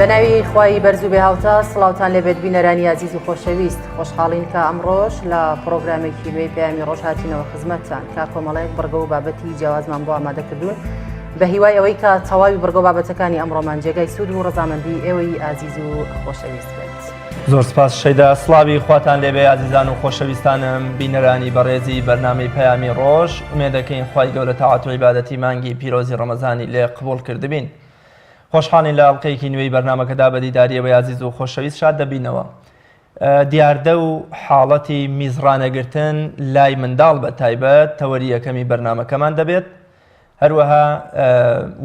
بەناوی خوای بەرز و بێهاوتا سڵاوتان لێبێت بینەرانی عزیز و خۆشەویست خۆشحاڵین کە ئەمڕۆژ لە پرۆگرامێکی نوێی پەیامی ڕۆژ هاتینەوە خزمەتتان کا کۆمەڵەیەک بڕگە و بابەتی جیاوازمان بۆ ئامادەکردوون بە هیوای ئەوەی کە تەواوی بڕگە و بابەتەکانی ئەمڕۆمان جێگای سوود و ڕەزامەندی ئێوەی عزیز و خۆشەویست بێت. زۆر سپاس شەیدا، سڵاوی خواتان لێبێ عزیزان و خۆشەویستانم بینەرانی بەڕێزی بەرنامەی پەیامی ڕۆژ. ئومێدەکەین خوای گەورە تاعات و عیبادەتی مانگی پیرۆزی ڕەمەزانی لێ قبوڵ کردبین. خۆشحاڵین لە ئەڵقەیەکی نوێی بەرنامەکەدا بە دیداریەوەی عزیز و خۆشەویست شاد دەبینەوە. دیاردە و حاڵەتی میزڕانەگرتن لای منداڵ بە تایبەت تەوەری یەکەمی بەرنامەکەمان دەبێت. هەروەها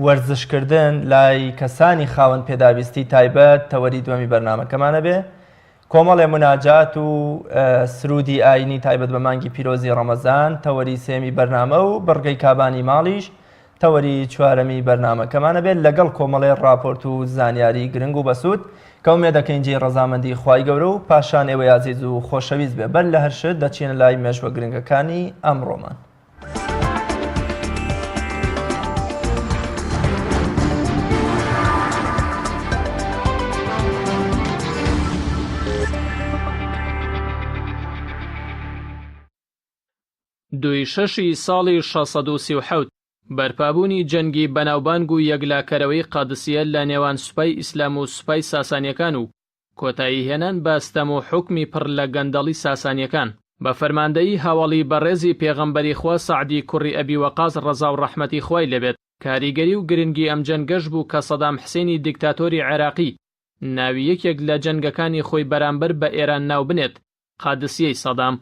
وەرزشکردن لای کەسانی خاوەن پێداویستی تایبەت تەوەری دووەمی بەرنامەکەمانە بێ. کۆمەڵێ مناجات و سرودی ئاینی تایبەت بە مانگی پیرۆزی ڕەمەزان تەوەری سێمی بەرنامە و بڕگەی کابانی ماڵیش تەوەری چوارەمی بەرنامەکەمانە بێت لەگەڵ کۆمەڵێ راپۆرت و زانیاری گرنگ و بەسوود کە ئومێدەکەین جێی ڕەزامەندی خوای گەورە و پاشان ئێوەی عزیز و خۆشەویست بێ. بەر لە هەر شت دەچێنە لای مێژوە گرنگەکانی ئەمڕۆمان. دوی شەشی ساڵی 637 بەرپابوونی جەنگی بەناوبانگ و یەکلاکەرەوەی قادسیە لە نێوان سوپای ئیسلام و سوپای ساسانیەکان و کۆتایی هێنان بە ستەم و حکمی پڕ لە گەندەڵی ساسانیەکان بە فەرماندەیی هاوڵی بەڕێزی پێغەمبەری خوا سەعدی کوڕی ئەبی وەقاس ڕەزا و ڕەحمەتی خوای لەبێت کاریگەری و گرنگی ئەم جەنگەش بوو کە سەدام حسێنی دیکتاتۆری عێراقی ناوی یەکێک لە جەنگەکانی خۆی بەرامبەر بە ئێران ناو بنێت قادسیەی سەدام.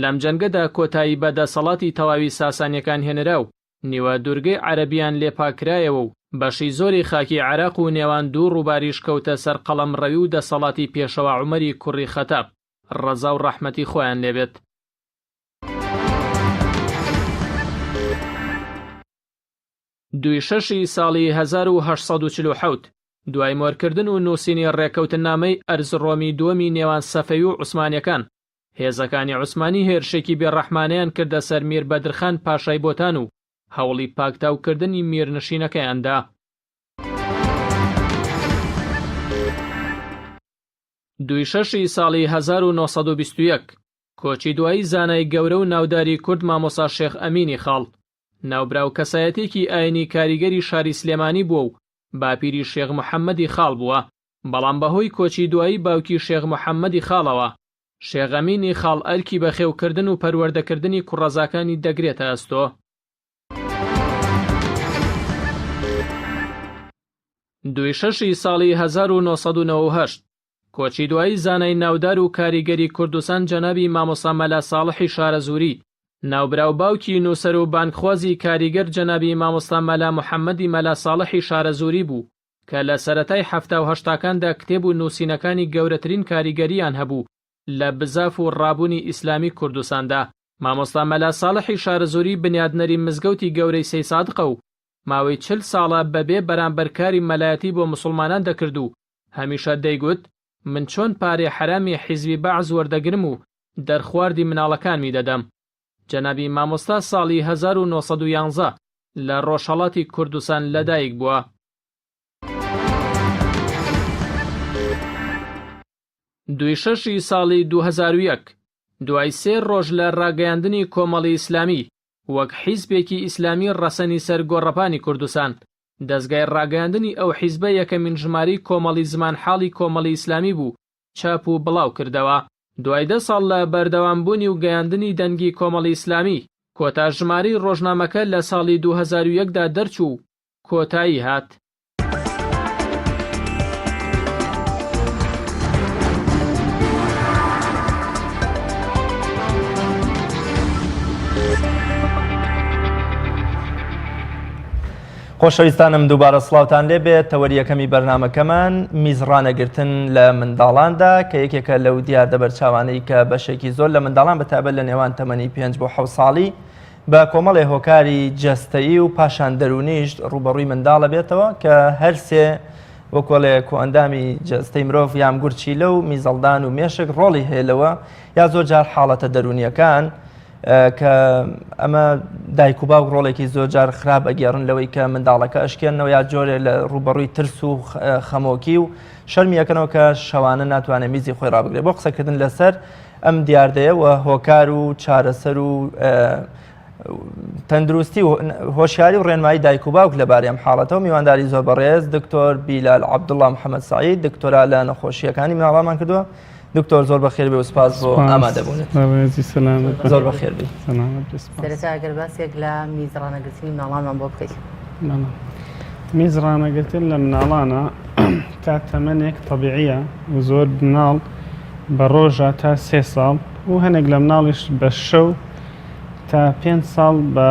لەم جەنگەدا کۆتایی بەدەسەڵاتی تەواوی ساسانیەکان هێنرا و نیوە دوورگەی عەرەبیان لێپاکرایەوە و بەشی زۆری خاکی عێراق و نێوان دوو ڕووباریش کەوتە سەر قەڵەمڕەوی و دەسەڵاتی پێشەوە عومەری کوڕی خەتاب ڕەزا و ڕەحمەتی خۆیان لێبێت. دوی شەشی ساڵی 1847 دوای مۆرکردن و نووسینی ڕێکەوتنامەی ئەرزڕۆمی دووەمی نێوان سەفەوی و عوسمانیەکان هێزەکانی عوسمانی هێرشێکی بێڕەحمانەیان کردە سەر میر بەدرخان پاشای بۆتان و هەوڵی پاکتاوکردنی میرنشینەکەیاندا. دوی شەشی ساڵی 1921 کۆچی دوایی زانای گەورە و ناوداری کورد مامۆسا شێخ ئەمینی خاڵ ناوبراو کەسایەتێکی ئاینی کاریگەری شاری سلێمانی بووە و باپیری شێخ محەممەدی خاڵ بووە، بەڵام بەهۆی کۆچی دوایی باوکی شێخ محەممەدی خاڵەوە شێخ ئەمینی خاڵ ئەرکی بەخێوکردن و پەروەردەکردنی کوڕەزاکانی دەگرێتە ئەستۆ. دوی شەشی ساڵی 1998 کۆچی دوایی زانای ناودار و کاریگەری کوردستان جەنابی مامۆستا مەلا ساڵحی شارەزووری ناوبراو باوکی نووسەر و بانکخوازی کاریگەر جەنابی مامۆستا مەلا محەممەدی مەلا ساڵحی شارەزووری بوو کە لە سەرەتای 1970کاندا کتێب و نووسینەکانی گەورەترین کاریگەریان هەبوو لە بزاف و ڕابوونی ئیسلامی کوردستاندا. مامۆستا مەلا ساڵحی شارەزووری بنیادنەری مزگەوتی گەورەی سەی سادقە و ماوەی 40 ساڵە بەبێ بەرامبەرکاری مەلایەتی بۆ موسڵمانان دەکرد و هەمیشە دەیگوت من چۆن پارێ حرامی حیزبی بەعز وەردەگرم و دەرخواردی مناڵەکانمی دەدەم. جەنابی مامۆستا ساڵی 1911 لە ڕۆژهەڵاتی کوردستان لەدایک بووە. دوی شەشی ساڵی 2001 دوای 3 ڕۆژ لە ڕاگەیاندنی کۆمەڵی ئیسلامی وەک حیزبێکی ئیسلامی ڕەسەنی سەر گۆڕەپانی کوردستان دەستگای ڕاگەیاندنی ئەو حیزبە یەکەمین ژماری کۆمەڵی زمان حاڵی کۆمەڵی ئیسلامی بوو چاپ و بڵاو کردەوە. دوای 10 ساڵ لە بەردەوامبوونی و گەیاندنی دەنگی کۆمەڵی ئیسلامی کۆتا ژماری ڕۆژنامەکە لە ساڵی 2001دا دەرچوو کۆتایی هات. خۆشەویستانم دووبارە سڵاوتان لێبێت. تەوەری یەکەمی بەرنامەکەمان میزڕانەگرتن لە منداڵاندا کە یەکێکە لەو دیاردە بەرچاوانەی کە بەشێکی زۆر لە منداڵان بەتابەت لە نێوان تەمەنی 5 بۆ 7 ساڵی بە کۆمەڵێ هۆکاری جەستەیی و پاشان دەرونیش ڕوبەڕووی منداڵە بێتەوە کە هەرسێ وەکۆڵێ کۆئەندامی جەستەی مرۆڤ یام گورچیلە و میزەڵدان و مێشک ڕۆڵی هەیەلەوە یا زۆر جار حاڵەتە دەرونیەکان کە ئەمە دایک و باوک ڕۆڵێکی زۆر جار خراپ ئەگەڕن لەوەی کە منداڵەکە ئەشکێنەوە یا جۆرێ لە ڕوبەڕووی ترس و خەمۆکی و شەرمی ئەەکەنەوە کە شەوانە ناتوانێت میزی خۆی ڕابگرێت بۆ قسەکردن لەسەر ئەم دیاردەیە و هۆکار و چارەسەر و تەندروستی و هۆشیاری و ڕێنمایی دایک و باوک لەبارەی ئەم حاڵەتەوە میوانداری زۆر بەڕێز دکتۆر بیلال عەبدوڵڵا محەممەد سەعید دکتۆرا لە نەخۆشیەکانی مناڵامان کردووە. دکتۆر زۆر بەخێر بێ و سپاس بۆ ئامادەبوونت. زۆر بەخێر بێ. سەرەتا ئەگەر باسێک لە میزڕانەگرتنی مناڵانمان بۆ بکەیت. میزڕانەگرتن لە مناڵانە تا تەمەنێک تەبیعیە و زۆر مناڵ بە ڕۆژە تا 3 ساڵ و هەنێک لە مناڵیش بە شەو تا 5 ساڵ بە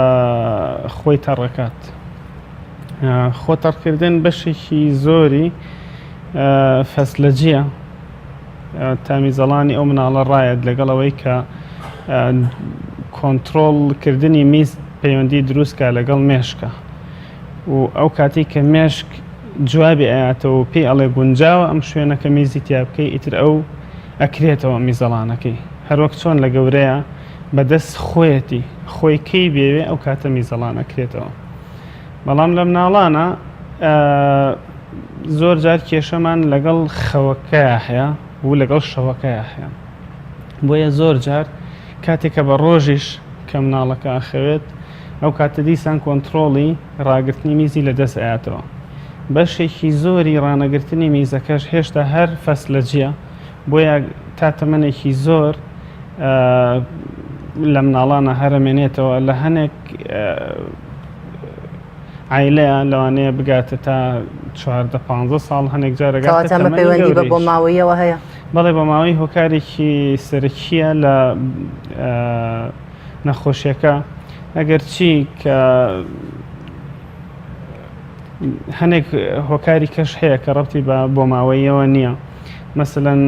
خۆی تەڕەکات. خۆتەڕکردن بەشێکی زۆری فەسلەجیە تا میزەڵانی ئەو مناڵە ڕایەت لەگەڵەوەی کە کۆنتڕۆڵکردنی میز پەیوەندی دروستکە لەگەڵ مێشکە و ئەو کاتی کە مێشک جوابی ئااتەوە و پێی ئەڵێ گونجاوە ئەم شوێنەکە میزی تیا بکەی ئیتر ئەو ئەکرێتەوە میزەڵانەکەی هەروەک چۆن لە گەورەیە بەدەست خۆیەتی خۆی کەی بێوێ ئەو کاتە میزەڵان ئەکرێتەوە. بەڵام لە مناڵانە زۆر جار کێشەمان لەگەڵ خەوەکەیە هەیە و لەگەڵ شەوەکەیە هەیە بۆیە زۆر جار کاتێکە بە ڕۆژیش کە مناڵەکە ئەخەوێت ئەو کاتە دیسان کۆنتڕۆڵی ڕاگررتنی میزی لە دەست ئااتەوە. بەشێکی زۆری ڕانەگررتنی میزەکەش هێشتا هەر فەسلەجیە بۆیە تا تەمەنێکی زۆر لە مناڵانە هەرەمێنێتەوە لە هەنێک عیلەیە لەوانەیە بگاتە تا 14-15 ساڵ هەنێک جارەگاتە پەیوەندی بە بۆ ماوەیەوە هەیە. بەڵێ بە ماوەی هۆکارێکی سەرەکیە لە نەخۆشیەکە ئەگەر چی کە هەنێک هۆکاری کەش هەیە کە ڕەبتی بۆ ماوەیەوە نییە. مەسەلەن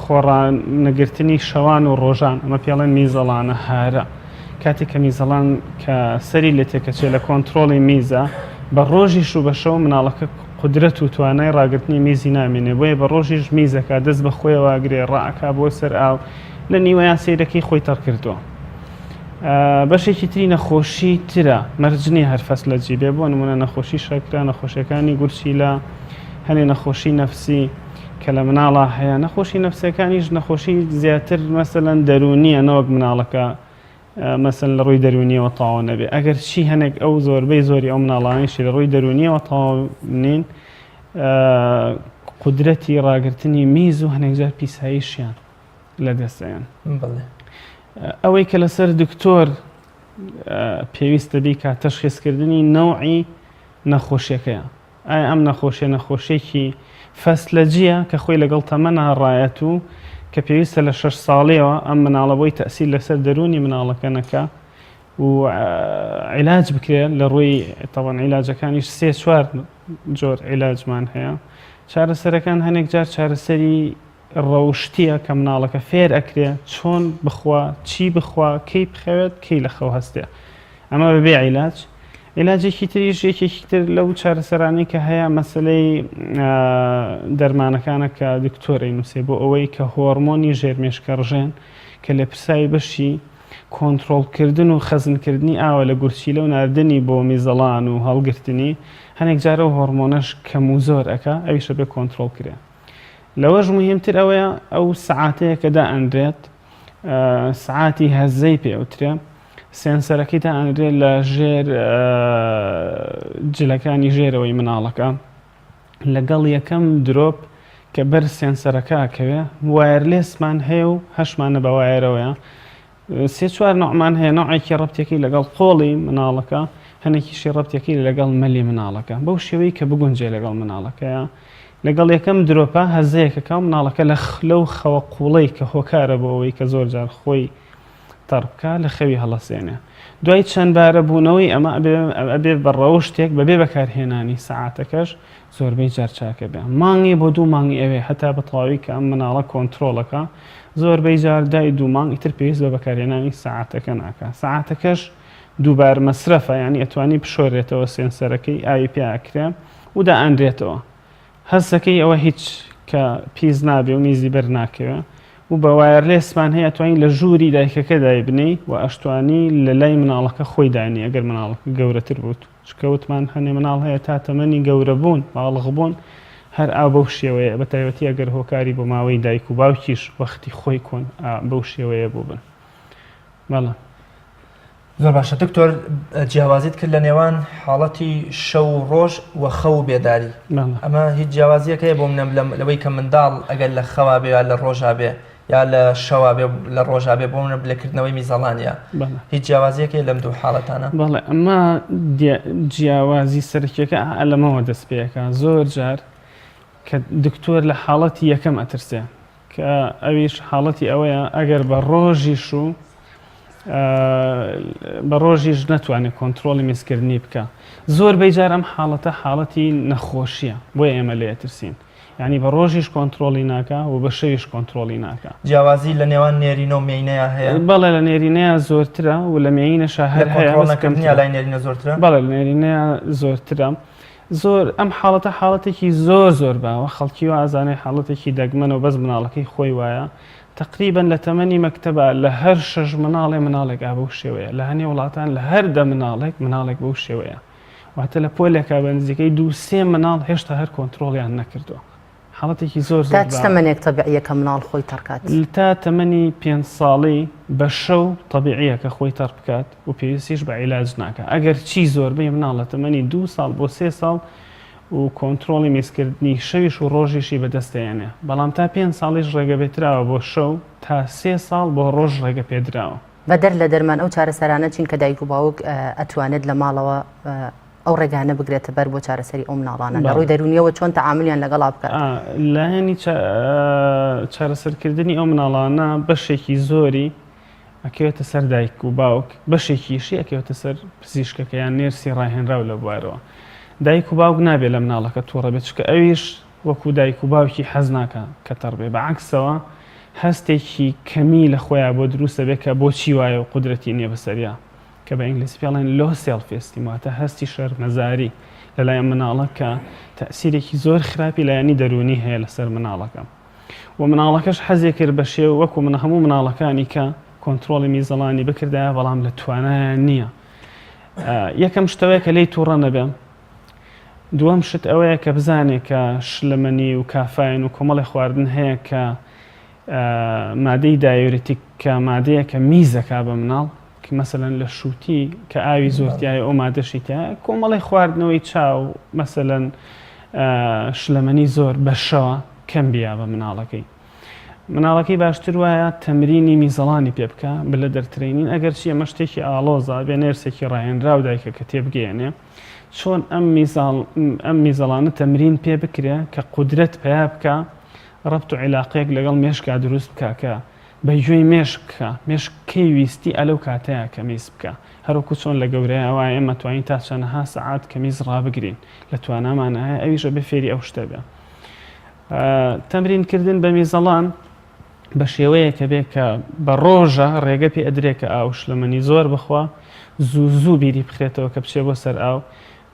خۆڕانەگررتنی شەوان و ڕۆژان ئەمە پێڵێن میزەڵانە هارە کاتێک کە میزەڵان کە سەری لە تێکەچێت لە کۆنتڕۆڵی میزە بە ڕۆژیش و بە شەو مناڵەکە قدرەت و توانای ڕاگررتنی میزی نامێنێ بۆیە بە ڕۆژیش میزەکە دەست بە خۆیەواگرێ ڕائکا بۆ سەر ئاو لە نیوەیان سیرەکەی خۆی تەڕکردووە. بەشێکی تری نەخۆشی ترە مەرجنی هەر فەسلەجی بێ بۆ نمونە نەخۆشی شەکرا نەخۆشیەکانی گورچی لە هەنێ نەخۆشی نەفسی کە لە مناڵە هەیە نەخۆشی نەفسەکانیش نەخۆشی زیاتر مەسەلەن دەرونیە نەوەک مناڵەکە مەسەن لە ڕووی دەرونیەوە تاوا نەبێ ئەگەر چی هەنێک ئەو زۆربەی زۆری ئەو مناڵانیشی لە ڕووی دەرونیەوە تاوا نین قدرەتی ڕاگررتنی میز و هەنێک جار پیساییشیان لە دەستیان. ئەوەی کە لەسەر دکتۆر پێویستە بی کە تەشخیصکردنی نەوعی نەخۆشیەکەیە ئایا ئەم نەخۆشیەکی فەسلەجیە کە خۆی لەگەڵ تەمەنە ڕایەت و کە پێویستە لە 6 ساڵیەوە ئەم مناڵەوەی تەسیل لەسەر دەرونی مناڵەکە نەکە و عیلاج بکرێت لە ڕووی تەوان عیلاجەکانیش 3-4 جۆر عیلاجمان هەیە. چارەسەرەکان هەنێک جار چارەسەری ڕەوشتیە کە مناڵەکە فێر ئەکرێ چۆن بخوا چی بخوا کەی بخەوێت کەی لە خەو هەستێ ئەمە بەبێ عیلاج. عیلاجێکی تریش یەکێکی تر لەو چارەسەرانی کە هەیە مەسلەی دەرمانەکانە کە دکتۆرەی نووسێ بۆ ئەوەی کە هۆرمۆنی ژێرمێشکە ڕژێن کە لە پرسایی بەشی کۆنتڕۆڵکردن و خەزنکردنی ئاوە لە گورچیلە و ناردنی بۆ میزەڵان و هەڵگرتنی هەنێک جارە و هۆرمۆنەش کەم و زۆر ئەکا ئەویشە بێ کۆنتڕۆڵ کرێ. لەوەش مهمتر ئەوەیە ئەو سعاتەیە کە دائەنرێت سعاتی هەزەی پێوترێ سێنسەرەکەی دائەنرێت لە ژێر جلەکانی ژێرەوەی مناڵەکە لەگەڵ یەکەم درۆپ کە بەر سێنسەرەکە ئەکەوێ وایرلێسمان هەیە و هەشمانە بە وایرەوەیە 3-4 نوعمان هەیە نوعێکی ڕەبتێکی لەگەڵ قۆڵی مناڵەکە هەنێکیشی ڕەبتێکی لەگەڵ مەلی مناڵەکە بەو شێوەی کە بگونجێ لەگەڵ مناڵەکەیە لەگەڵ یەکەم درۆپە هەزەیەکەکە مناڵەکە لەو خەوە قوڵەی کە هۆکارە بۆ ئەوەی کە زۆر جار خۆی تەڕبکە لە خەوی هەڵەسێنێ. دوای چەند بارە بوونەوەی ئەمە ئەبێ بە ڕەوشتێک بەبێ بەکارهێنانی سەعاتەکەش زۆربەی جار چاکە بێ مانگی بۆ 2 مانگی ئەوێ هەتا بەتەواوی کە ئەم مناڵە کۆنتڕۆڵەکە زۆربەی جار دای 2 مانگ ئیتر پێویست بە بەکارهێنانی سەعاتەکە ناکە. سەعاتەکەش دووبار مەسرەفە یعنی ئەتوانی بشۆرێتەوە سێنسەرەکەی ئاوی پێ ئاکرێ و دائەنرێتەوە هەستەکەی ئەوە هیچ کە پیس نابێ و میزی بەر ناکەوێ و بە وایرلێسمان هەیە توانین لە ژووری دایکەکە دایبنی و ئەشتوانی لە لای مناڵەکە خۆی دانی ئەگەر مناڵەکە گەورەتر بوت چکەوتمان هەنێ مناڵ هەیە تا تەمەنی گەورە بوون باڵغ بوون هەر ئا بەو شێوەیە بە تایبەتی ئەگەر هۆکاری بۆ ماوەی دایک و باوکیش وەختی خۆی کۆن بەو شێوەیە بوو بن. بەڵێ زۆر باشە دکتۆر جیاوازیت کرد لە نێوان حاڵەتی شەو و ڕۆژ و خەو و بێداری ئەمە هیچ جیاوازیەکەی بۆ منە لەوەی کە منداڵ ئەگەر لە خەوا بێ یا لە ڕۆژا بێ یا لە شەوا بێ لە ڕۆژا بێ بۆ منە لەکردنەوەی میزەڵانە هیچ جیاوازیەکەی لەم دوو حاڵەتانە. بەڵێ ئەمە جیاوازی سەرکیەکە لەمەوە دەست پێەکە زۆر جار کە دکتۆر لە حاڵەتی یەکەم ئەترسێ کە ئەویش حاڵەتی ئەوەیە ئەگەر بە ڕۆژیش و بە ڕۆژیش نەتوانێت کۆنتترۆلی میزکردنی بکە زۆر بەیجار ئەم حاڵەتە حاڵەتی نەخۆشیە بۆیە ئێمە لێ ترسین یعنی بە ڕۆژیش کۆنتترۆلی ناکە و بە شەویش کۆنتترۆلی ناکە. جیاوازی لە نێوان نێرینە و مێینەیە هەیە بەڵێ لە نێرینەیە زۆرترە و لە مێینەشە هەر هەیە لای نێرینە زۆرترە بەڵێ لە نێرینەیە زۆرترە. زۆر ئەم حاڵەتە حاڵەتێکی زۆر باوە خەڵکی و ئازانەی حاڵەتێکی دەگمەن و بەس مناڵەکەی خۆی وایە تقریبا لە تەمەنی مەکتەبە لە هەر 6 مناڵێک بەو شێوەیە لە هەنێ وڵاتان لە هەر 10 مناڵێک بەو شێوەیە واتە لە پۆلێکا بە نزیکەی 2-3 مناڵ هێشتا هەر کۆنتترۆلیان نەکردووە حاڵەتێکی زۆر تەمەنێک تەبیعیە کە مناڵ خۆی تەرکات تا تەمەنی 5 ساڵی بە شەو تەبیعیە کە خۆی تەر بکات و پێویستیش بە عیلاج ناکە ئەگەر چی زۆربەی مناڵ لە تەمەنی 2 ساڵ بۆ 3 ساڵ و کۆنتترۆلی میزکردنی شەویش و ڕۆژیشی بەدەستیانێ بەڵام تا 5 ساڵیش ڕێگە بێتراوە بۆ شەو تا 3 ساڵ بۆ ڕۆژ ڕێگە پێدراوە. بەدەر لە دەرمان ئەو چارەسەرانە چین کە دایک و باوک ئەتوانێت لە ماڵەوە ئەو ڕێگانە بگرێتە بەر بۆ چارەسەری ئەو مناڵانە لە ڕووی دەرونیەوە چۆن تەعاملیان لەگەڵا بکات. لایەنی چارەسەرکردنی ئەو مناڵانە بەشێکی زۆری ئەکەوێتە سەر دایک و باوک بەشێکیشی ئەکەوێتە سەر پزیشکەکەیان نێرسی ڕاهێنراو لە بوارەوە. دایک و باوک نابێت لە مناڵەکە تووڕە بێت چکە ئەویش وەکو دایک و باوکی حەز ناکە کە تەڕبێ بەعکسەوە هەستێکی کەمی لە خۆیان بۆ دروستە بێت کە بۆچی وایە و قودرەتی نییە بەسەریا کە بە ئینگلیسی پێڵێن لۆ سێڵف ئێستیم واتە هەستی شەرمەزاری لەلایەن مناڵە کە تەئسیرێکی زۆر خراپی لایەنی دەرونی هەیە لەسەر مناڵەکە و مناڵەکەش حەزێ کرد بە شێو وەکو من هەموو مناڵەکانی کە کۆنتترۆلی میزەڵانی بکردایە بەڵام لە توانایان نییە. یەکەم شتەوەیە کە لی تووڕە نەبێ دووەم شت ئەوەیە کە بزانێت کە شلمەنی و کافاین و کۆمەڵی خواردن هەیە کە مادەی دایورێتیک کە مادەیە کە میزەکا بە مناڵ کە مەسەلەن لە شووتی کە ئاوی زۆرتیایە ئەو مادەشی تایە کۆمەڵی خواردنەوەی چاو مەسەلەن شلەمەنی زۆر بەشەوە کەم بیا بە مناڵەکەی باشتر وایە تەمرینی میزەڵانی پێ بکە بلە دەرترینین ئەگەر چی ئەمە شتێکی ئاڵۆزە بێ نێرسێکی ڕاهێنراو دایکە کە تێبگەێنێ چۆن ئەم میزەڵانە تەمرین پێ بکرێ کە قودرەت پیا بکە ڕەبت و عیلاقەیەک لەگەڵ مێشکا دروست بکە کە بەگوێی مێشکە مێشکەی ویستی ئەلەو کاتەیە کە میز بکە هەروکو چۆن لە گەورەیە ئەوە ئێمە توانین تا چەندەها سەعات کە میز ڕابگرین لە توانامانە ئەویشە بە فێری ئەو شتە بێ. تەمرینکردن بە میزەڵان بە شێوەیە کە بێ کە بە ڕۆژە ڕێگە پێ ئەدرێ کە ئاو شلەمەنی زۆر بخوا زوو بیری بخرێتەوە کە بچێ بۆ سەر ئاو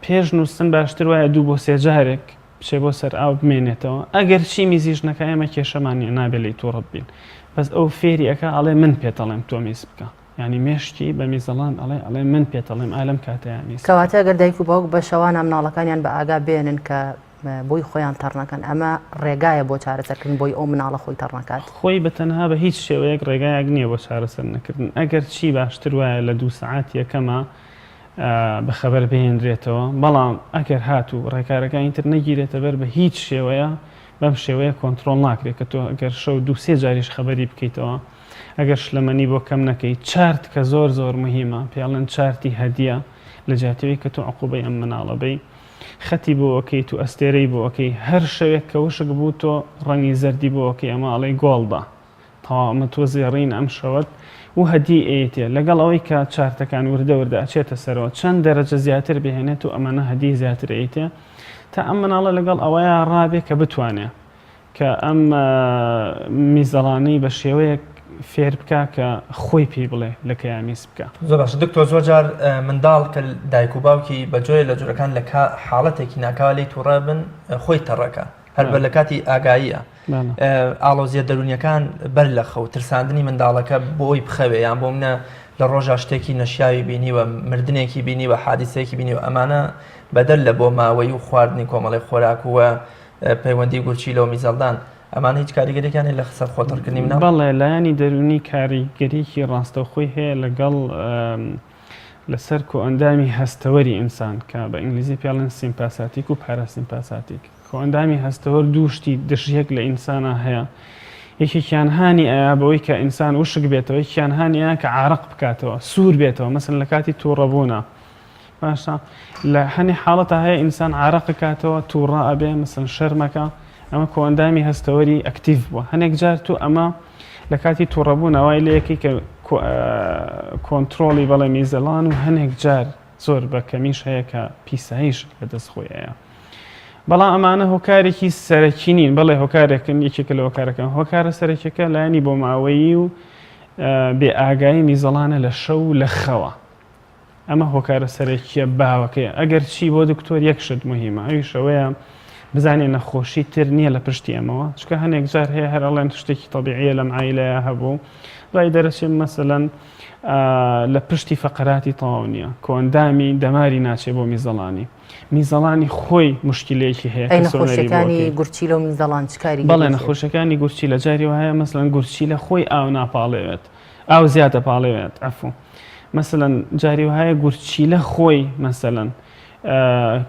پێش نووسن باشتر وایە 2 بۆ 3 جارێک بچێ بۆ سەر ئاو بمێنێتەوە ئەگەر چی میزیش نەکە ئێمە کێشەمانی نابێت لی تووڕە بین بەس ئەو فێری ئەەکە ئەڵێ من پێتەڵێم تۆ میز بکە ینی مێشتی بە میزەڵان ئەڵێ من پێتەڵێم ئالم کاتەیە میز کەواتە ئەگەر دایک و باوک بە شەوانە مناڵەکانیان بە ئاگا بێنن کە بۆی خۆیان تەڕنەکەن ئەمە ڕێگایە بۆ چارەسەرکردن بۆی ئەو مناڵە خۆی تەڕنەکات خۆی بەتەنها بە هیچ شێوەیەک ڕێگایەک نییە بۆ چارەسەر نەکردن ئەگەر چی باشتر وایە لە 2 سەعات یەکەمە بەخەبەر بهێنرێتەوە بەڵام ئەگەر هاتوو ڕێکارەکانی تر نەگیرێتە بەر بە هیچ شێوەیە بەم شێوەیە کۆنتترۆل ناکرێت کە تۆ ئەگەر شەو 2-3 جاریش خەبەری بکەیتەوە ئەگەر شلەمەنی بۆ کەم نەکەی چارت کە زۆر مهمە پێڵەن چارتی هەدیە لە جاتەوەی کە تۆ عقوبەی ئەم مناڵەبەی خەتی بۆ ئۆکەی تو ئەستێرەی بۆ ئۆکەی هەر شەوێک کە وشک بوو تۆ ڕەنگی زەردی بۆ ئۆکەی ئەمە ئەڵەی گۆڵدا تەواو ئەمە تۆ زێڕین ئەم شەوەت و هەدی ئێتێ لەگەڵ ئەوەی کە چارتەکان وردە ئەچێتە سەرەوە چەند دەرەجە زیاتر بهێنێت و ئەمانە هەدی زیاتر ئێتێ تا ئەم مناڵە لەگەڵ ئەوەیە ڕابێ کە بتوانێت کە ئەم میزەڵانەی بە شێوەیەک فێر بکە کە خۆی پێی بڵێ لە کەیامیز بکە. زۆر باشە دکتۆر زۆر جار منداڵ کە دایک و باوکی بەجۆی لە جۆرەکان لە حاڵەتێکی ناکاوە لی تووڕە بن خۆی تەڕەکە هەر بە لە کاتی ئاگاییە ئاڵۆزیە دەرونیەکان بەر لە خەو ترساندنی منداڵەکە بۆی بخەوێ یان بۆ منە لە ڕۆژە شتێکی نەشیاوی بینیوە مردنێکی بینیوە حادیسەیەکی بینیوە ئەمانە بەدەل لە بۆ ماوەی و خواردنی کۆمەڵی خۆراک وە پەیوەندی گورچی لەو میزەڵدان ئەمانە هیچ کاریگەریەکانی لە خسەر خۆتڕکردنی منە بەڵێ لایانی دەرونی کاریگەریکی ڕاستەوخۆی هەیە لەگەڵ لەسەر کۆ ئەندامی هەستەوەری ئینسان کە بە ئینگلیزی پێڵێن سیمپاساتیک و پاراسیمپاساتیک کۆ ئەندامی هەستەوەر دووشتی دژیەک لە ئینسانە هەیە یەکێکیان هانی ئایا بەوەی کە ئینسان وشک بێتەوە یەکیان هانیە کە عارق بکاتەوە سوور بێتەوە مەسەن لە کاتی تووڕەبوونە باشە لە هەنی حاڵەتە هەیە ئینسان عارق کاتەوە تووڕە ئەبێ مەسەن شەرمەکە ئەمە کۆ ئەندامی هەستەوەری ئەکتیڤ بووە هەنێک جار تو ئەمە لە کاتی تووڕەبوون ئەوای لە یەکی کە کۆنتترۆلی بەڵێ میزەڵان و هەنێک جار زۆر بە کەمیش هەیە کە پیسایش لە دەستخۆیەیە بەڵام ئەمانە هۆکارێکی سەرەکی نین بەڵێ هۆکارێکن یەکێکە لە هۆکارەکەن هۆکارە سەرەکیەکە لایانی بۆ ماوەیی و بێ ئاگایی میزەڵانە لە شەو لە خەوە ئەمە هۆکارە سەرەکیە باوەکەیە ئەگەر چی بۆ دکتۆر یەکشت مهمە ئەویشەوەیە بزانێ نەخۆشی تر نییە لە پشتی ئەمەوە چکە هەنێک جار هەیە هەرڵێن شتێکی تەبیعیە لەم عایلەیە هەبوو دوای دەرەچێت مەسەلەن لە پشتی فەقەراتی تەواو نییە کۆندامی دەماری ناچێت بۆ میزەڵانی خۆی مشکلەیەکی هەیە نەخۆشیەکانی گورچی لە میزەڵان چکاری بەڵێ نەخۆشەکانی گورچی لە جاری وایە مەسەلەن گورچی لە خۆی ئاو ناپاڵێوێت ئاو زیاتە پاڵێوێت عەفو مەسەلەن جاری وایە گورچی لە خۆی مەسەلەن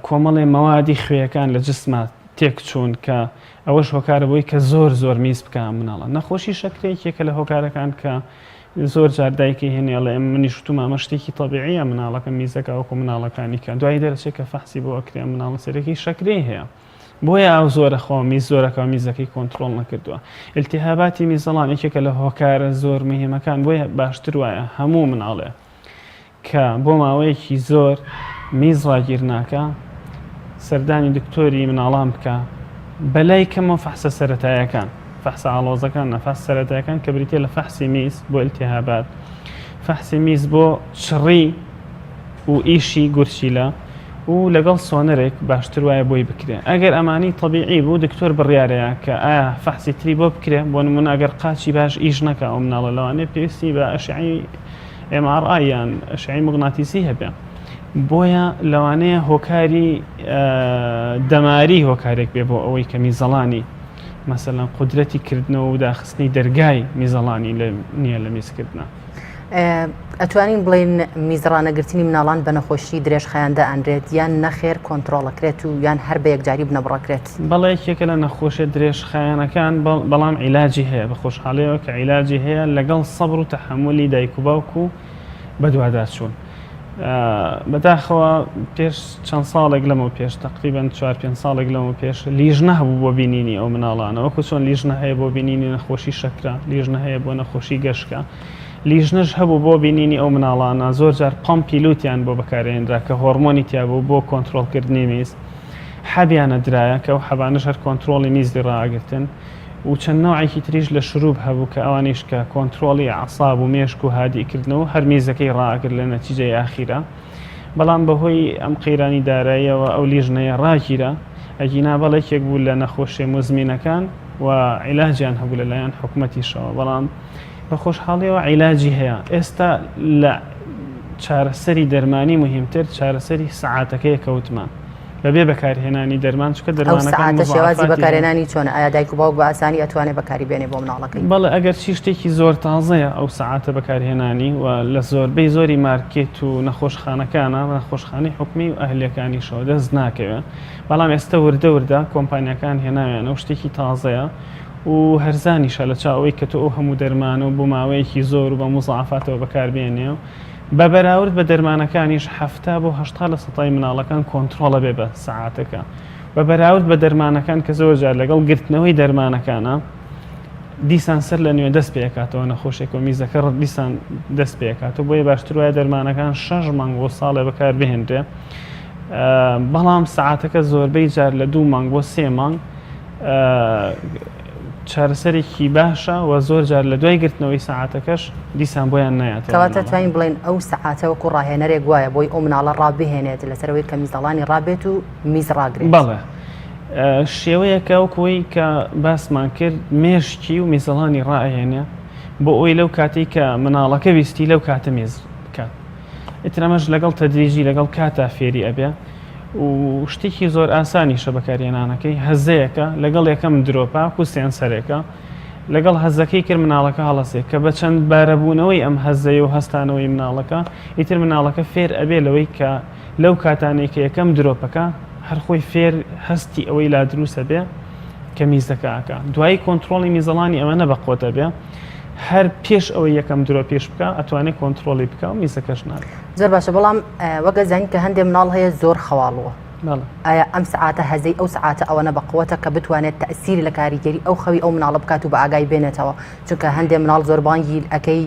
کۆمەڵێ مەوادی خوێیەکان لە جسمات تێک چوون کە ئەوەش هۆکارە بۆی کە زۆر میز بکە مناڵە نەخۆشی شەکرێکێکە لە هۆکارەکان کە زۆر جار دایکی هێنێڵێ منی شتومە ئەمە شتێکی تەبیعیە مناڵەکە میزەکە وەکو مناڵەکانی کە دوای دەرەچێت کە فەحسی بۆ ئەکرێ مناڵە سەرەکی شەکرەی هەیە بۆیە ئەو زۆرە خۆ میز زۆرەکە میزەکەی کۆنتترۆل نەکردووە ئیلتیهاباتی میزەڵان یەکێکە لە هۆکارە زۆر مهمەکان بۆیە باشتر وایە هەموو مناڵێ کە بۆ ماوەیەکی زۆر میز ڕاگیر ناکە سەردانی دکتۆری مناڵان بکە بەلای کەمەوە فەحسە سەرەتاییەکان فەحسە ئاڵۆزەکان نەفەس سەرەتاییەکان کە بریتێ لە فەحسی میز بۆ ئیلتیهابات فەحسی میز بۆ چڕی و ئیشی گورچیلە و لەگەڵ سۆنەرێک باشتر وایە بۆی بکرێ ئەگەر ئەمانی تەبیعی بوو دکتۆر بڕیارەیە کە ئایا فەحسی تری بۆ بکرێ بۆ نمونە ئەگەر قاچی باش ئیش نەکە ئەو مناڵە لەوانەیە پێویستی بە ئەشعی MRI یان ئەشعی مغناتیسی هەبێ بۆیە لەوانەیە هۆکاری دەماری هۆکارێک بێ بۆ ئەوەی کە میزەڵانی مەسەلەن قودرەتی کردنەوە و داخستنی دەرگای میزەڵانی نییە لە میزکردنە ئەتوانین بڵێن میزڕانەگرتنی مناڵان بە نەخۆشی درێژخایاندا ئەندرێت یان نەخێر کۆنتترۆڵەکرێت و یان هەر بە یەکجاری بنەبڕەکرێت بەڵێ یەکێکە لە نەخۆشیە درێژخایانەکان بەڵام عیلاجی هەیە بە خۆشحاڵەیەوە کە عیلاجی هەیە لەگەڵ سەبر و تەحملی دایک و باوک و بەدواداچوون بەداخەوە پێش چەند ساڵێک لەمەوە پێش تقریبان 4-5 ساڵێک لەمەوە پێش لیژنە هەبوو بۆ بینینی ئەو مناڵانە وەکو چۆن لیژنە هەیە بۆ بینینی نەخۆشی شەکرە لیژنە هەیە بۆ نەخۆشی گەشکە لیژنەش هەبوو بۆ بینینی ئەو مناڵانە زۆر جار پەمپی لوتیان بۆ بەکارهێنرا کە هۆرمۆنی تیابوو بۆ کۆنتترۆلکردنی میز حەبیانە درایە کە ئەو حەبانش هەر کۆنتترۆڵی میزی ڕاگرتن و چەند نوعێکی تریش لە شروب هەبوو کە ئەوانیش کە کۆنتترۆڵی عەساب و مێشک و هادیکردنەوە هەر میزەکەی ڕاگرت لە نەتیجەی ئاخیرە بەڵام بەهۆی ئەم قەیرانی داراییەوە ئەو لیژنەیە ڕاگیرە ئەگینا بەڵێکێک بوو لە نەخۆشیە مزمینەکان و عیلاجیان هەبوو لەلایەن حکوومەتیشەوە بەڵام بە خۆشحاڵیەوە عیلاجی هەیە ئێستا لە چارەسەری دەرمانی مهمتر چارەسەری سەعاتەکەی کەوتمان بەبێ بەکارهێنانی دەرمان چکە دەرمانەکان شێوازی بەکارهێنانی چۆن ئایا دایک و باوک بە ئاسانی ئەتوانێت بەکاری بێنێ بۆ مناڵەکەی بەڵێ ئەگەر چی شتێکی زۆر تازەیە ئەو سەعاتە بەکارهێنانی و لە زۆربەی زۆری مارکێت و نەخۆشخانەکانە نەخۆشخانەی حکومی و ئەهلیەکانیشەوە دەست ناکەوێت بەڵام ئێستا وردە کۆمپانیەکان هێناوێن ئەو شتێکی تازەیە و هەرزانیشە لە چاوەی کە تۆ ئەو هەموو دەرمانە و بۆ ماوەیەکی زۆر و بە مزعافاتەوە بەکاربێنێ و بە بەراورد بە دەرمانەکانیش 70 بۆ 80% مناڵەکان کۆنتترۆڵە بێ بە سەعاتەکە بە بەراورد بە دەرمانەکان کە زۆر جار لەگەڵ گرتنەوەی دەرمانەکانە دیسان سەر لە نوێ دەست پێکاتەوە نەخۆشێک و میزەکە دیسان دەست پێکاتەوە بۆیە باشتر وایە دەرمانەکان 6 مانگ بۆ ساڵێ بەکار بهێنرێ بەڵام سەعاتەکە زۆربەی جار لە 2 مانگ بۆ 3 مانگ چارەسەرێکی باشە و زۆر جار لە دوای گرتنەوەی سەعاتەکەش دیسان بۆیان نایەتەوە کەواتە توانین بڵێن ئەو سەعاتە وەکو ڕاهێنەرێک وایە بۆی ئەو مناڵە ڕابهێنێت لەسەرەوەی کە میزەڵانی ڕابێت و میز ڕاگرێت بەڵێ شێوەیەکە وەکەوەی کە باسمان کرد مێشکی و میزەڵانی ڕائێنێ بۆ ئەوی لەو کاتێک کە مناڵەکە ویستی لەو کاتە مێز بکات. ئیترەمەش لەگەڵ تەدریجی لەگەڵ کاتا فێری ئەبێ و شتێکی زۆر ئاسانیشە بەکارهێنانەکەی هەزەیەکە لەگەڵ یەکەم درۆپا و سێنسەرێکە لەگەڵ هەزەکەی کرد مناڵەکە هەڵەسێک کە بە چەند بارەبوونەوەی ئەم هەزەی و هەستانەوەی مناڵەکە ئیتر مناڵەکە فێر ئەبێ لەوەی کە لەو کاتانێک کە یەکەم درۆپەکە هەرخۆی فێر هەستی ئەوەی لا دروستە بێ کە میزەکەکە دوایی کۆنتترۆلی میزەڵانی ئەمەنە بە قۆتە بێ هەر پێش ئەوەی یەکەم درۆ پێش بکە ئەتوانێت کۆنتترۆلی بکە و میزەکەش ناکە. زۆر باشە بەڵام وەگەزانین کە هەندێک مناڵ هەیە زۆر خەواڵوە ئایا ئەم سعاتە هەزەی ئەو سعاتە ئەوەنە بەقوتە کە بتوانێت تەسیری لە کاریگەری ئەو خەوی ئەو مناڵە بکات و بە ئاگای بێنێتەوە چونکە هەندێک مناڵ زۆر بانگی ئەەکەی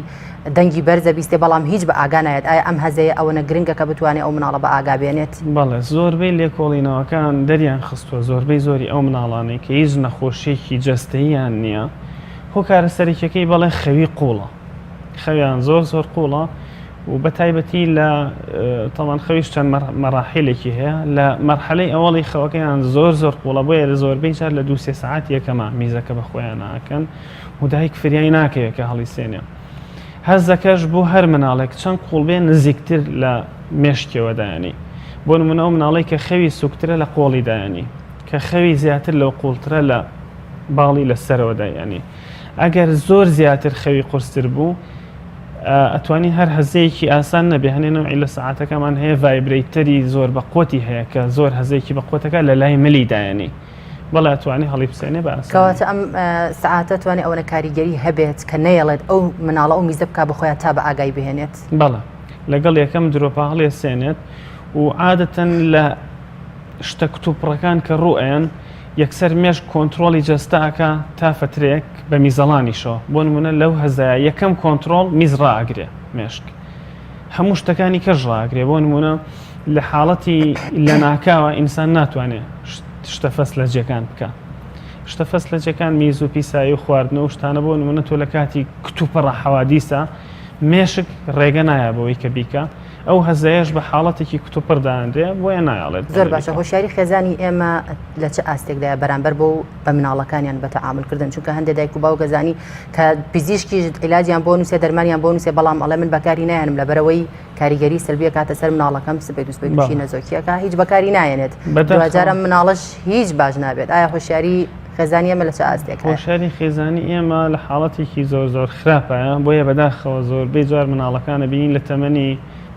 دەنگی بەرزە بیستێ بەڵام هیچ بە ئاگانایەت ئایا ئەم هەزەیە ئەوەنە گرنگە کە بتوانێت ئەو مناڵە بە ئاگا بێنێت. بەڵێ زۆربەی لێکۆڵینەوەکان دەریان خستووە زۆربەی زۆری ئەو مناڵانەی کە هیچ نەخۆشیێکی جەستەییان نییە هۆکارە سەرێکەکەی بەڵێ خەوی قوڵە خەویان زۆر قوڵە و بە تایبەتی لە تەڵان خەویش چەند مەراحلێکی هەیە لە مەرحەلەی ئەوڵی خەوەکەیان زۆر قوڵە بۆیە لە زۆربەی جار لە 2-3 ساعات یەکەمە میزەکە بە خۆیان ناکەن و دایک فریای ناکەوێت کە هەڵی سێنێ. هەزەکەش بۆ هەر مناڵێک چەند قوڵ بێ نزیکتر لە مێشکەوە دایانی بۆ نمونە ئەو مناڵی کە خەوی سوکترە لە قۆڵی دایانی کە خەوی زیاتر لەو قوڵترە لە باڵی لەسەرەوە دایانی ئەگەر زۆر زیاتر خەوی قورستر بوو ئەتوانی هەر هەزەیەکی ئاسان نەبێ هەنێنەوەی لە سەعاتەکەمان هەیە ڤایبرەیتەری زۆر بەقوتی هەیە کە زۆر هەزەیەکی بەقوتەکە لە لای ملی دایانی بەڵێ ئەتوانی هەڵی بسێنێ بەس کەواتە ئەم سەعاتە توانێت ئەوەنە کاریگەری هەبێت کە نەیەڵێت ئەو مناڵە ئەو میزە بکە بخۆیان تا بە ئاگای بهێنێت. بەڵێ لەگەڵ یەکەم درۆپا هەڵێ سێنێت و عادەتەن لە شتە کتوپڕەکان کە ڕوئەن یەکسەر مێش کۆنتترۆلی جەستاکە تا فترێک بە میزەڵانیشەوە بۆ نمونە لەو هەزایە یەکەم کۆنتترۆل میز ڕاگرێ مێشک هەموو شتەکانی کەش ڕاگرێ بۆ نمونە لە حاڵەتی لە ناکاوە ئینسان ناتوانێت شتە فەس لە جێکان بکە شتە فەس لە جێکان میز و پیسایی و خواردنەوە و شتانە بۆ نمونە تۆ لە کاتی کتوپەڕە حەوادیسە مێشک ڕێگە نایە بەوەی کە بیکە ئەو هەزایش بە حاڵەتێکی کتوپڕداندێ بۆیە نایڵێت. زۆر باشە هۆشیاری خێزانی ئێمە لە چه ئاستێکدایە بەرامبەر بۆ بە مناڵەکانیان بە تەعاملکردن چونکە هەندێک دایک و باو گەزانی کە پزیشکی عیلاجیان بۆ نووسێ دەرمانیان بۆ نووسێ بەڵام ئەڵێ من بەکاری نایەنم لەبەرەوەی کاریگەری سلبیە کاتە سەر مناڵەکەم سبەی دووسبەی نەزۆکیەکە هیچ بەکاری نایەنێت دوجارە مناڵش هیچ باش نابێت. ئایا هۆشیاری خێزانی ئێمە لە چه ئاستێک هۆشیاری خێزانی ئێمە لە حاڵەتێکی زۆر خراپە بۆیە بەداخەوە زۆربەی جار مناڵەکانە بینین لە تەمەنی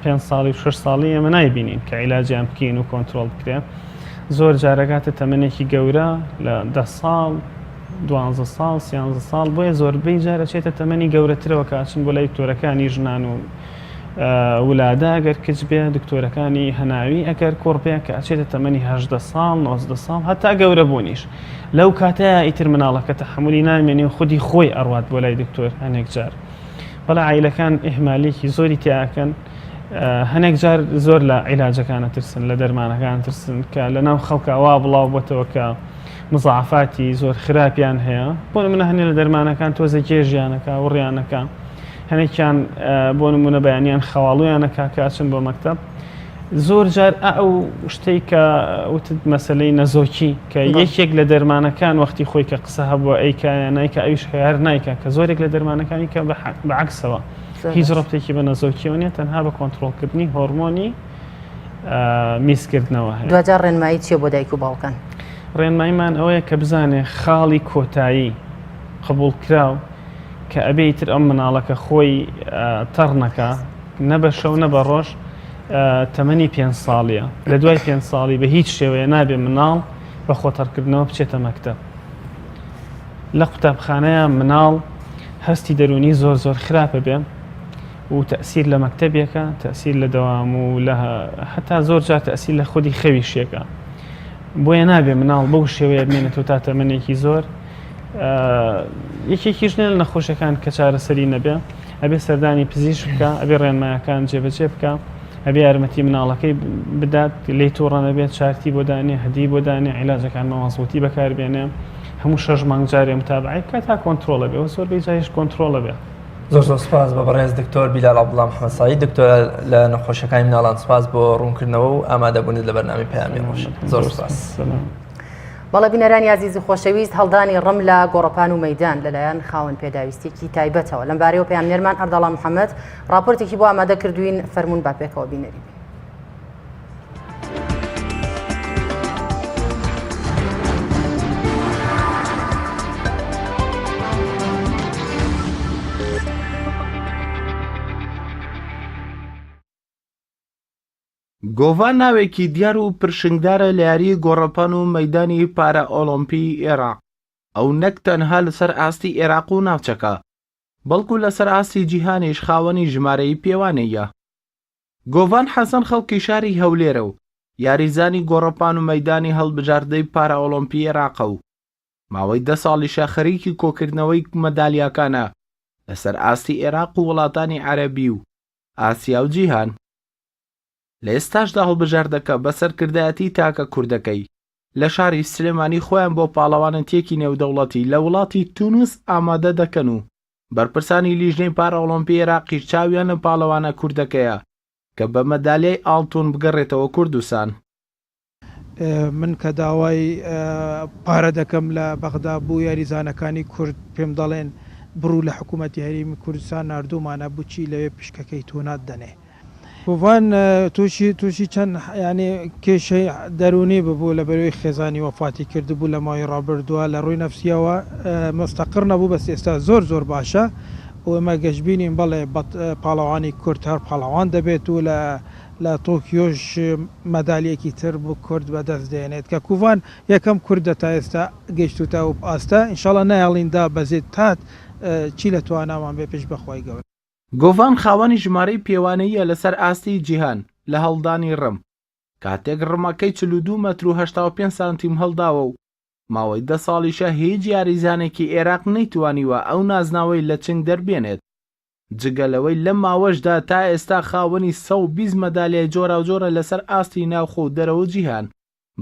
5 ساڵی و 6 ساڵی ئێمە نایبینین کە عیلاجیان بکەین و کۆنتترۆل بکرێن زۆر جارەکاتە تەمەنێکی گەورە لە 10 ساڵ 12 ساڵ 13 ساڵ بۆیە زۆربەی جارە چێتە تەمەنی گەورەترەوە کاچن بۆ لای دکتۆرەکانی ژنان و ولادا ئەگەر کچ بێ دکتۆرەکانی هەناوی ئەگەر کۆڕپەیە کە ئەچێتە تەمەنی 18 ساڵ 19 ساڵ هەتا گەورە بوونیش لەو کاتەیە ئیتر مناڵەکە تەحمولی نامێنێ و خودی خۆی ئەڕوات بۆ لای دکتۆر هەنێک جار بەڵام عیلەکان ئیهمالیەکی زۆری تیاکەن هەنێک جار زۆر لە عیلاجەکانە ترسن لە دەرمانەکان ترسن کە لە ناو خەڵکە وا بڵاو بۆتەوە کە مزعافاتی زۆر خراپیان هەیە بۆ نمونە هەنێ لە دەرمانەکان تۆزە گێژیانەکە وڕیانەکە هەنێکیان بۆ نمونە بەیانیان خەواڵویانەکە کاچن بۆ مەکتەب زۆر جار ئەو شتەی کە وتت مەسەلەی نەزۆکی کە یەکێک لە دەرمانەکان وەختی خۆی کە قسە هەبووە ئەیکایە نایکە ئەویش هەیار نایکە کە زۆرێک لە دەرمانەکانی کە بەعکسەوە هیچ ڕەبتێکی بە نەزۆکیەوە نیە تەنها بە کۆنتترۆلکردنی هۆرمۆنی میزکردنەوە هەیە. دوجار ڕێنمایی چیە بۆ دایک و باوکان؟ ڕێنماییمان ئەوەیە کە بزانێ خاڵی کۆتایی قبول کراو کە ئەبێیتر ئەم مناڵەکە خۆی تەڕنەکە نە بە شەو نە بە ڕۆژ تەمەنی 5 ساڵیە لە دوای 5 ساڵی بە هیچ شێوەیە نابێ مناڵ بە خۆتەڕکردنەوە بچێتە مەکتەب. لە قوتابخانەیە مناڵ هەستی دەرونی زۆر خراپە بێ و تەسیر لە مەکتەبێکە تەسیر لە دەوام و لە هەتا زۆر جار تەسیر لە خودی خەویشێکە بۆیە نابێ مناڵ بەو شێوەیە بمێنێتەوە تا تەمەنێکی زۆر یەکێکیش نێ لە نەخۆشەکان کە چارەسەری نەبێ ئەبێ سەردانی پزیشک بکە ئەبێ ڕێنمایەکان جێبەجێ بکە ئەبێ یارمەتی مناڵەکەی بدات لی تووڕە نەبێت چارتی بۆ دانێ هەدی بۆ دانێ عیلاجەکان مەوەزوتی بەکاربێنێ هەموو 6 مانگ جارێ متابعی بکە تا کۆنتترۆڵە بێ و زۆربەی جاریش کۆنتترۆڵە بێ. زۆر سپاس بە بەڕێز دکتۆر بیلال عەبدوڵڵا محەممەد ساعید دکتۆر لە نەخۆشیەکانی مناڵان سپاس بۆ ڕوونکردنەوە و ئامادەبوونت لە بەرنامەی پەیامی ڕۆژ. زۆر سپاس. بەڵێ بینەرانی عزیز و خۆشەویست هەڵدانی ڕم لە گۆڕەپان و مەیدان لەلایەن خاوەن پێداویستێکی تایبەتەوە لەم بارەیەوە پەیامنێرمان ئەردەڵا محەممەد راپۆرتێکی بۆ ئامادە کردوین فەرموون با پێکەوە بینەری. گۆڤان ناوێکی دیار و پرشنگدارە لە یاریی گۆڕەپان و مەیدانی پارە ئۆلۆمپی عێراق ئەو نەک تەنها لەسەر ئاستی عێراق و ناوچەکە بەڵکو لەسەر ئاستی جیهانیش خاوەنی ژمارەی پێوانەیە. گۆڤان حەسەن خەڵکی شاری هەولێرە و یاریزانی گۆڕەپان و مەیدانی هەڵبژاردەی پارە ئۆلۆمپی عێراقە و ماوەی 10 ساڵیشە خەریکی کۆکردنەوەی مەدالیاکانە لەسەر ئاستی عێراق و وڵاتانی عەرەبی و ئاسیا و جیهان. لە ئێستاشدا هەڵبژاردەکە بەسەرکردایەتی تاکە کوردەکەی لە شاری سلێمانی خۆیان بۆ پاڵەوانەتیەکی نێودەوڵەتی لە وڵاتی تونوس ئامادە دەکەن و بەرپرسانی لیژنەی پارە ئۆلۆمپی عێراقیش چاویان لە پاڵەوانە کوردەکەیە کە بە مەدالیای ئاڵتون بگەڕێتەوە کوردستان. من کە داوای پارە دەکەم لە بەغدا بوو یاریزانەکانی کورد پێم دەڵێن بڕوو لە حکوومەتی هەرێمی کوردستان نردومانە بچی لەوێ پشکەکەی تۆنات دەنێ. گۆڤان تووشی چەند ینی کێشەی دەرونی ببوو لە بەروی خێزانی وەفاتی کردبوو لە ماوەی ڕابردووە لە ڕووی نەفسیەوە مستەقر نەبوو بەس ئێستا زۆر باشە و ئێمە گەشتبینین بەڵێ پاڵەوانی کورد هەر پاڵەوان دەبێت و لە تۆکیۆش مەدالیەکی تر بوو کورد بەدەست دێنێت کە کوڤان یەکەم کوردە تا ئێستا گەشتوتە و ئاستا ئینشاڵە نایڵیندا بەزێت تات چی لە توانامان بێ پێش بەخوای گەورە. گۆڤان خاوەنی ژمارەی پێوانەیە لەسەر ئاستی جیهان لە هەڵدانی ڕم کاتێک ڕمەکەی 42 مەتر و 85 سانتیم هەڵداوە و ماوەی 10 ساڵیشە هیچ یاریزانێکی عێراق نەیتوانیوە ئەو نازناوەی لە چنگ دەربێنێت. جگەلەوەی لەم ماوەشدا تا ئێستا خاوەنی 120 مەدالیای جۆراوجۆرە لەسەر ئاستی ناوخۆ و دەرەوە جیهان،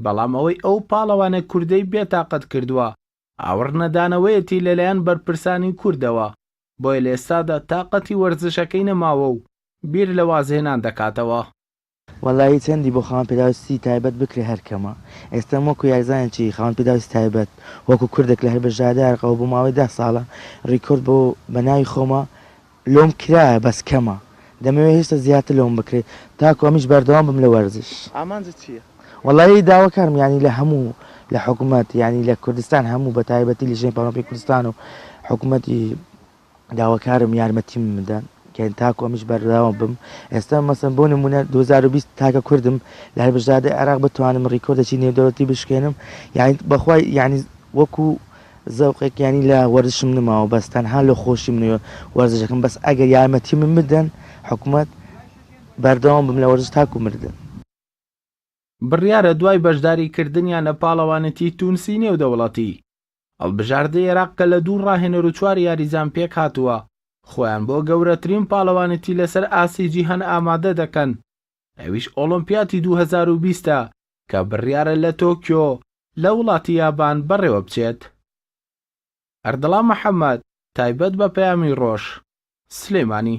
بەڵام ئەوەی ئەو پاڵەوانە کوردەی بێتاقەت کردووە ئاوڕ نەدانەوەیەتی لەلایەن بەرپرسانی کوردەوە بۆیە لە ئێستادا تاقەتی وەرزشەکەی نەماوە و بیر لە وازهێنان دەکاتەوە. وەڵایی چەندی بۆ خاوەن پێداویستی تایبەت بکرێ هەرکەمە ئێستا وەکو یاریزانێکی خاوەن پێداویستی تایبەت وەکو کوردێک لە هەربەشداردا عێراقەوە بۆ ماوەی 10 ساڵە ڕیکۆرد بۆ بەناوی خۆمە لۆم کرایە بەس کەمە دەمەوێت هێشتا زیاتر لۆم بکرێت تاکو ئەمیش بەردەوام بم لە وەرزش. ئامانجە چییە؟ وەڵایی داواکارم ینی لە هەموو لە حکوومەت ینی لە کوردستان هەموو بە تایبەتی لیژنەی پاڵەوانپی کوردستان و حکوومەتی داواکارم یارمەتیم بدەن کە تاکو ئەمیش بەردەوام بم. ئێستا مەسەن بۆ نمونە 2020 تاکە کوردم لە هەربەشدارەی عێراق بتوانم ڕیکۆردێکی نێودەوڵەتی بشکێنم یانی بەخوای ینی وەکو زەوقێک ینی لە وەرزشم نماوە بەس تەنها لە خۆشی منەوە وەرزشەکەم بەس ئەگەر یارمەتی من بدەن حکوومەت بەردەوام بم لە وەرزش تاکو مردن. بڕیارە دوای بەشداریکردنیان لە پاڵەوانەتی تونسی نێودەوڵەتی هەڵبژاردەی عێراق کە لە دوو ڕاهێنەر و 4 یاریزان پێک هاتووە خۆیان بۆ گەورەترین پاڵەوانەتی لەسەر ئاسی جیهان ئامادە دەکەن، ئەویش ئۆلۆمپیاتی 2020 کە بڕیارە لە تۆکیۆ لە وڵاتی یابان بەڕێوە بچێت. ئەردەڵا محەممەد تایبەت بە پەیامی ڕۆژ سلێمانی.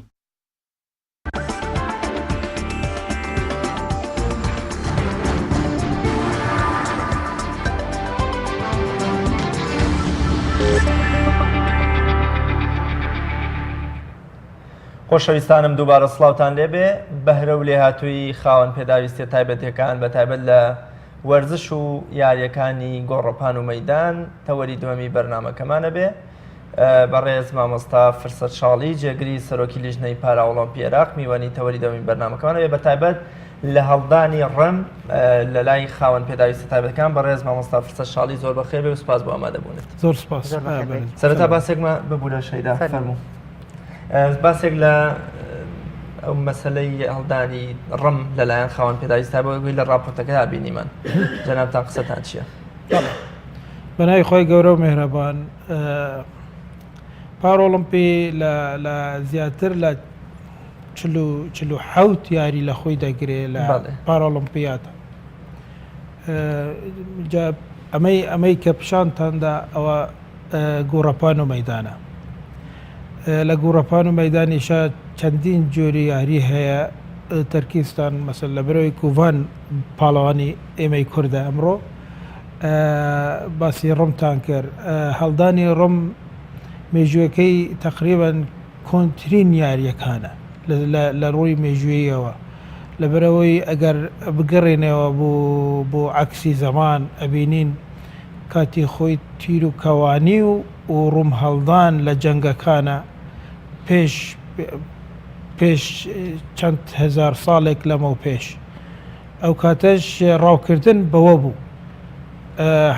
خۆشەویستانم دووبارە سڵاوتان لێبێ بەهرە و لێهاتووی خاوەن پێداویستی تایبەتیەکان بە تایبەت لە وەرزش و یاریەکانی گۆڕەپان و مەیدان تەوەری دووەمی بەرنامەکەمانە بێ. بەڕێز مامۆستا فرسەت شاڵی جێگری سەرۆکی لیژنەی پارە ئۆلۆمپی عێراق میوانی تەوەری دووەمی بەرنامەکەمانە بێ بە تایبەت لە هەڵدانی ڕم لە لای خاوەن پێداویستی تایبەتەکان. بەڕێز مامۆستا فرسەت شاڵی زۆر بەخێر بێ و سوپاس بۆ ئامادەبوونت. زۆر سوپاس. سەرەتا باسێکمە ببوو لە شەیدا فەرموو باسێک لە ئەو مەسەلەی هەڵدانی ڕم لەلایەن خاوەن پێداویستی تایبەتەکەی لە راپۆرتەکەدا بینیمان جەنابتان قسەتان چییە؟ بەناوی خۆی گەورە و مێهرەبان پارۆڵمپی لە زیاتر لە 47 یاری لە خۆی دەگرێت لە پارۆڵمپیاتە. ئەمەی کە پیشانتاندا ئەوە گۆڕەپان و مەیدانە. لە گۆڕەپان و مەیدانیشە چەندین جۆری یاری هەیە تەرکیستان مەسەل لە بەرەوەی کوڤان پاڵەوانی ئێمەی کووردە ئەمڕۆ باسی ڕۆمتان کرد هەڵدانی ڕۆم مێژوەکەی تقریبان کۆنتترین یاریەکانە لە ڕووی مێژوویەوە لەبەرەوەی ئەگەر بگەڕێنەوە بۆ عکسی زەمان ئەبینین کاتی خۆی تیر و کەوانی و ڕووم هەڵدان لە جەنگەکانە پێش چەند هزار ساڵێک لەمە و پێش ئەو کاتەش ڕاوکردن بەوە بوو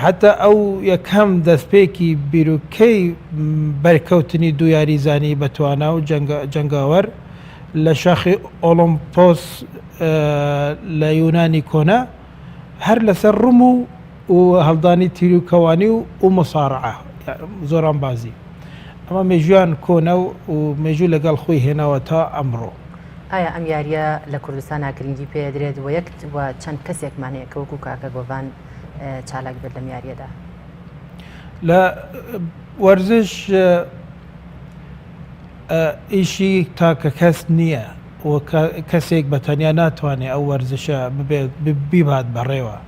حتا ئەو یەکەم دەستپێکی بیرروکەی بەرکەوتنی دوو یاریزانی بەتوانە و جەنگاوەر لە شاخی ئۆلۆمپۆس لە یونانی کۆنا هەر لەسەر ڕووم و هەڵدانی تیر و کەوانی و مۆساڕعە زۆران بازی ئەمە مێژویان کۆنە و مێژوو لەگەڵ خۆی هێنەوە تا ئەمڕۆ. ئایا ئەم یاریە لە کوردستان گرنگی پێدرێت و یەک و چەند کەسێکمانەیە کە وەکو کاکە گۆڤان چالاک بێت لەم یاریەدا؟ لە وەرزش ئیشی تاکە کەس نییە و کەسێک بەتەنیا ناتوانێت ئەو وەرزشە بیبات بەڕێوە.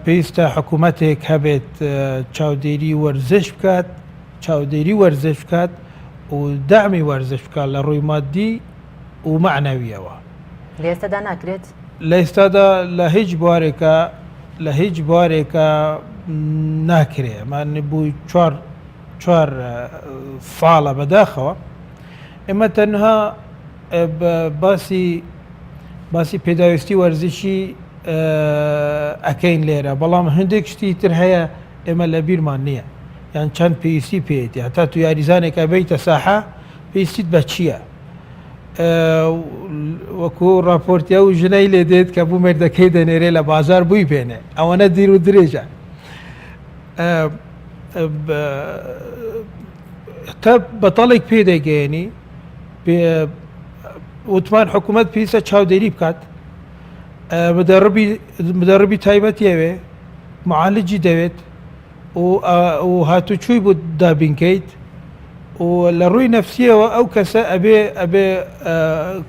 پێویستە حکوومەتێک هەبێت چاودێری وەرزش بکات چاودێری وەرزش بکات و دامی وەرزش بکات لە ڕووی مادی و معنەویەوە. لە ئێستادا ناکرێت؟ لە ئێستادا لە هیچ بوارێکە ناکرێ ئەمان بووی 4 ساڵە بەداخەوە ئێمە تەنها باسی پێداویستی وەرزشی ئەکەین لێرە بەڵام هەندێک شتی تر هەیە ئێمە لە بیرمان نییە یان چەند پێویستی پێێتی هەتا تو یاریزانێکە بێیتە ساحە پێویستیت بە چییە؟ وەکو راپۆرتیا و ژنەی لێ دێت کە بوو مێردەکەی دەنێرێ لە بازار بووی بێنێ ئەوەنە دیر و درێژە تا بەتەڵێک پێدەگەێنی وتمان حکوومەت پێویستە چاودێری بکات مدەڕبی تایبەتیەوێ معالجی دەوێت و هاتوچووی بۆ دابینکەیت و لە ڕووی نەفسیەوە ئەو کەسە ئەبێ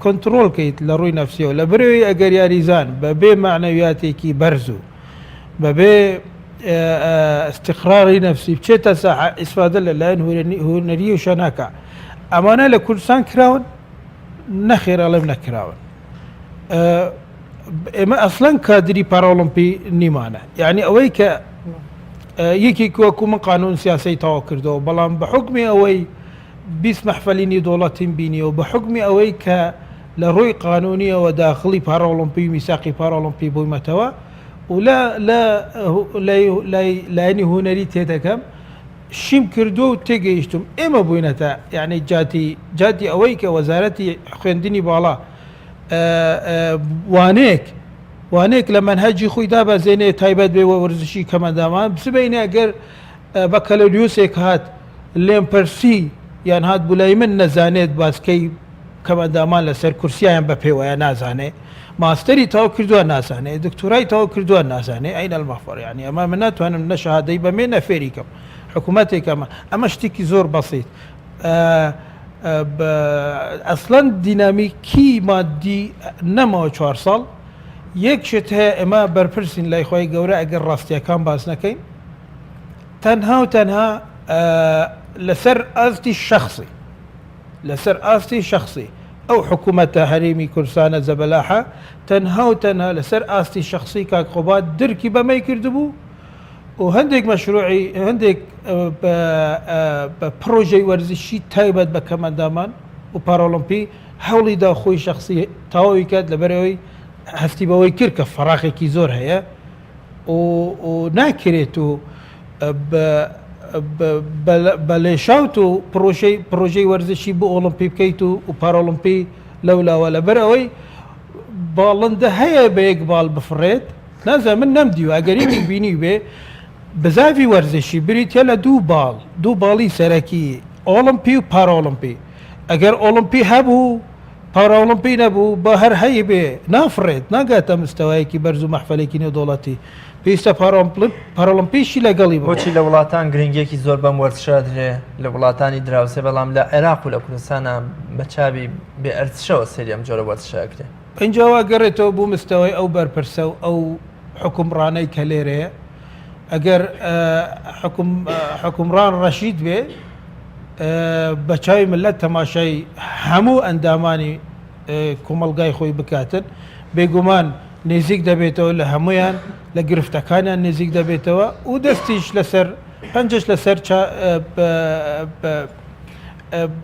کۆنتترۆل کەیت لە ڕووی نەفسیەوە لە بەرەوەی ئەگەر یاریزان بەبێ معنەویاتێکی بەرز و بەبێ استقراری نەفسی بچێتە ساحە ئیسفادە لەلایەن هونەری و شەناکە ئەمانە لە کوردستان کراون نەخێر ئەڵێم نەکراون. ئێمە ئەسڵەن کادری پارۆلمپی نیمانە یعنی ئەوەی کە یەکی وەکو من قانون سیاسی تەواو کردەوە بەڵام بە حکمی ئەوەی 20 مەحفەلینی دۆڵەتیم بینیەوە بە حکمی ئەوەی کە لە ڕووی قانونیەوە داخلی پارۆلمپی و میساقی پارۆلمپی بوویمەتەوە و لایەنی هونەری تێدەکەم شیم کردو و تێگەیشتم ئێمە بووینەتە یعنی جاتی ئەوەی کە وەزارەتی خوێندنی باڵا وانەیەک لە منهەجی خۆی دابەزێنێ تایبەت بێ وەرزشی کەمەندامان بسبینێ ئەگەر بەکەلۆریوسێک هات لێم پەرسی یان هات بولای من نەزانێت باسکەی کەمەندامان لەسەر کورسیایان بە پێوەیە نازانێ ماستەری تاو کردووە نازانێ دکتورای تاو کردووە نازانێ ئەین ئەلمەفەر یعنی ئەمە من ناتوانم نەشەهادەی بەمێ نەفێریکەم حکوومەتێکەمە ئەمە شتێکی زۆر بەسیت ئەسڵەن دینامیکی مادی نەماوە 4 ساڵ یەک شت هەیە ئێمە بەرپرسین لای خۆی گەورە ئەگەر ڕاستیەکان باس نەکەین تەنها و تەنها لەسەر ئاستی شخصی ئەو حکوومەتە هەرێمی کوردستانە زەبەلاحە تەنها و تەنها لەسەر ئاستی شخصی کاک قوبات درکی بەمەی کردبوو و هەندێک مەشروعی هەندێک بە پرۆژەی وەرزشی تایبەت بە کەمەندامان و پارۆلمپی هەوڵیدا خۆی شخصی تەواوی کات لەبەرەوەی هەستی بەوەی کرد کە فەراخێکی زۆر هەیە و ناکرێت و بە لێشاوت و پرۆژەی وەرزشی بۆ ئۆلمپی بکەیت و پارۆلمپی لەولاوە لەبەر ئەوەی باڵندە هەیە بە یەک باڵ بفڕێت نازانم من نەمدیوە ئەگەرێکی بینی بێ بزاوی وەرزشی بریتە لە دوو باڵی سەرەکی ئۆلمپی و پارۆلمپی ئەگەر ئۆلمپی هەبوو پارۆلمپی نەبوو بە هەر هەیە بێ نافڕێت ناگاتە مستەوایەکی بەرز و مەحفەلێکی نێودوڵەتی پێویستە پارۆلمپیشی لەگەڵی بۆچی لە وڵاتان گرنگێکی زۆر بەم وەرزشە درێ لە وڵاتانی دراوسێ بەڵام لە عێراق و لە کوردستانە بە چاوی بێ ئەرچشەوە سەری ئەم جۆرە وەرزشەکرێ ئەنجاوا گەڕێتەوە بوو مستەوەی ئەو بەرپرسە و ئەو حکومڕانەی کە لێرەیە ئەگەر حکومڕان ڕەشید بێ بەچاوی ملت تەماشای هەموو ئەندامانی کۆمەلگای خۆی بکاتن بێگومان نێزیک دەبێتەوە لە هەمویان لە گرفتەکانیان نێزیک دەبێتەوە و دەستیش لەسەر پەنجش لەسەر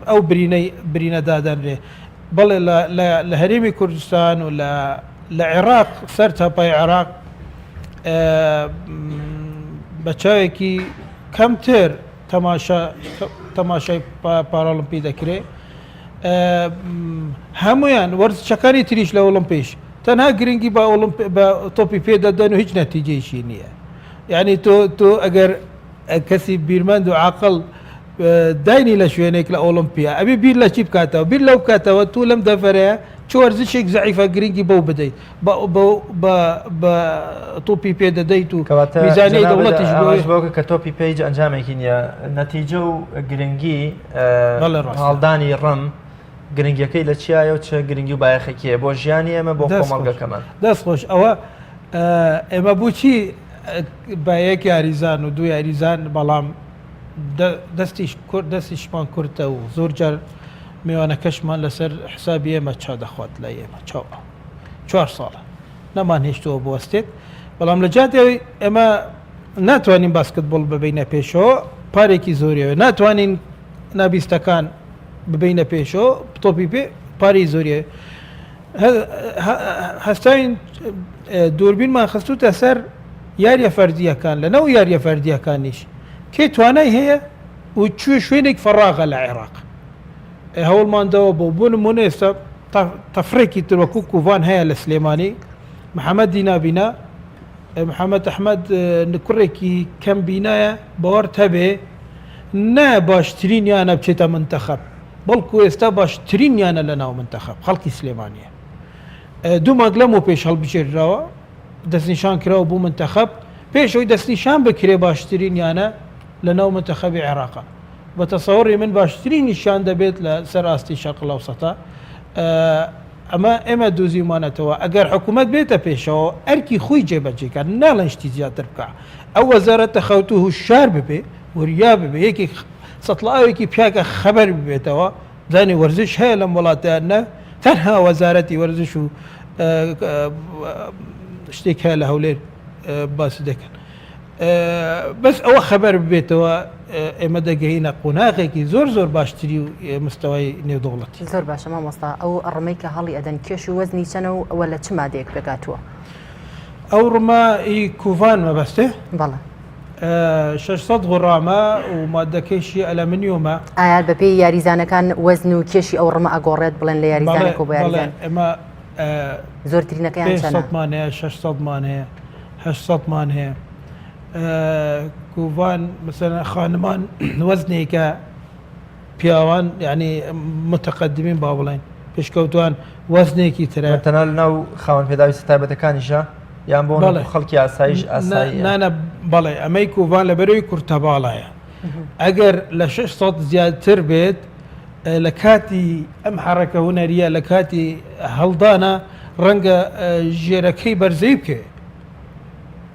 ئەو برینە دادەنرێ بەڵێ لە هەرێمی کوردستان و لە عێراق سەر تاپای عێراق بەچاوێکی کەمتر تەماشای پارۆلمپی دەکرێت هەمویان وەرزشەکانی تریش لە ئۆلمپیش تەنها گرنگی بە تۆپی پێدەدەن و هیچ نەتیجەیشی نییە یعنی تۆ ئەگەر کەسی بیرمەند و عاقڵ داینی لە شوێنێک لە ئۆلمپیا ئەبێ بیر لە چی بکاتەوە بیر لەو بکاتەوە تو لەم دەفەرەیە چ وەرزشێک زەعیفە گرنگی بەو بدەیت بە تۆپی پێدەدەیت و میزانی دەوڵەتیش بۆکە کە تۆپی پێیج ئەنجامێکی نییە نەتیجە و گرنگی هەڵدانی ڕم گرنگیەکەی لە چیایە و چه گرنگی و بایەخێکیە بۆ ژیانی ئێمە بۆ کۆمەڵگەکەمان دەست خۆش ئەوە ئێمە بچی بە یەک یاریزان و دوو یاریزان بەڵام دەستیشمان کورتە و زۆر جار میوانەکەشمان لەسەر حسابی ئێمە چا دەخوات لە ئێمە 4 ساڵە نەمان هێشتەوە بوەستێت بەڵام لە جاتەوەی ئێمە ناتوانین باسکتبۆڵ ببینە پێشەوە پارێکی زۆریەوە ناتوانین نابیستەکان ببینە پێشەوە تۆپی پێ پاری زۆریە هەستاوین دووربینمان خستوتە سەر یاریە فەردیەکان لەنەو یاریە فەردیەکانیش کێ توانای هەیە و کوێ شوێنێک فەڕاغە لە عێراق هەوڵماندەوە بۆ بوون نمونە ئێستا تەفرێکی تروەکو کوڤان هەیە لە سلێمانی محەممەدی نابینا محەممەد ئەحمەد کوڕێکی کەم بینایە بەوەڕ هەبێ نا باشترین یانە بچێتە منتەخەب بەڵکو ئێستا باشترین یانە لە ناو منتەخەب خەڵکی سلێمانیە دوو مانگ لەم و پێش هەڵبژێراوە دەستنیشان کراوە بوو منتەخەب پێشەوەی دەستنیشان بکرێ باشترین یانە لە ناو منتەخەبی عێراقا بە تەسەوڕی من باشترین نیشان دەبێت لە سەر ئاستی شەرق لەوسەتا ئەمە ئێمە دۆزیمانەتەوە ئەگەر حکوومەت بێتە پێشەوە ئەرکی خۆی جێبەجێکات ناڵەن شتی زیاتر بکە ئەو وەزارەتە خەوت و هوشار ببێ وریا ببێ یەکی سەتڵاوێکی پیاکە خەبەر ببێتەوە زانی وەرزش هەیە لەم وڵاتیانە تەنها وەزارەتی وەرزش و شتێک هەیە لە هەولێر باسی دەکەن بەس ئەوە خەبەر ببێتەوە ئێمە دەگەینە قۆناغێکی زۆر باشتری و مستەوای نێودەوڵەتی زۆر باشە مامۆستا ئەو ڕمەی کە هەڵی ئەدەن کێش و وەزنی چەنە و ئەوە لە چ مادەیەک پێکاتووە ئەو ڕمە کوڤان مەبەستێ بەڵێ 600 غڕامە و مادەکەیشی ئەلەمنیۆمە ئایا بەپێی یاریزانەکان وەزن و کێشی ئەو ڕمە ئەگۆڕێت بڵێن لە یاریزانێک و بە یاریزان ئێمە زۆرترینەکەیان چەندە 500مان هەیە 600مان هەیە 800مان هەیە کوڤان مثلا خانمان وەزنێکە پیاوان یعنی متەقدمین با بڵێن پێشکەوتوان وەزنێکی ترە تەنها لە ناو خاوەن پێداویستە تایبەتەکانیشە یان بۆ خەڵکی ئاسایش ئاسایی نانە بەڵێ ئەمەی کوڤان لە بەرەوەی کورتەباڵایە ئەگەر لە 600 زیاتر بێت لە کاتی ئەم حرەکە هونەریە لە کاتی هەڵدانە ڕەنگە ژێرەکەی بەرزەی بکێ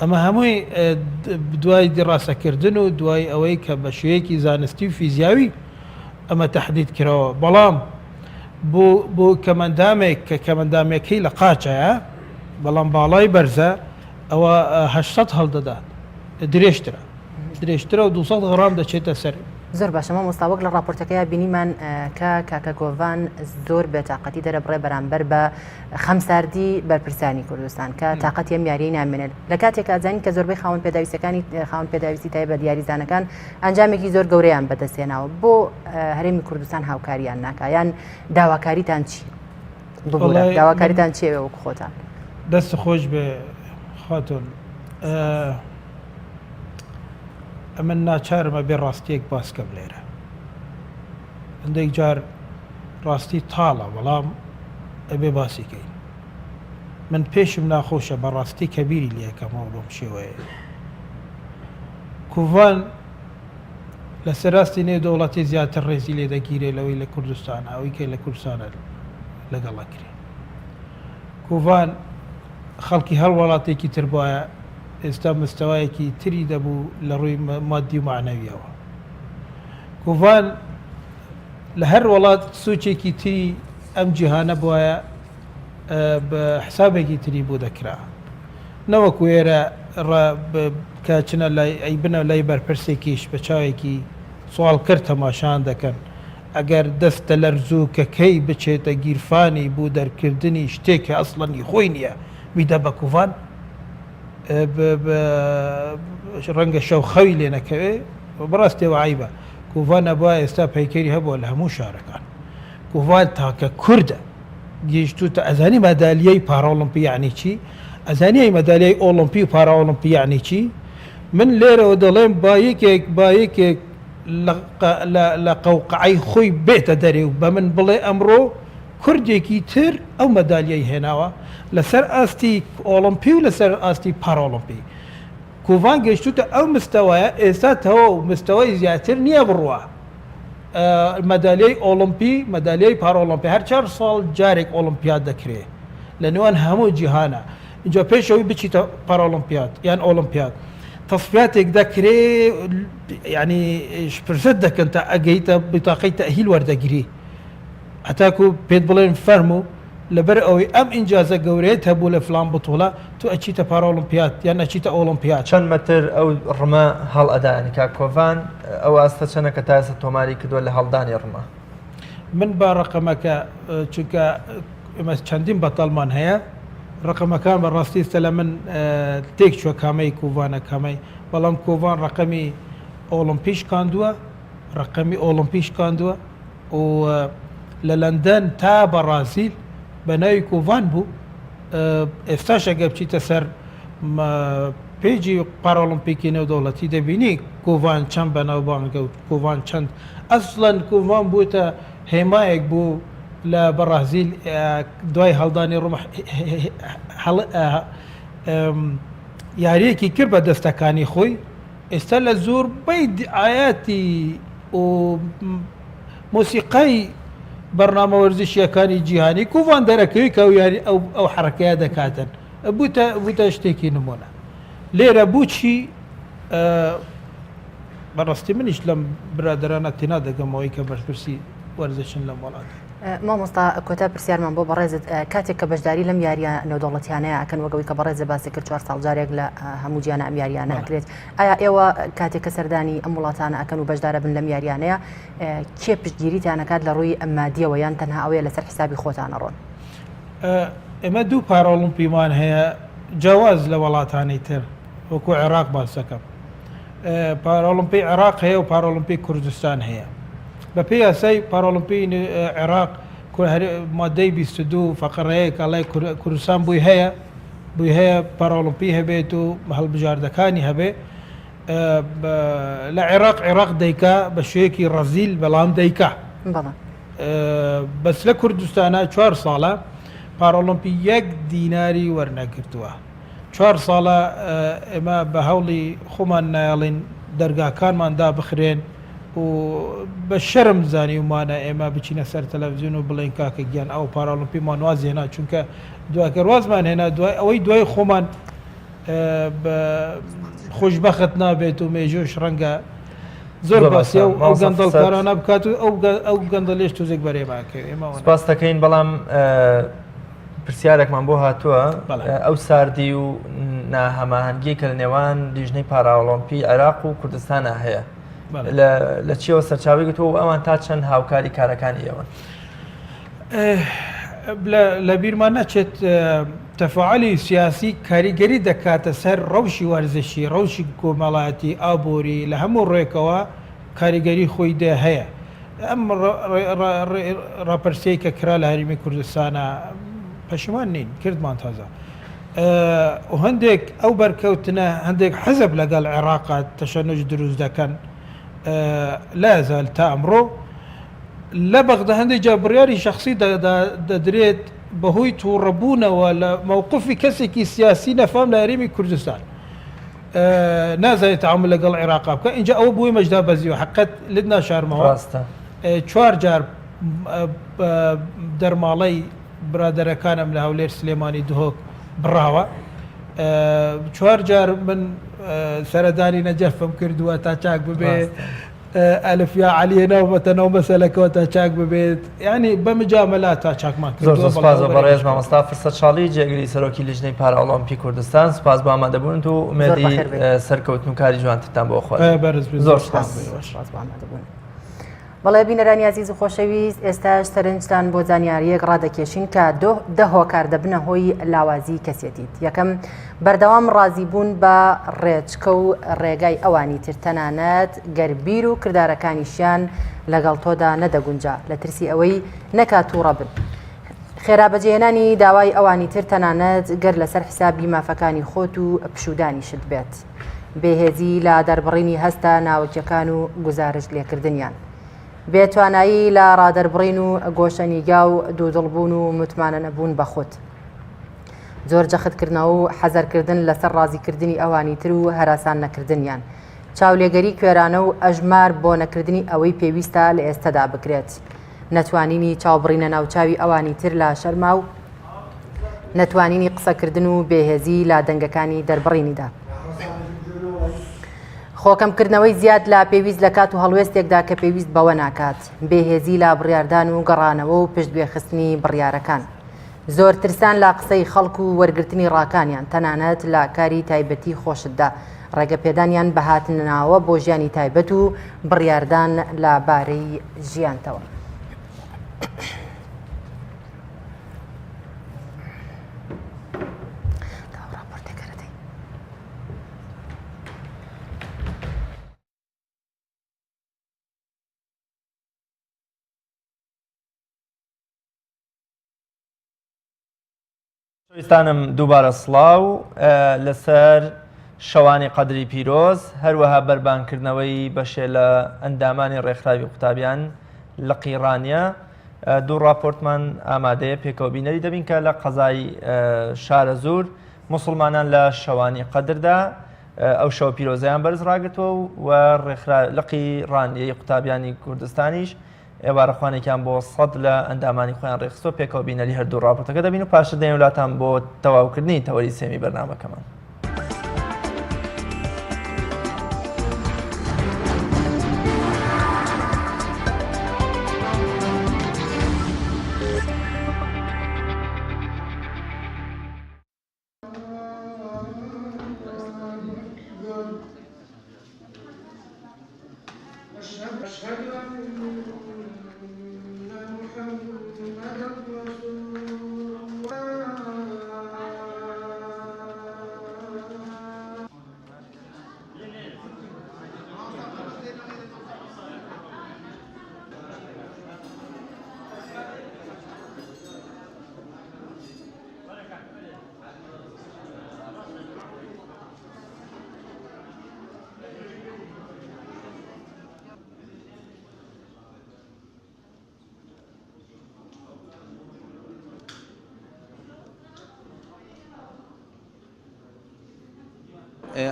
ئەمە هەمووی دوای دیڕاستەکردن و دوای ئەوەی کە بە شوەیەکی زانستی و فیزیاوی ئەمە تەحدید کرەوە بەڵام بۆ کەمەندامێک کە کەمەندامێکی لە قاچەیە بەڵام باڵای بەرزە ئەوە 800 هەڵدەدات درێژترە و 200 غرام دەچێتە سەر زۆر باشە مامۆستا وەک لە راپۆرتەکەی بینیمان کە کاکە گۆڤان زۆر بێتاقەتی دەرەبڕێ بەرامبەر بە خەمساردی بەرپرسانی کوردستان کە تااقەتی ئەم یاریەی نامێنێت لە کاتێک ئازانی کە زۆربەی خاوەن پێداویستەکانی خاوەن پێداویستی تایبەت یاریزانەکان ئەنجامێکی زۆر گەورەیان بەدەستێناوە بۆ هەرێمی کوردستان هاوکاریان ناکە یان داواکاریتان چی داواکاریتان چیەوە وەکو خۆتان دەست خۆش بێ خاتون ئەمە ناچارمە بێ ڕاستیەک باسکەم لێرە هەندێک جار ڕاستی تاڵە بەڵام ئەبێ باسیکەین من پێشم ناخۆشە بە ڕاستی کەبیری لەکەمەوە بۆم شێوەیە کوڤان لە سەراستی نێودەوڵەتی زیاتر ڕێزی لێ دەگیرێ لەوەی لە کوردستان ئەوەی کە لە کوردستانە لەگەڵەکرێ کوڤان خەڵکی هەر وڵاتێکی تر بواە ئێستا مستەوایەکی تری دەبوو لە ڕووی مادی و معنەویەوە کوڤان لە هەر وڵات سوچێکی تری ئەم جیهانە بواە بە حسابێکی تری بوو دەکرا نەوەکو ئێرە کاچنە ئەی بنە لای بەرپرسێکیش بە چاوێکی سوالکرد تەماشان دەکەن ئەگەر دەستە لەرزووکەکەی بچێتە گیرفانی بوو دەرکردنی شتێکە ئەسڵەنی خۆی نییە میدە بە کوڤان ڕەنگە شەو خەوی لێ نەکەوێ بەڕاستێەوە عیبە کوڤان نەبووە ئێستا پەیکەری هەبووە لە هەموو شارەکان کوڤان تاکە کووردە گەیشتوتە ئەزانی مەدالیای پارۆڵمپی یعنی چی ئەزانیای مەدالیای ئۆلمپی و پاراۆلمپی یعنی چی من لێرەوە دەڵێم با یەکێک لە قەوقعی خۆی بێتە دەرێ و بە من بڵێ ئەمڕۆ کوردێکی تر ئەو مەدالیای هێناوە لەسەر ئاستی ئۆلمپی و لەسەر ئاستی پاراۆلمپی کوڤان گەشتوتە ئەو مستەوایە ئێستا تەوە و مستەوەی زیاتر نییە بڕوە مەدالیای ئۆلمپی مەدالیای پاراۆلمپی هەر 4 ساڵ جارێک ئۆلمپیاد دەکرێت لە نێوان هەموو جیهانە اینجا پێشەوەی بچیتە پاراۆلمپیاد یان ئۆلمپیاد تەسفیاتێک دەکرێ ینی پرسەت دەکەن تا ئەگەیتە بتاقەی تەهیل وەردەگیری هەتاکو پێت بڵێن فەرموو لەبەر ئەوەی ئەم ئینجازە گەورەیەت هەبوو لە فلان بتوڵە تو ئەچیتە پاراۆلمپیاد یان ئەچیتە ئۆلمپیاد چەند مەتر ئەو ڕمە هەڵ ئەدانی کا کۆڤان ئەو ئاستە چەنە کە تا ئێستا تۆماری کردووە لە هەڵدانی ڕمە من با ڕقەمەکە چونکە ئێمە چەندین بەتەڵمان هەیە ڕقەمەکان بەڕاستی ئێستا لە من تێک چوە کامەی کوڤانە کامەی بەڵام کۆڤان ڕقەمی ئۆلمپیش کاندووە ڕقەمی ئۆلمپیش کاندووە و لە لەندەن تا بەڕازیل بە ناوی کوڤان بوو ئێستاش ئەگە بچیتە سەر پێیجی پاراۆلمپیکی نێودەوڵەتی دەبینی کوڤان چەند بەناوبانگە و کوڤان چەند ئەسڵەن کوڤان بووتە هێمایەک بوو لە بەڕازیل دوای هەڵدانی ڕووم یاریەکی کرد بە دەستەکانی خۆی ئێستا لە زۆر بەی ئاەتی و مۆسیقای بەرنامە وەرزشیەکانی جیهانی کوڤان دەرەکەوی کە ئەو حرەکەیە دەکاتن بووتە شتێکی نمونە لێرە بووچی بەڕاستی منیش لەم برادرانە تێنا دەگەمەوەی کە بەرپرسی وەرزشن لەم وڵات مامۆستا کۆتا پرسیارمان بۆ بەڕێزت کاتێک کە بەشداری لەم یاریە نێودەوڵەتیانەیە ئەکەن وەگەوەی کە بەڕێزە باسی کرد 4 ساڵ جارێک لە هەموو جیانە ئەم یاریانە ئەکرێت ئایا ئێوە کاتێک کە سەردانی ئەم وڵاتانە ئەکەن و بەشدارە بن لەم یاریانەیە کێ پشتگیریتانەکات لە ڕووی ئەمادیەوە یان تەنها ئەوەیە لەسەر حسابی خۆتانە ڕۆن ئێمە دوو پاراۆلمپیمان هەیە جیاواز لە وڵاتانی تر وەکو عێراق باسەکەم پاراۆلمپی عێراق هەیە و پاراۆلمپی کوردستان هەیە بە پێی یاسای پاراۆلمپی عێراق مادەی 22 فەقەرەیە کاڵای کوردستان بووی هەیە پاراۆلمپی هەبێت و هەڵبژاردەکانی هەبێ لە عێراق دەیکا بە شوەیەکی ڕەزیل بەڵام دەیکا بەس لە کوردستانە 4 ساڵە پاراۆلمپی 1 دیناری وەرنەگرتووە 4 ساڵە ئێمە بە هەوڵی خۆمان نایڵین دەرگاکانماندا بخرێن و بە شەرم زانی ومانە ئێمە بچینە سەر تەلەڤیزیۆن و بڵێن کاکە گیان ئەو پاراۆلمپیمان واز هێنا چونکە دوایکە ڕازمان هێنا ئەوەی دوای خۆمان خۆشبەخت نابێت و مێژۆش ڕەنگە زۆر باسی ئەو گەندەڵکارانە بکات و ئەو گەندەڵێش توزێک بەرێباکە ئێمە سپاس دەکەین بەڵام پرسیارێکمان بۆ هاتووە ئەو ساردی و ناهەماهەنگی کە لە نێوان لیژنەی پاراۆلمپی عێراق و کوردستانە هەیە لە چیەوە سەرچاوی گوتووە ئەوان تا چەند هاوکاری کارەکانی ئێوە لە بیرمان نەچێت تەفاعلی سیاسی کاریگەری دەکاتە سەر ڕەوشی وەرزشی ڕەوشی کۆمەڵایەتی ئابووری لە هەموو ڕێکەوە کاریگەری خۆی دێ هەیە ئەم ڕاپەرسەی کە کرا لە هەرێمی کوردستانە پەشیمان نین کردمان تازە و هەندێک ئەو بەرکەوتنە هەندێک حەزب لەگەڵ عێراقا تەشەنج دروست دەکەن لا زال تا ئەمڕۆ لە بەغدا هەندێک جا بڕیاری شخصی دەدرێت بەهۆی تووڕەبوونەوە لە مووقفی کەسێکی سیاسی نەفام لە هەرێمی کوردستان نازانێت تعامل لەگەڵ عێراقا بکە اینجا ئەوە بووی مەجدا بەزیوە حقەت لێت ناشارمەوە 4 جار دەرماڵەی برادەرەکانم لە هەولێر سلێمانی دهۆک بڕاوە چوار جار من سەردانی نەجەفم کردووە تا چاک ببێت ئەلفیا علیێنەوەتەنەوە مەسەلەکەەوە تا چاک ببێت ینی بەمجامەلا تا چاکمان زۆر سپاس بەڕێز مامۆستا فرسەت شاڵی جێگری سەرۆکی لیژنەی پارە ئۆلۆمپی کوردستان سپاس بە ئامادەبوون و ئومێدی سەرکەوتن و کاری جوانترتان بۆ خۆ زۆر سپاس. بەڵێ بینەرانی عزیز و خۆشەویست ئێستاش سەرنجتان بۆ زانیاریەک ڕادەکێشین کە دە هۆکار دەبنە هۆی لاوازی کەسێتیت. یەکەم بەردەوام ڕازیبوون بە ڕێچکە و ڕێگای ئەوانی تر تەنانەت گەربیر و کردارەکانیشیان لەگەڵ تۆدا نەدەگونجا لە ترسی ئەوەی نەکات تووڕە بن. خێرابەجێهێنانی داوای ئەوانی تر تەنانەت گەر لەسەر حسابی مافەکانی خۆت و پشودانیشت بێت. بێهێزی لە دەربڕینی هەستە ناوچەکان و گزارش لێکردنیان. بێتوانایی لە ڕادەربڕین و گۆشەنیگا و دوودڵبوون و متمانە نەبوون بە خۆت. زۆر جەختکردنەوە و حەزەرکردن لەسەر ڕازیکردنی ئەوانی تر و هەراسان نەکردنیان. چاولێگەری کوێرانە و ئەژمار بۆ نەکردنی ئەوەی پێویستە لە ئێستادا بکرێت. نەتوانینی چاوبڕینە ناوچاوی ئەوانی تر لە شەرما و نەتوانینی قسەکردن و بێهێزی لە دەنگەکانی دەربڕینیدا. خۆکەمکردنەوەی زیاد لە پێویست لە کات و هەڵوێستێکدا کە پێویست بەوە ناکات. بێهێزی لە بڕیاردان و گەڕانەوە و پشت گوێخستنی بڕیارەکان. زۆر ترسان لە قسەی خەڵک و وەرگرتنی ڕاکانیان تەنانەت لە کاری تایبەتی خۆشتدا. ڕێگەپێدانیان بەهاتنەوە بۆ ژیانی تایبەت و بڕیاردان لە بارەی ژیانتەوە. ویستانم دووبارە سڵاو لەسەر شەوانی قەدری پیرۆز هەروەها بەربانکردنەوەی بەشێ لە ئەندامانی ڕێکخراوی قوتابیان لە قیڕانیا دوو راپۆرتمان ئامادەیە پێکەوە بینەری دەبین کە لە قەزای شارە زور موسڵمانان لە شەوانی قەدردا ئەو شەو پیرۆزیان بەرز ڕاگرتووە و لە قیڕانیەی قوتابیانی کوردستانیش ئێوارەخوانێکیان بۆ سەد لە ئەندامانی خۆیان ڕێخستۆ پێکەوە بینەری هەردوو ڕاپۆرتەکە دەبین و پاشە دەین وڵاتان بۆ تەواوکردنی تەوەری سێمی بەرنامەکەمان.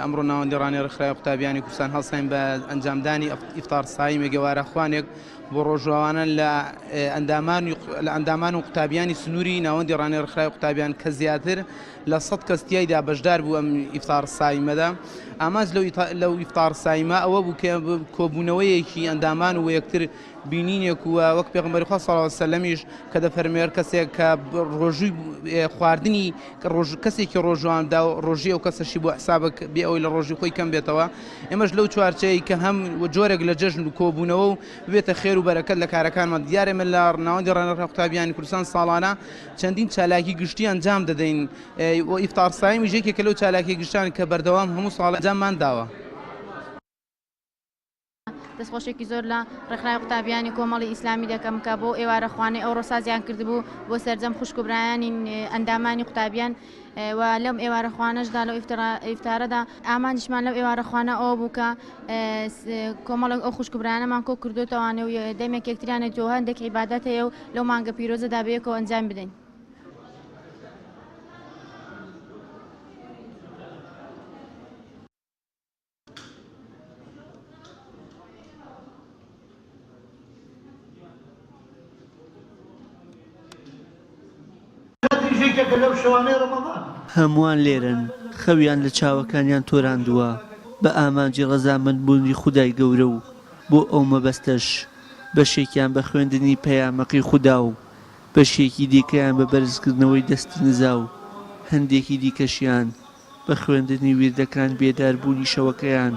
ئەمڕۆ ناوەندی ڕێکخراوی قوتابیانی کوردستان هەڵساین بە ئەنجامدانی ئیفتار سایی مێگەوارەخوانێک بۆ ڕۆژاوانە لە ئەندامان و قوتابیانی سنووری ناوەندی ڕێکخراوی قوتابیان کە زیاتر لە 100 کەس تیایدا بەشدار بوو ئەم ئیفتار سایمەدا. ئاماژ لەو ئیفتار سایمە ئەوە بوو کە کۆبوونەوەیەکی ئەندامان و یەکتر بینینێک وە وەک پێغەمبەری خوا صلی الله علیه و سلەمیش کە دەفەرمێت کەسێک کە ڕۆژووی خواردنی کەسێکی ڕۆژواندا و ڕۆژی ئەو کەسەشی بۆ حسابک بێ ئەوەی لە ڕۆژی خۆی کەم بێتەوە. ئێمەش لەو چوارچەیە کە هەم جۆرێک لە جەژن و کۆبوونەوە و ببێتە خێر و بەرەکەت لە کارەکانمان دیارە من لە ناوەندی ڕێکخراوی قوتابیانی کوردستان ساڵانە چەندین چالاکی گشتی ئەنجام دەدەین و ئیفتار سایمی یەکێکە لەو چالاکی گشتان کە بەردەوام هەموو ساڵ ئەنجاممان داوە. دەستخۆشێکی زۆر لە ڕێکخراوی قوتابیانی کۆمەڵی ئیسلامی دەکەم کە بۆ ئێوارەخوانەی ئەو ڕۆسازیان کردبوو بۆ سەرجەم خوشکوبرایانی ئەندامانی قوتابیان و لەم ئێوارەخوانەشدا لەو ئیفتارەدا ئامانجیشمان لەو ئێوارەخوانە ئەوە بوو کە کۆمەڵک ئەو خوشکوبرانەمان کۆ کردوتەوانێ و دەمێک یەکتریانێتەوە هەندێک عیبادەت هەیە و لەو مانگە پیرۆزەدا بەیەکەوە ئەنجام بدەین. هەمووان لێرن خەویان لە چاوەکانیان تۆراندووە بە ئامانجی ڕەزامەندبوونی خودای گەورە و بۆ ئەو مەبەستەش بەشێکیان بە خوێندنی پەیامەقی خودا و بەشێکی دیکەیان بە بەرزکردنەوەی دەستی نزا و هەندێکی دیکەشیان بە خوێندنی ویردەکان بێداربوونی شەوەکەیان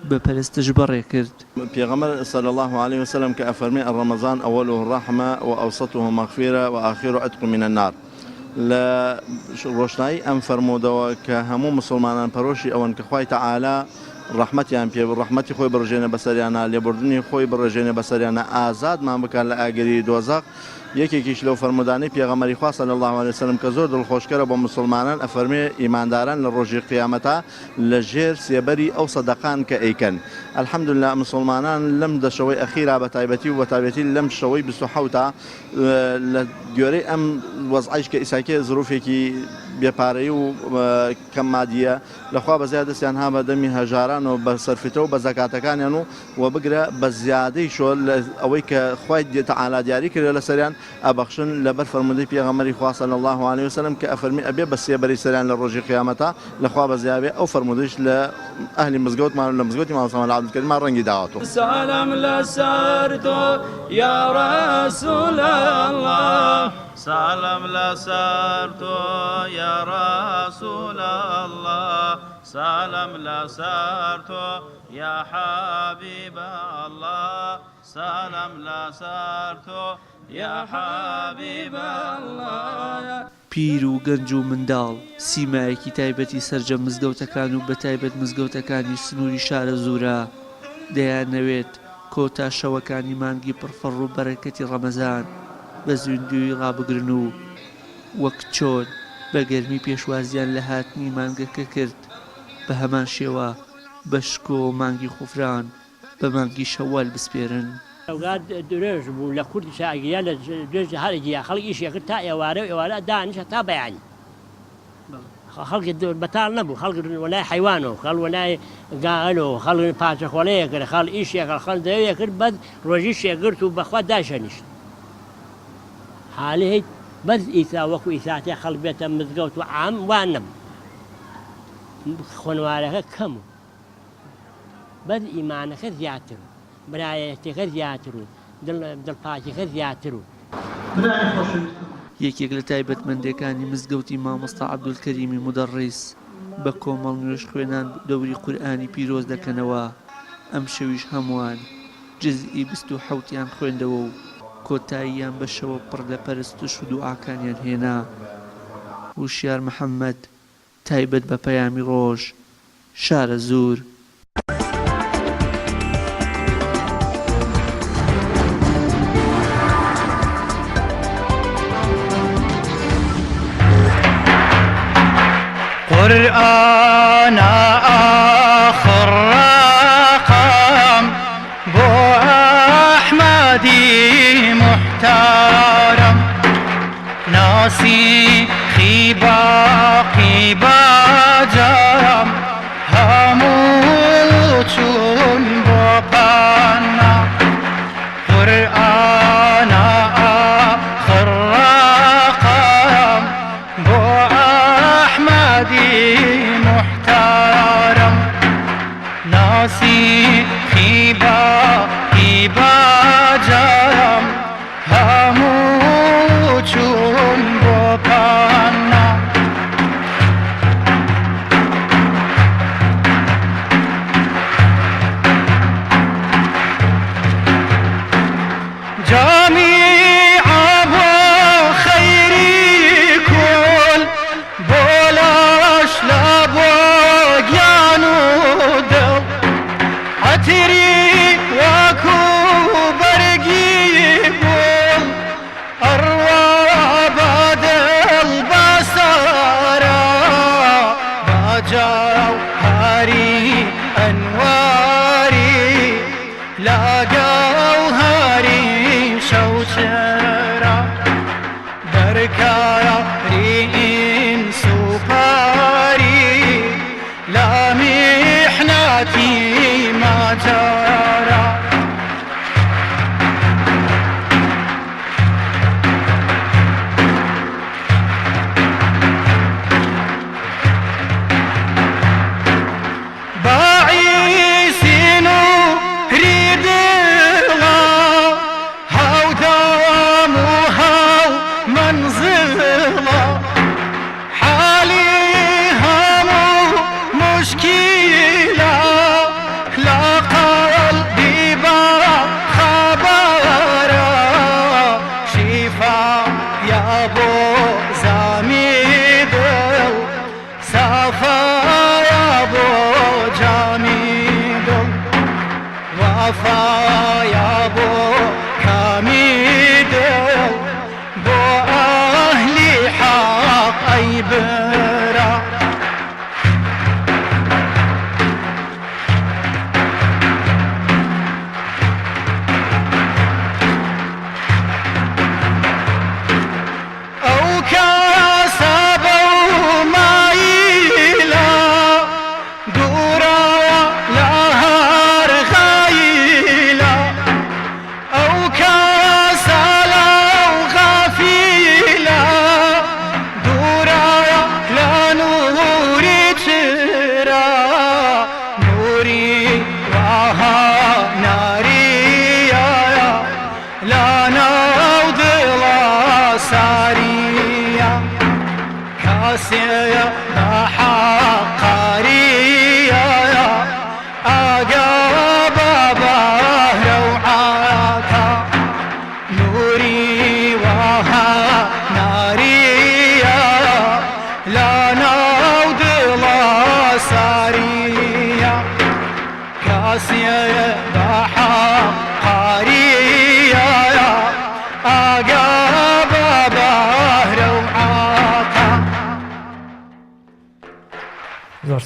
بە پەرستش بەڕێ کرد. پێغەمبەر صلی الله عليه وسلم کە ئەفەرمێ الرمضان أوله الرحمة وأوسطه مغفرة وآخره عتق من النار. لە ڕۆشنایی ئەم فەرموودەوە کە هەموو مسلمانان پەرۆشی ئەوەن کە خوای تەعالا ڕەحمەتیان پێ ڕەحمەتی خۆی بڕژێنە بەسەریانە لێبوردنی خۆی بڕژێنە بەسەریانە ئازادمان بکات لە ئاگری دۆزەق. یەکێکیش لەو فەرمودانەی پێغەمبەری خوا صلی الله عليه وسلم کە زۆر دڵخۆشکەرە بۆ مسلمانان ئەفەرمێ ئیمانداران لە ڕۆژی قیامەتە لە ژێر سێبەری ئەو سەدەقان کە ئەیکەن. الحەمدوللا مسلمانان لەم دەشەوەی ئەخیرا بە تایبەتی و بە تایبەتی لەم شەوەی 27 لە گوێرەی ئەم وەزعیش کە ئیساکێ زروفێکی بێپارەی و کەم مادیە لەخوا بەزیاد دەستیان ها بە دەمی هەژاران و بە سەرفیتەوە بە زەکاتەکانیان و بگرە بە زیادەی شۆ ئەوەی کە خوای تەعالا دیاری کردە لەسەریان ئەبەخشن لەبەر فەرموودەی پێغەمبەری خوا صلی الله عليه وسلم کە ئەفەرمی ئەبێ بە سێبەری سەریان لە ڕۆژی قیامەتە لەخوا بەزیابێ ئەو فەرموودەیش لە ئەهلی مزگەوتمان لە مزگەوتی مامۆستا عەبدولکەریممان ڕەنگی داوەتەوە. سلام لەسەر تۆ یا ڕەسوول الله سلام لەسەر تۆ یا ڕەسوول الله سلام لەسەر تۆ یا حەبیب الله سلام لەسەر تۆ یا حەبیب الله. پیر و گەنج و منداڵ سیمایەکی تایبەتی سەرجەم مزگەوتەکان و بە تایبەت مزگەوتەکانی سنووری شارە زوورە دەیانەوێت کۆتا شەوەکانی مانگی پڕفەڕ و بەرەکەتی ڕەمەزان بە زوندوی ڕابگرن و وەک چۆن بە گەرمی پێشوازیان لە هاتنی مانگەکە کرد بە هەمان شێوە بەشکۆ و مانگی خوفران بە مانگی شەوال بسپێرن. ئەوگات درێژ بوو لە کوردی شاگیریا لە درێژ هەرگیا خەڵکی ئیشێکرد تا ئێوارە و ئێوارە دانیشە تا بەیانی خەڵکی بەتاڵ نەبوو خەڵک وەلای حیوانەوە خەڵ وەلای گاڵەوە خەڵ پاچەخۆڵەیە کرد خەڵ ئیشێکە خەڵ دەوێ کرد بەد ڕۆژی شێگرت و بەخوا داشەنیشت حالی هیچ بەس ئیسا وەکو ئیساتێ خەڵک بێتە مزگەوت و عام وان نەبوو خوێنوارەکە کەم و بەس ئیمانەکە زیاتر برایەتەکە زیاتر و دڵپاکیەکە زیاتر و یەکێک لە تایبەتمەندەکانی مزگەوتی مامۆستا عەبدولکەریمی مودەڕیس بە کۆمەڵ نوێژ خوێنان دەوری قورئانی پیرۆز دەکەنەوە. ئەم شەویش هەمووان جزئی 27یان خوێندەوە و کۆتاییان بەشەوە پڕ لە پەرستش و دوعاکانیان هێنا. وشیار محەممەد تایبەت بە پەیامی ڕۆژ شارە زوور. قرآن آخر رقم بو أحمدي محترم ناسخي باقي باجرم هموتون بابنا قرآن آخر رقم بو أحمدي محترم ناسخي باقي باجرم هموتون بابنا جميع أبو خيري كل بولاش لابوغيان ودل عتري وكو برقي بول أروى بعد البصارة بجوهري أنواري لا جوهري شوشرة بركايا رين سوباري لا محنتي ما جرى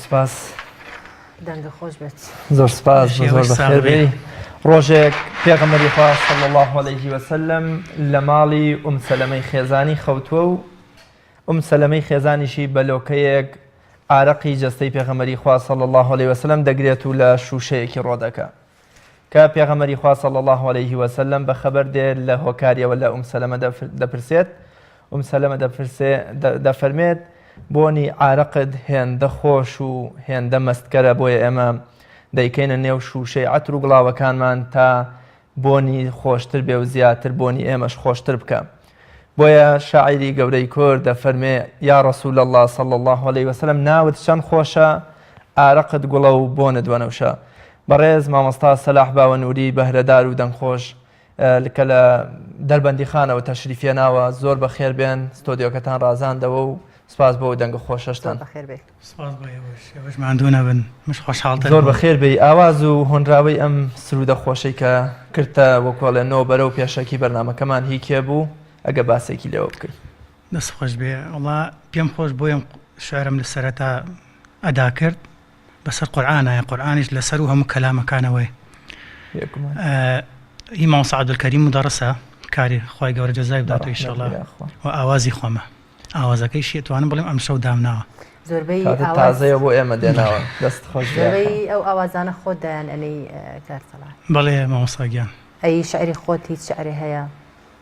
سپاس دەنگە خۆش بێت زۆر سپاس زۆر بەخێربێ ڕۆژێک پێغەمبەری خوا صلی الله علیه وسلم لە ماڵی سەلەمەی خێزانی خەوتووە و سەلەمەی خێزانیشی بەلۆکەیەک ئارەقی جەستەی پێغەمبەری خوا صلی الله علیه وسلم دەگرێت و لە شوشەیەکی ڕۆدەکە کە پێغەمبەری خوا صلی الله علیه وسلم بەخەبەر دێت لە هۆکاریەوە لە سەلەمە دەپرسێت سەلەمە دەفەرمێت بۆنی ئارەقت هێندە خۆش و هێندە مەستکەرە بۆیە ئێمە دەیکەینە نێو شوشەی عەتر و گڵاوەکانمان تا بۆنی خۆشتر بێ و زیاتر بۆنی ئێمەش خۆشتر بکە بۆیە شاعیری گەورەی کورد دەفەرمێ یا ڕەسوول الله صلی الله علیه وسلم ناوت چەند خۆشە ئارەقت گوڵە و بۆنت وەنەوشە بەڕێز مامۆستا سەلاح باوەنووری بەهرەدار و دەنگخۆش کە لە دەربەندیخانەوە تەشریفێناوە زۆر بەخێر بێن ستۆدیۆکەتان ڕازاندەوە و سپاس بۆ دەنگە خۆشەشتان زۆر بەخێر بێ ئاواز و هۆنراوەی ئەم سرودە خۆشەی کە کردتە وەکۆڵێنەوە بەرەو پێشەکی بەرنامەکەمان هی کێ بوو ئەگە باسێکی لێوە بکەیت دەست خۆش بێ وڵا پێم خۆش بۆیم شعرم لە سەرەتا ئەدا کرد بەسەر قورئانایە قورئانیش لەسەر و هەموو کەلامەکانەوەی هی مامۆستا عەبدولکەریم مدەڕسە کاری خۆی گەورە جەزای بداتەوە ئینشەڵڵا و ئاوازی خۆمە ئاوازەکەی شێتوانم بڵێم ئەم شەو دامناوە زۆربەی تازەیە بۆ ئێمە دێناوە دەست خۆش زۆربەی ئەو ئاوازانە خۆت دایان ئەنەی کارسەڵات بەڵێ مامۆستا گیان ئەی شعری خۆت هیچ شعری هەیە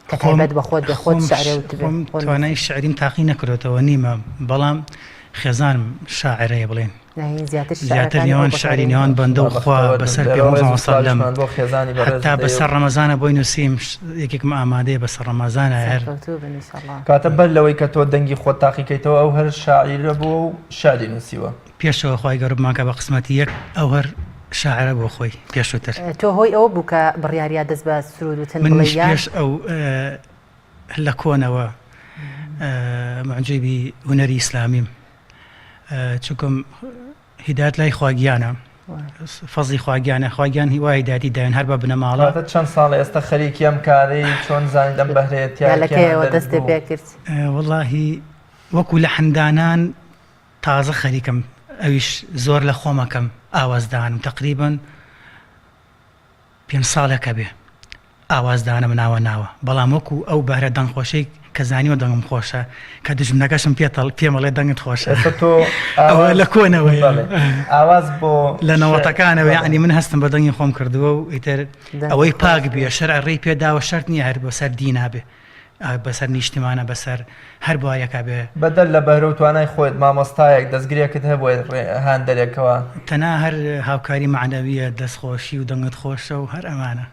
کە تایبەت بە خۆت بە خۆت شعرێ و توانای شعریم تاقی نەکرێتەوە نیمە بەڵام خێزانم شاعرەیە بڵێن زیاتر نێوان شعری نێوان بەندە و خوا بەسەر پێغەمبەر سەلەم هەتا بەسەر ڕەمەزانە بۆی نووسیم یەکێکم ئامادەیە بەسەر ڕەمەزانە هەر کاتە بەر لەوەی کە تۆ دەنگی خۆت تاقیکەیتەوە ئەو هەر شاعیرە بووە و شعری نووسیوە پێشەوە خوای گەورە بماکە بە قسمەتی یەک ئەو هەر شاعرە بۆ خۆی پێشووتر تۆ هۆی ئەوە بوو کە بڕیاریا دەست بە سرود و تەن منیش پێش ئەو لە کۆنەوە معجبی هونەری ئیسلامیم چونکەم هیدایەت لای خواگیانە فەزڵی خواگیانە خواگیان هیوای هیدایەتی دایان هەر بە بنەماڵە چەند ساڵە ئێستا خەریکی ئەم کارەی چۆن زانیت ئەم بەهرەیەتیانەکەیەوە دەستێ پێ کرد وەڵاهی وەکو لە حەندانان تازە خەریکم ئەویش زۆر لە خۆمەکەم ئاوازدانم تقریبن 5 ساڵێکە بێ ئاوازدانم ناوە بەڵام وەکو ئەو بەهرە دەنگخۆشەی کە زانیوە دەنگم خۆشە کە دژمنەکەشم پێمەڵێ دەنگت خۆشە ئەوە لە کۆنەوەی ئاواز بۆ لە نەوەتەکانەوە یعنی من هەستم بە دەنگی خۆم کردووە و ئیتر ئەوەی پاک بێ شەرع ڕێی پێداوە شەرت نییە هەر بەسەر دینا بێ بەسەر نیشتمانە بەسەر هەر بوایەکە بێ بەدەر لە بەهرە و توانای خۆت مامۆستایەک دەستگرێکت هەبووە هاندەرێکەوە تەنا هەر هاوکاری معنەویە دەستخۆشی و دەنگت خۆشە و هەر ئەمانە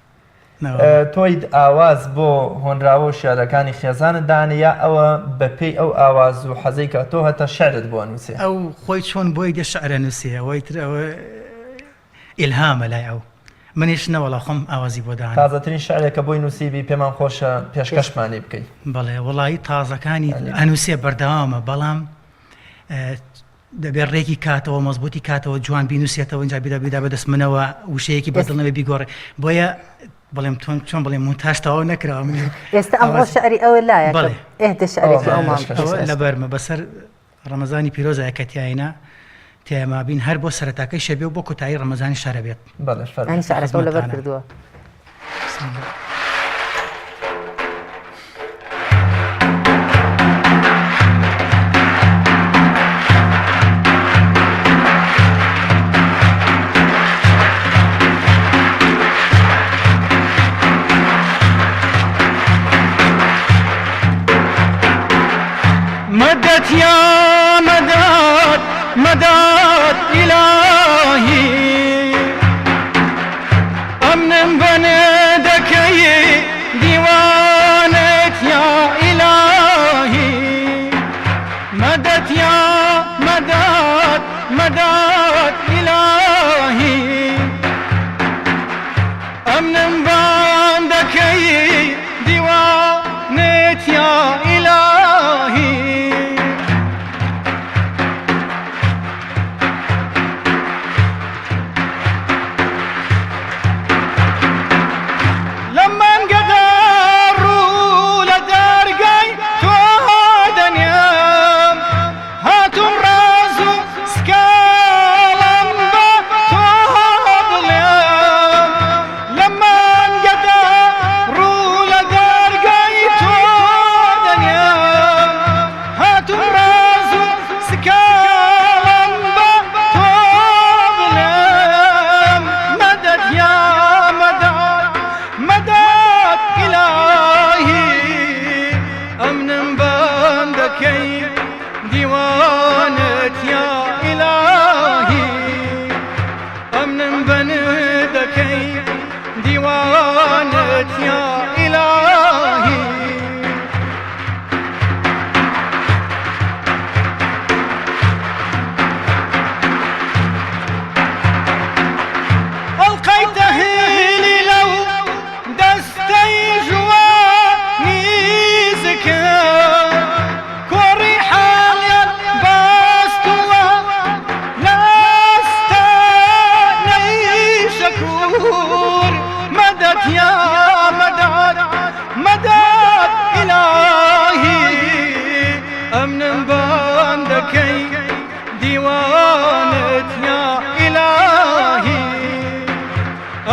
تۆی ئاواز بۆ هۆنراوە و شێعرەکانی خێزانت دانە یا ئەوە بەپێی ئەو ئاواز و حەزەی کە تۆ هەتا شعرت بۆ نووسێ ئەو خۆی چۆن بۆی دە شعرە نووسێ ئەوەی تر ئەوە ئیلهامە لای ئەو منیش نەوەڵا خۆم ئاوازی بۆ دانا تازەترین شعرێکە بۆی نووسیبی پێمان خۆشە پێشکەشمانی بکەیت بەڵێ وڵی تازەکانی ئەنووسێ بەردەوامە بەڵام دەبێت ڕێکی کاتەوە مەزبوطی کاتەوە جوان بینوسێتەوە اینجا بیدا بەدەست منەوە وشەیەکی بەدڵنەوە بیگۆڕێ بۆیە بەڵێم چۆن بڵێم مونتاژتەوە نەکراوە ئێستا ئەمڕۆ شعری ئەوە لایە ئێدە شعرێکی ئەومان لەبەرمە بەسەر ڕەمەزانی پیرۆزایە کە تیاینا تێما بین هەر بۆ سەرەتاکەی شەبێ و بۆ کۆتایی ڕەمەزانی شارە بێت ئەنی شعرەکە لەبەر کردووە مدد يا مدد مدد إلهي أمن بندكي ديوانك يا إلهي مدد يا مدد مدد إلهي أمن بندكي ديوانك يا إلهي جوانت يا إلهي ألقيته لي لو دستي جواني زكاة كوري حالي باستوا لاستاني شكور مدد يا مدد مدد إلهي أمن باندكي ديوانت يا إلهي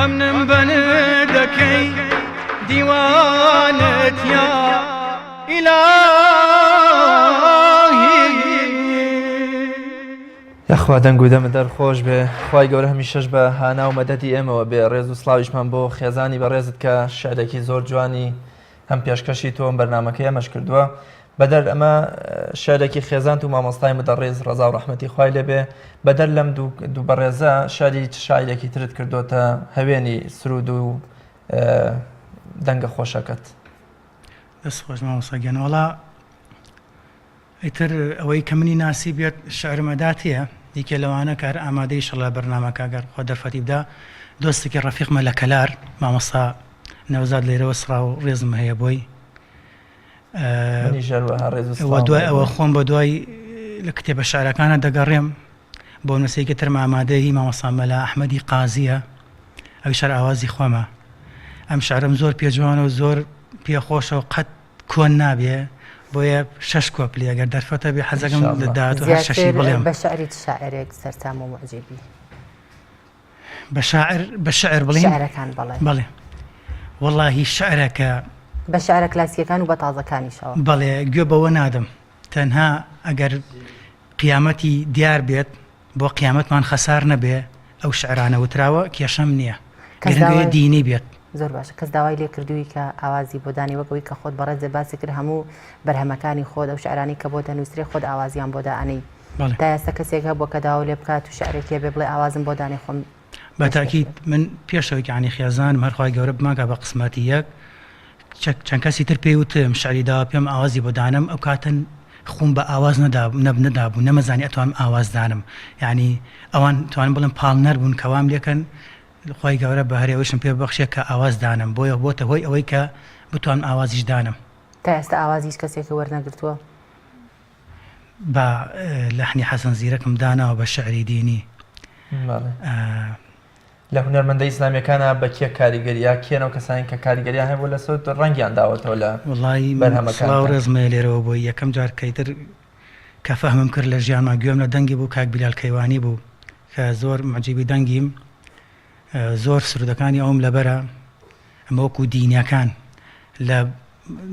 أمن بندكي ديوانت يا إلهي یاخوا دەنگ و دەمە دەرخۆش بێ خوای گەورە هەمیشەش بە هانا و مەدەدی ئێمەوە بێ ڕێز و سڵاویشمان بۆ خێزانی بەڕێزت کە شعرێکی زۆر جوانی هەم پێشکەشی تۆم بەرنامەکەی ئەمەش کردووە بەدەر ئەمە شعرێکی خێزان و مامۆستای مدەڕێز ڕەزا و ڕەحمەتی خوای لێبێ بەدەر لەم دوو بەڕێزە شاری شاعیرێکی ترت کردوتە هەوێنی سرود و دەنگە خۆشەکەت دەست خۆش مامۆستاگیان وەڵا ئیتر ئەوەی کە منی ناسی بێت شعرمەداتیە دیکە لەوانە کار ئامادەی شەڵا بەرنامەکە گەر خۆ دەرفەتی بدا دۆستێکی ڕەفیقمە لە کەلار مامۆستا نەوزاد لێرەوە سڕا و ڕێزم هەیە بۆی دوای ئەوە خۆم بە دوای لە کتێبە شارەکانە دەگەڕێم بۆ نووسێکی ترم ئامادەی مامۆستا مەلا ئەحمەدی قازیە ئەوی شار ئاوازی خۆمە ئەم شارم زۆر پێجوانە و زۆر پێخۆشە و قەت کۆن نابێ بۆیە 6 کۆپلی ئەگەر دەرفەتە بێ حەزەکەم دەدات و شەشی بڵێم بە شعریت شاعرێک سەرسام و معجبی بە شعر بڵێم شعرەکان بڵێ وەڵاهی شعرەکە بە شعرە کلاسیەکان و بە تازەکانیشەوە بەڵێ گوێ بەوە نادەم تەنها ئەگەر قیامەتی دیار بێت بۆ قیامەتمان خەسار نەبێ ئەو شعرانە وتراوە کێشەم نییە گرنگوێ دینی بێت زۆر باشە کەس داوای لێ کردووی کە ئاوازی بۆ دانی وەکەوەی کە خۆت بەڕێزێ باسی کرد هەموو بەرهەمەکانی خۆت ئەو شعرانی کە بۆ دەنووسرێ خۆت ئاوازیان بۆ دائەنەی تا ئێستا کەسێک هەبووە کە داوا لێ بکات و شعرێکێ بێ بڵێ ئاوازم بۆ دانی خۆم بەتاکید من پێشەوەی عنی خێزانم هەرخوای گەورە بماکە بە قسمەتی یەک چەند کەسی تر پێی وتم شعری داوا پێم ئاوازی بۆ دانم ئەو کاتن خۆم بە ئاواز نەدابوو نەمەزانی ئەتوانم ئاوازدانم یعنی ئەوان توانم بڵم پاڵنەر بوون کەوام لێکن خی گەورە بە هەرێوەشم پێ بەخشێ کە ئاواز دانم بۆیە بۆتە هۆی ئەوەی کە بتوانم ئاوازیش دانم تا ئێستا ئاوازیش کەسێکی وەرنەگرتووە بە لەحنی حەسەن زیرەکم داناوە بە شعری دینی لە هونەرمەندە ئیسلامیەکانە بە کێ کاریگەریە کێنەوە کەسانی کە کاریگەریان هەبوو لە سەوت ڕەنگیان داوەتەوە لە بەرهەمەکان ڕێزمە لێرەوە بۆی یەکەم جار کەیتر کە فەهمم کرد لە ژیانما گوێم لە دەنگی بوو کاک بیلال کەیوانی بوو کە زۆر معجیبی دەنگیم زۆر سرودەکانی ئەوم لەبەرە ئەمەوەکو دینیەکان لە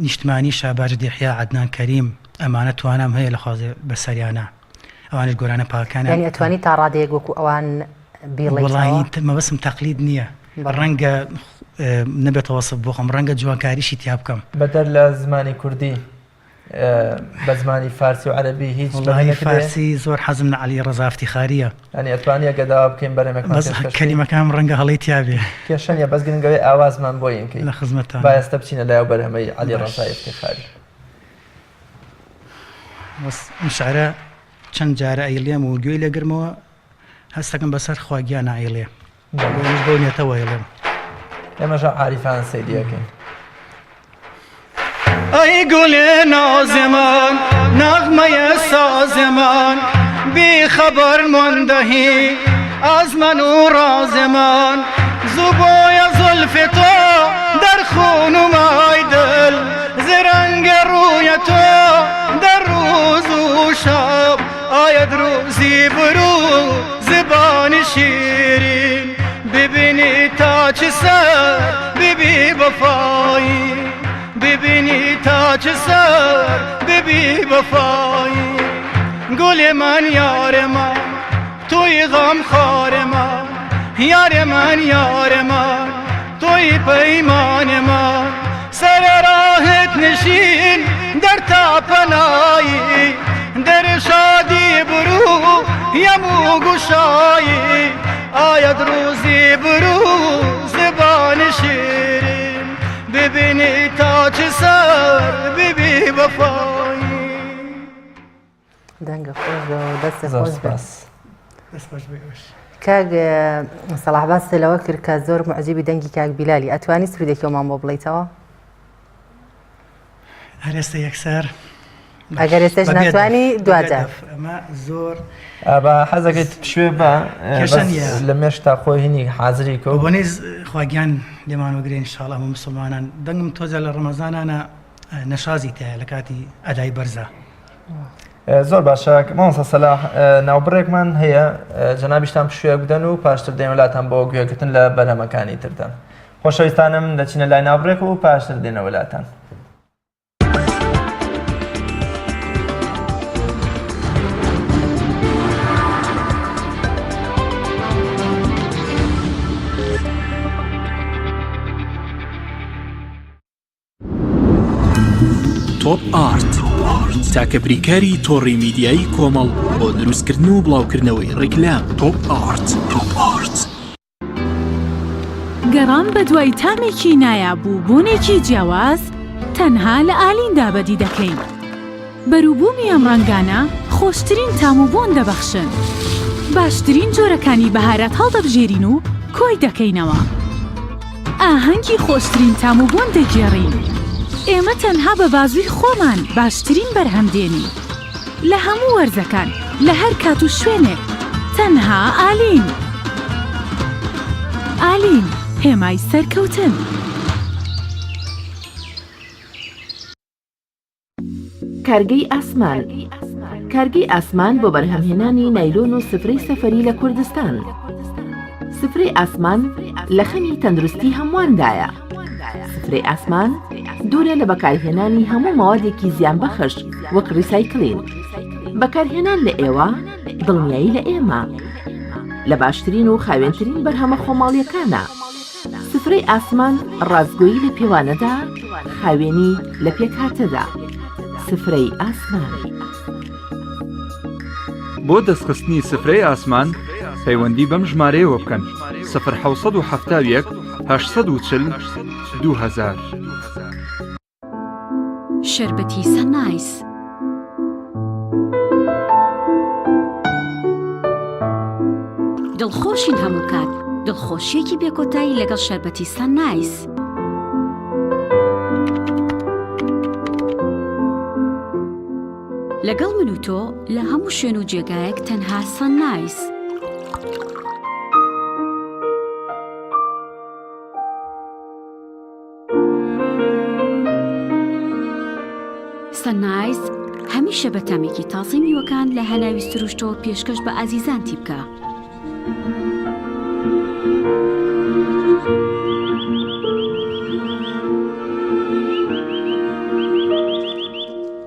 نیشتمانی شاباش دیحیا عەدنان کەریم ئەمانە توانام هەیە لە خوازێ بەسەریانە ئەوانش گۆرانە پاکانە یعنی ئەتوانی تا ڕادەیەک وەکو ئەوان وڵی مەبەسم تەقلید نییە ڕەنگە نەبێت وەسف بۆ خۆم ڕەنگە جوانکاریشی تیا بکەم بەدەر لە زمانی کوردی بە زمانی فارسی و عەرەبی هیچ فارسی زۆر حەزم لە عەلی ڕەزا افتیخاریە ئەنی ئەتوانیە گەداوا بکەین بەرەمێکمان کەلیمەکەم ڕەنگە هەڵی تیابێ کێشەنیە بەس گرنگەوەی ئاوازمان بۆ یینکەی لە خزمەتتان با ئێستا بچینە لایەو بەرهەمەی عەلی ڕەزا افتیخاری شعرە چەند جارە ئەیڵێم و گوێی لێگرمەوە هەستەکەم بەسەر خواگیان ئایڵێ بۆ نێتەوە ئەیڵێم ئێمەژە عاریفان سەیدیەکەین ای گل نازمان نغمه سازمان بی خبر ماندهی از من و راز من زبای زلف تو در خون و مای دل زرنگ روی تو در روز و شب آید روزی برو زبان شیرین ببینی تا چه سر ببی وفایی ببینی تا چه سر ببی وفایی گل من یار من توی غم خار من یار من توی پیمان من سر راحت نشین در تاپنایی در شادی برو یمو گشایی آید روزی برو زبان شیرین هاچی سر بیبی بەفایی دەنگە خۆش و دەستە خۆش بێ کاک سەڵاح باس لەوە کرد کە زۆر معجبی دەنگی کاک بیلالی ئەتوانی سرودێکیەوەمان بۆ بڵیتەوە هەرێستا یەکسەر ئەگەر ئێستاش ناتوانی دوجار ئەمە زۆر بە حەزەکەیت پشوێ بە لە مێش تا خۆی هینی حازری کە بۆ نێز خواگیان لێمان وەگرێن ئینشاڵڵا هەموو مسلمانان دەنگم تۆزە لە ڕەمەزانانە نەشازی تایە لە کاتی ئەدای بەرزە زۆر باشە مامۆستا سەلاح ناوبڕێکمان هەیە جەنابیشتان پشوێ بدەن و پاشتر دێن وڵاتان بۆ گوێگرتن لە بەرهەمەکانی تردان خۆشەویستانم دەچینە لای ناوبڕێک و پاشتر دێنە وڵاتان تۆپ ئارت تاکە بریکاری تۆڕی میدیایی کۆمەڵ بۆ دروستکردن و بڵاوکردنەوەی ڕیکلام تۆپ ئارت گەڕان بە دوای تامێکی نایابوو بۆنێکی جیاواز تەنها لە ئالین دابەدی دەکەین بەرووبوومی ئەم ڕەنگانە خۆشترین تام و بۆن دەبەخشن باشترین جۆرەکانی بەهارەت هەڵدەبژێرین و کۆی دەکەینەوە ئاهەنگی خۆشترین تام و بۆن دەگێڕین ئێمە تەنها بە بازووی خۆمان باشترین بەرهەمدێنی لە هەموو وەرزەکان لە هەر کات و شوێنێک تەنها ئالین ئالین هێمای سەرکەوتن کارگەی ئاسمان کارگەی ئاسمان بۆ بەرهەمهێنانی نایلۆن و سفرەی سەفەری لە کوردستان سفرەی ئاسمان لە خەمی تەندروستی هەمواندایە سفرەی ئاسمان دوورە لە بەکارهێنانی هەموو ماوەدێکی زیانبەخش وەک ڕیسایکلین بەکارهێنان لە ئێوە دڵنیایی لە ئێمە لە باشترین و خاوێنترین بەرهەمە خۆماڵیەکانە سفرەی ئاسمان ڕازگۆیی لە پێوانەدا خاوێنی لە پێکهاتەدا سفرەی ئاسمان بۆ دەستخستنی سفرەی ئاسمان پەیوەندی بەم ژمارەیەوە بکەن 1970 840 2000 شربەتی سەنایس دڵخۆشین هەموو کات دڵخۆشیێکی بێکۆتایی لەگەڵ شەربەتی سەنایس لەگەڵ من و تۆ لە هەموو شوێن و جێگایەک تەنها سەنایس سەنایس هەمیشە بە تامێکی تازەی میوەکان لە هەناوی سروشتەوە پێشکەش بە ئازیزانتی بکە.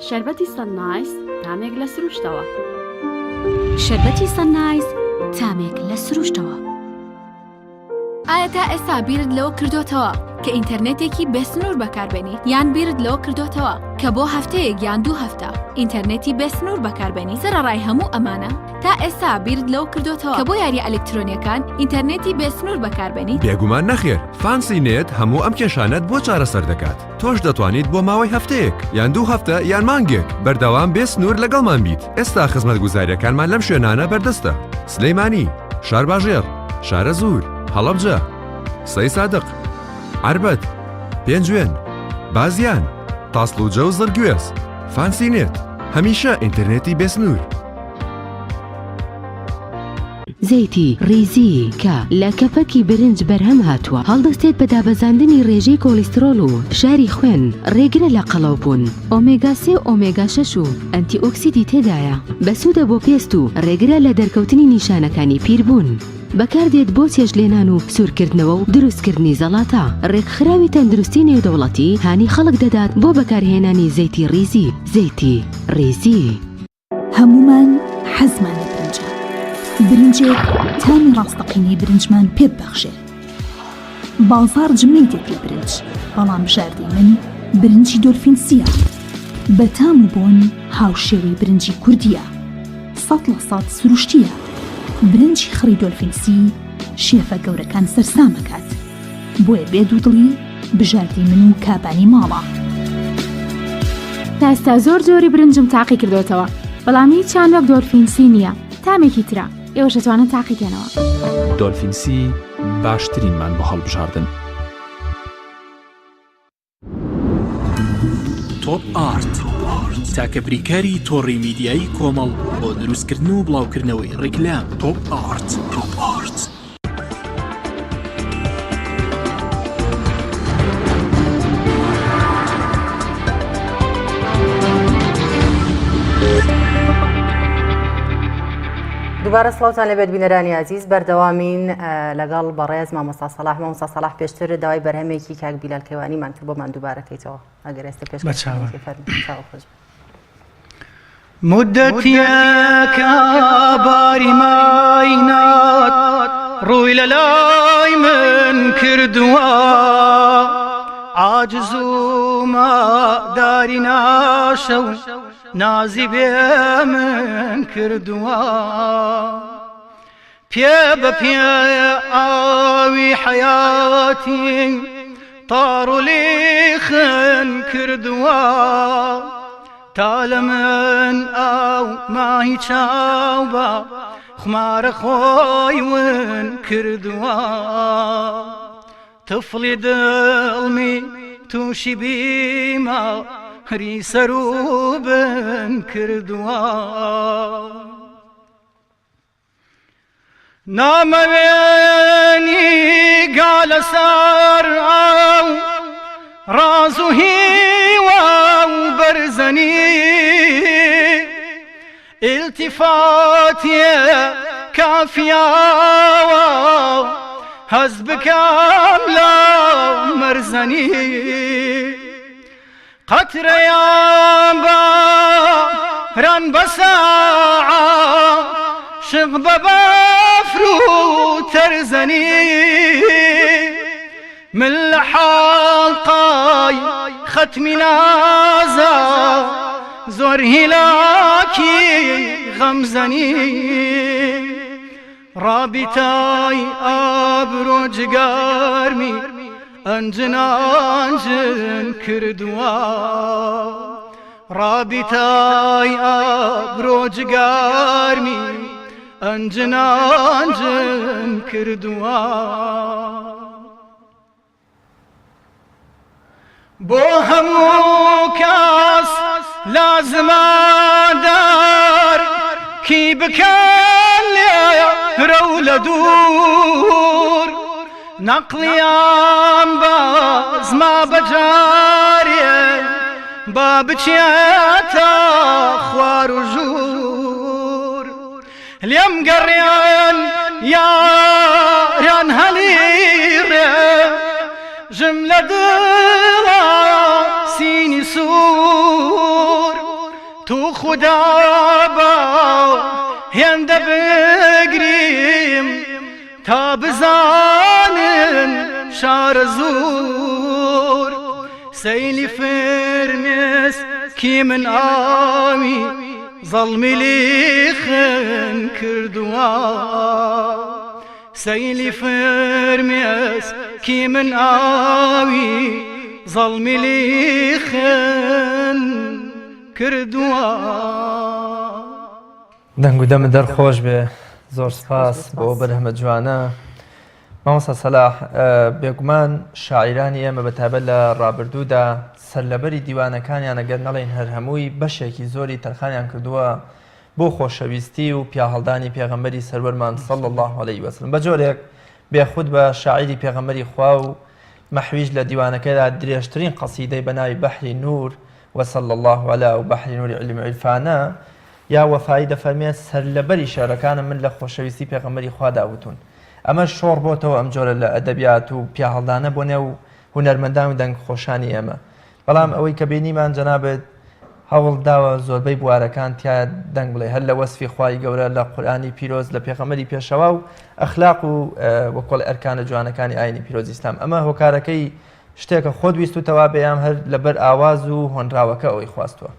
شەربەتی سەنایس تامێک لە سروشتەوە. شەربەتی سەنایس تامێک لە سروشتەوە. ئایا تا ئێستا بیرت لەوە کردوتەوە کە ئینتەرنێتێکی بێسنوور بەکاربێنیت یان بیرت لەوە کردوتەوە کە بۆ هەفتەیەک یان 2 هەفتە ئینتەرنێتی بێسنوور بەکاربێنی سەرەڕای هەموو ئەمانە تا ئێستا بیرت لەوە کردوتەوە کە بۆ یاری ئەلکترۆنیەکان ئینتەرنێتی بێسنوور بەکاربێنیت بێگومان نەخێر فانسی نێت هەموو ئەم کێشانەت بۆ چارەسەر دەکات تۆش دەتوانیت بۆ ماوەی هەفتەیەک یان 2 هەفتە یان مانگێک بەردەوام بێسنوور لەگەڵمان بیت ئێستا خزمەتگوزاریەکانمان لەم شوێنانە بەردەستە سلەیمانی شارباژێر شارە زوور هەڵەبجە سەی سادق عربەت پێنجوێن بازیان تاسڵوجە و زەرگوێز فانسی نێت هەمیشە ئینتەرنێتی بێسنوور زەیتی ریزی کە لە کەپەکی برنج بەرهەم هاتووە هەڵدەستێت بە دابەزاندنی ڕێژەی کۆلیسترۆل و شاری خوێن ڕێگرە لە قەڵەوبوون ئۆمێگا 3 و ئۆمێگا 6 و ئەنتی ئۆکسیدی تێدایە بەسوودە بۆ پێست و ڕێگرە لە دەرکەوتنی نیشانەکانی پیربوون بەکاردێت بۆ چێژلێنان و سوورکردنەوە و دروستکردنی زەڵاتە ڕێکخراوی تەندروستی نێودەوڵەتی هانی خەڵک دەدات بۆ بەکارهێنانی زەیتی ریزی زەیتی ریزی هەمومان حەزمان لە برنجە برنجێک تامی ڕاستەقینەی برنجمان پێ ببەخشێ باڵزار جمەیتێک لە برنج بەڵام بژاردەی من برنجی دۆلفینسیە بە تام و بۆن هاوشێوەی برنجی کوردیە 100% سروشتیە برنجی خڕی دۆلفینسی شێفە گەورەکان سەرسامەکات بۆیە بێ دوودڵی بژاردەی من و کابانی ماڵە تا ئێستا زۆر جۆری برنجم تاقی کردوتەوە بەڵام هیچیان وەک دۆلفینسی نییە تامێکی ترە ئێوەش دەتوانن تاقیکەنەوە. دۆلفینسی باشترینمان بۆ هەڵبژاردن. تۆپ ئارت تاکە بریکاری تۆڕی میدیایی کۆمەڵ بۆ دروستکردن و بڵاوکردنەوەی ڕیکلام. تۆپ ئارت. دووبارە سڵاوتان لەبێت بینەرانی عزیز بەردەوامین لەگەڵ بەڕێز مامۆستا سەلاح. مامۆستا سەلاح پێشتر داوای بەرهەمێکی کاک بیلال کێوانیمان کرد بۆمان دووبارەکەیتەوە ئەگەر ئێستا پێش مدەتیەکە باری ماینات ڕووی لە لای من کردووە عاجز و ماداری ناشە و نازی بێ من کردووە پێ بە پێ ئاوی حەیاتی تاڕ و لیخن کردووە تا لە من ئەو ماهی چاو بە خمارە خۆی ون کردووە تفڵی دڵمی تووشی بیمە هەری سەر و بن کردووە نامەوێنی گا لەسەر ئەو ڕاز و هیوە و بەرزەنی ئیلتیفاتیە کافیاوە هەز بکەم لە مەرزەنی قەترەیان بە ران بەساعە شق بە بەفر و تەرزەنی من لە حاڵقای ختمی نازە زۆر هیلاکی غەمزەنی ڕابیتای ئابرۆ جگەرمی ئەنجن کردووە ڕابیتای ئابرۆ جگەرمی ئەنجن کردووە بۆ هەموو کەس لازمە دار کی بکەن لێرە و لە دوور نەقلیان بە زما بەجارێ با بچێتە خوار و ژوور لێم گەڕێن یاران هەلیڕێ ژم لە دڵە سینی سوور تو خوددا بە هێندە بگریم تا بزانن شارە زوور سەیلی فرمێس کی من ئاوی زەڵمی لیخن کردووە سەیلی فرمێس کی من ئاوی زەڵمی لیخن کردووە دەنگ و دەمە دەرخۆش بێ زۆر سپاس بۆ بەرهەمە جوانە مامۆستا سەلاح بێگومان شاعیرانی ئێمە بەتایبەت لە ڕابردوودا سەرلەبەری دیوانەکانیان ئەگەر نەڵێن هەر هەمووی بەشێکی زۆری تەرخانیان کردووە بۆ خۆشەویستی و پیاهەڵدانی پێغەمبەری سەروەرمان صلی الله علیه وسلم بە جۆرێک بێخود بە شاعیری پێغەمبەری خوا و مەحویش لە دیوانەکەدا درێژترین قەسیدەی بە ناوی بەحری نور وصلى الله على وبحر نور علم عرفانا یا وەفایی دەفەرمێت سەرلەبەری شێعرەکانم من لە خۆشەویستی پێغەمبەری خوا داوتون ئەمە شۆڕ بۆتەوە ئەم جۆرە لە ئەدەبیات و پیاهەڵدانە بۆ نێو هونەرمەندان و دەنگ خۆشانی ئێمە بەڵام ئەوەی کە بینیمان جەنابێت هەوڵ داوە زۆربەی بوارەکان تیا دەنگ بڵێ هەر لە وەسفی خوای گەورە لە قورئانی پیرۆز لە پێغەمبەری پێشەوا و ئەخلاق و وەکۆڵ ئەرکانە جوانەکانی ئاینی پیرۆزی ئیسلام ئەمە هۆکارەکەی شتێکە خۆت ویستوتەوە بەیان هەر لەبەر ئاواز و هۆنراوەکە ئەوەی خواستووە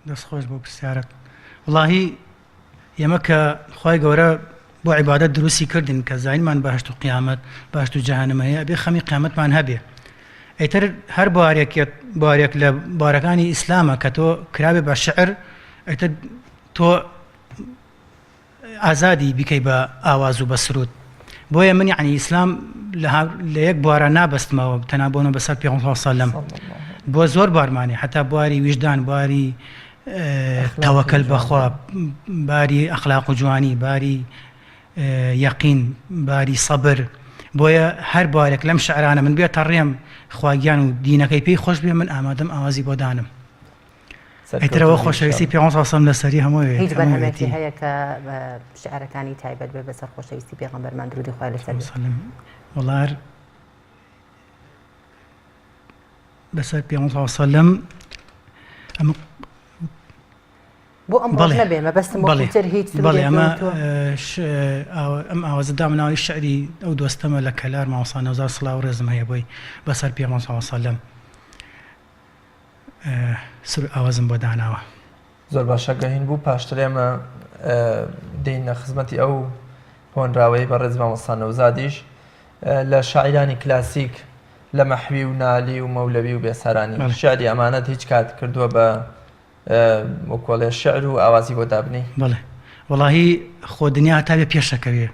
دەستخۆش بۆ پرسیارەت وڵاهی ئێمە کە خوای گەورە بۆ عیبادەت دروستی کردین کە زاینمان بەهشت و قیامەت بەهشت و جەهەنەم هەیە بێ خەمی قیامەتمان هەبێ ئەیتر هەر بوارێک لە بارەکانی ئیسلامە کە تۆ کرابێ بە شعر ئەیتر تۆ ئازادی بیکەی بە ئاواز و بە سرود بۆیە من یعنی ئیسلام لە یەک بوارە نابەستمەوە تەنابۆنە بەسەر پێغەمبەر سەلەم بۆ زۆر بارمانی حتا بواری ویژدان بواری تەوەکەل بەخوا باری ئەخلاق و جوانی باری یەقین باری سەبر بۆیە هەر بارێک لەم شعرانە من بێتە ڕێم خواگیان و دینەکەی پێی خۆش بێ من ئامادەم ئاوازی بۆ دانم ئەیترەوە خۆشەویستی پێغەمبەر سەلەم لەسەری هەمووی هیچ بەرهەمێکی هەیە کە شعرەکانی تایبەت بێ بەسەر خۆشەویستی پێغەمبەرمان درودی خوای لەسەر وەڵار بەسەر پێغەمبەر سەلەم بۆ ئەم ڕۆژ نەبێ مەبەستم بۆ تر هیچ بەڵێ ئەم ئاوازە دامناوی شعری ئەو دۆستەمە لە کەلار مامۆستا نەوزار سڵاو ڕێزم هەیە بۆی بەسەر پێغەمبەر سەلەم ئاوازم بۆ داناوە زۆر باشە گەهین بوو پاشتر ئێمە دێینە خزمەتی ئەو هۆنراوەی بە ڕێز مامۆستا نەوزادیش لە شاعیرانی کلاسیک لە مەحوی و نالی و مەولەوی و بێسارانی شعری ئەمانەت هیچ کات کردووە بە وەکۆڵێ شعر و ئاوازی بۆ دابنی بڵێ وەڵاهی خۆ دنیا تا بێ پێشەکەوێ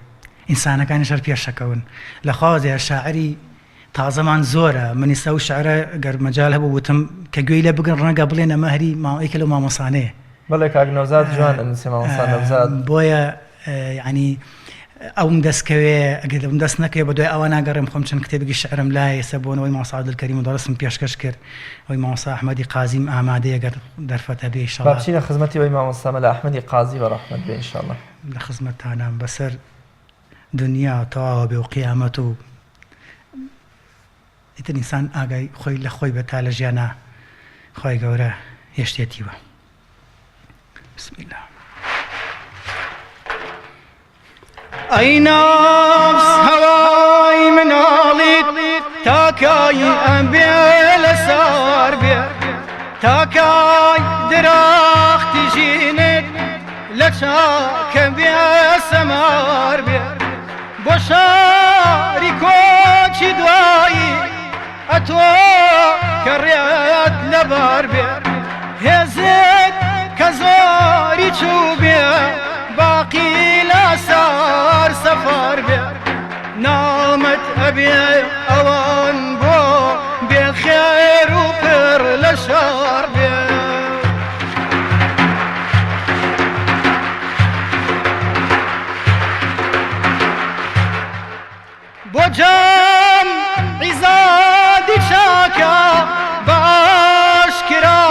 ئینسانەکانی شەر پێشەکەون لە خوازێ شاعری تازەمان زۆرە منیستا و شعرە گەر مەجال هەبوو وتم کە گوێی لە بگرن ڕەنگە بڵێنە مەهری ماوەیەکە لەو مامۆسانەیە بەڵێ کاک نەوزاد جوان ئەنووسێ مامۆستا نەوزاد بۆیە یعنی ئەوم دەستکەوێ ئەگەر ئەوم دەست نەکەوێ بە دوای ئەوە ناگەڕێم خۆم چەند کتێبێکی شعرم لایە ئێستا بۆنەوەی مامۆستا عەبدولکەریم و دەڕستم پێشکەش کرد ئەوەی مامۆستا ئەحمەدی قازیم ئامادەیە گەر دەرفەتە بێ ئینشاڵڵا با بچینە خزمەتی ئەوەی مامۆستا مەلا ئەحمەدی قازی بە ڕەحمەت بێ ئینشاڵڵا لە خزمەتتانم بەسەر دنیا تەواوە بێ و قیامەت و ئیتر ئینسان ئاگای خۆی لە خۆی بە تا لە ژیانە خۆی گەورە هێشتێتیوە بسم الله ئەی نەفس هەوای مناڵیت تاکای ئەم بێ لەسەر بێ تاکای درەختی ژینت لە چاکە بێ سەمار بێ بۆ شاری کۆچی دوایی ئەتۆ کە ڕێت لەبار بێ هێزت کە زۆری چوو بێ باقی لەسەر سەفەر بێ نامەت ئەبێ ئەوان بۆ بێخێر و پڕ لە شار بێ بۆ جام عیزادی چاکە باشکرا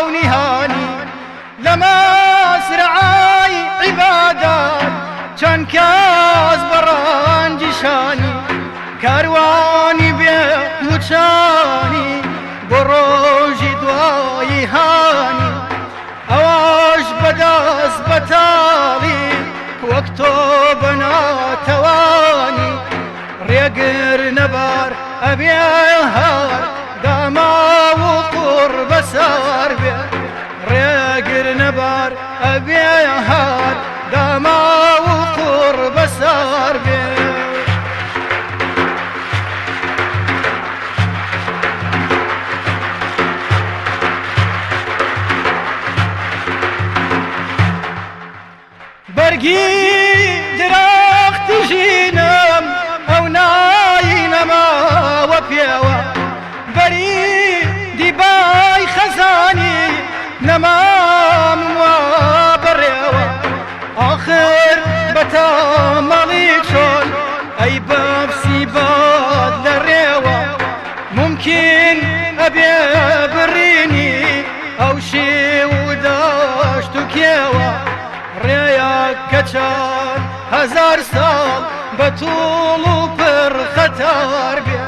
و نیهانی لە مەزرعای عیبادات چەند کەس بە ڕەنجی شانی کاروانی بێ موچانی بۆ ڕۆژی دوایی هانی ئەوەش بەدەست بەتاڵی وەک تۆ بەناتەوانی ڕێگر نەبار ئەبێ هەر داما و قوڕ بەسەر بێ ڕێگر نەبار ئەبێ هەر داما و قوڕ بەسەر بێ بەرگی درەختی ژینم ئەو ناینەماوە پێوە بەری دیبای خەزانی نەمام وا بڕێوە آخر بەتامەڵی چۆن ئەی بەفسی باد لە ڕێوە ممکن ئەبێ بڕینی ئەو شێو و دەشت و کێوە ڕێیە کە چەند هەزار ساڵ بە تووڵ و پڕ خەتار بێ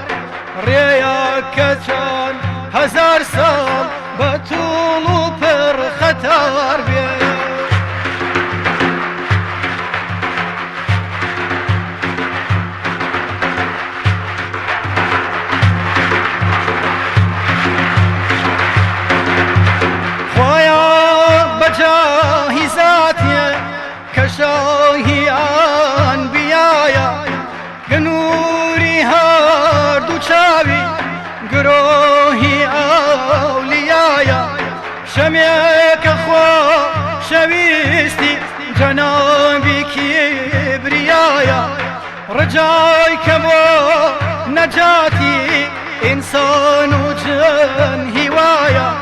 ڕێیە کە چەند هەزار ساڵ بە تووڵ و پڕ خەتار بێ خۆیان بەجاهی زاتیە کە شاهی ئەنبیایە گنووری هەردوو چاوی گرۆ شاهي أوليايا شميك أخوة شويستي جنابي كبريايا رجايك بو نجاتي إنسان وجن هوايا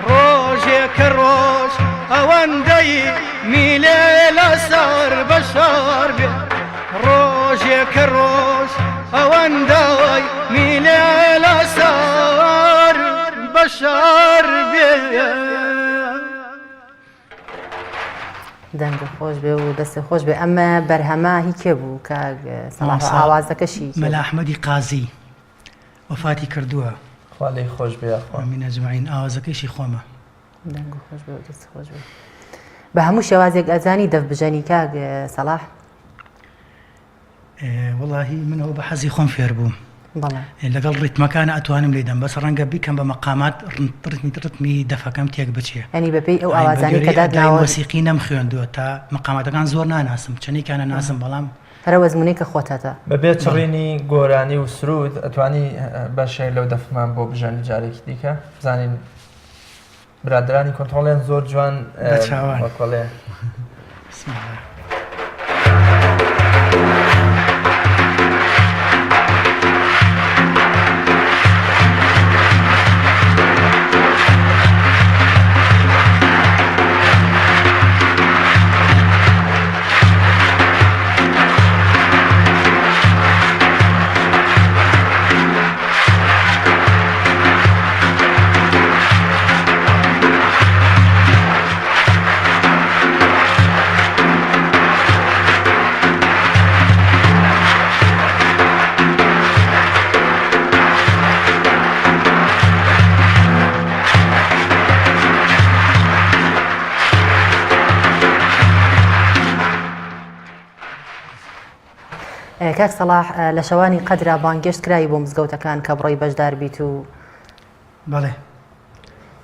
روجك الروج أوندي ميليل أسار بشار بي روجك الروج أوندي ميليل أسار بشار بي دەنگ خۆش بێ و دەستی خۆش بێ ئەمە بەرهەما هی کێ بوو کە سەڵاح ئاوازەکەشی مەلا ئەحمەدی قازی وفاتی کردووە خوا لێی خۆش بێ ئامینە جمعین ئاوازەکەیشی خۆمە دەنگ خۆش بێ و دەستی خۆش بێ بە هەموو شێوازێک ئەزانی دەف بژەنی کاک سەڵاح وەڵاهی منەوە بە حەزی خۆم فێر بووم لەگەڵ ڕیتمەکانە ئەتوانم لێدەم بەس ڕەنگە بیکەم بە مەقامات ڕتمی دەفەکەم تێک بچێ ینی بەپێی ئەو ئاوازانی کە دادناوە وەسیقی نەم خوێندووە تا مەقاماتەکان زۆر ناناسم چەندێکیانە ناسم بەڵام هەرە وەزمونەی کە خۆتەتە بەبێ چڕینی گۆرانی و سرود ئەتوانی بەشێک لەو دەفمان بۆ بژەنی جارێکی دیکە بزانین برادرانی کۆنتڕۆڵیان زۆر جوان وەکڵێ کاک سەڵاح لە شەوانی قەدرا بانگێشت کرایی بۆ مزگەوتەکان کە بڕۆی بەشدار بیت و بەڵێ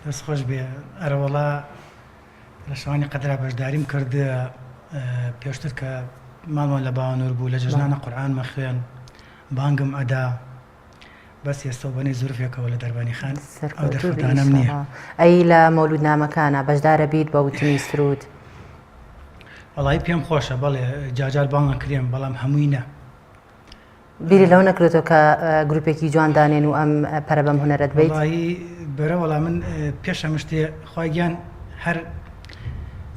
دەست خۆش بێ ئەرەوەڵا لە شەوانی قەدرا بەشداریم کرد پێشتر کە ماڵمان لە باوەنور بوو لە جژنانە قورئانمە خوێن بانگم ئەدا بەس ئێستا بەنەی زورفێکەوە لە دەربانی خان ئەو دەرفەتانەم نییە ئەی لە مەولودنامەکانە بەشدارە بیت بە وتنی سرود وەڵی پێم خۆشە بەڵێ جاجار بانگە کرێم بەڵام هەمووی نە بیری لەو نەکرێتەوە کە گروپێکی جوان دانێن و ئەم پەرە بەم هونەرەت بیت بەرە وەڵام من پێش ئەم شتێ خۆی گیان هەر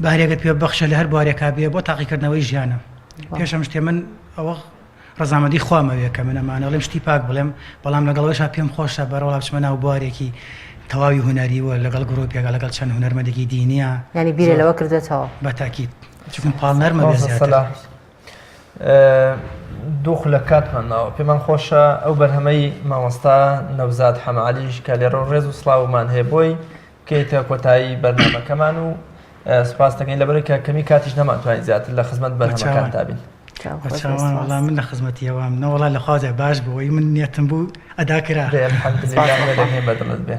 بارێکت پێ بەخشە لە هەر بوارێکا بێ بۆ تاقیکردنەوەی ژیانە پێش ئەم شتێ من ئەوە ڕزامەندی خۆمەوێ کە من ئەمانەڵێم شتی پاک بڵێم بەڵام لەگەڵەوەشا پێم خۆشە بەرەوەڵا بچمە ناو بوارێکی تەواوی هوەریوە لەگەڵ گرۆپێکە لەگەڵ چەند هونەرمەندێکی دینیە ینی بیرە لەوە کردێتەوە بە تاکید چون پاڵ نەرمە بێ زیاتر دوو خولەکاتمان ناوە پێمان خۆشە ئەو بەرهەمەی مامۆستا نەوزاد حەمعالیش کە لێرە ڕێز و سڵاومان هەیە بۆی کەیتە کۆتایی بەرنامەکەمان و سپاس دەکەین لەبەرەوەی کە کەمی کاتیش نەماتوانین زیاتر لە خزمەت بەرهەمەکان تابین بەچاوان وەڵام من لە خزمەتی ئەوام نەوەڵا لە خوازێ باش بووەی من نیەتم بوو ئەدا کرا الحەمدولیلا بەدڵت بێ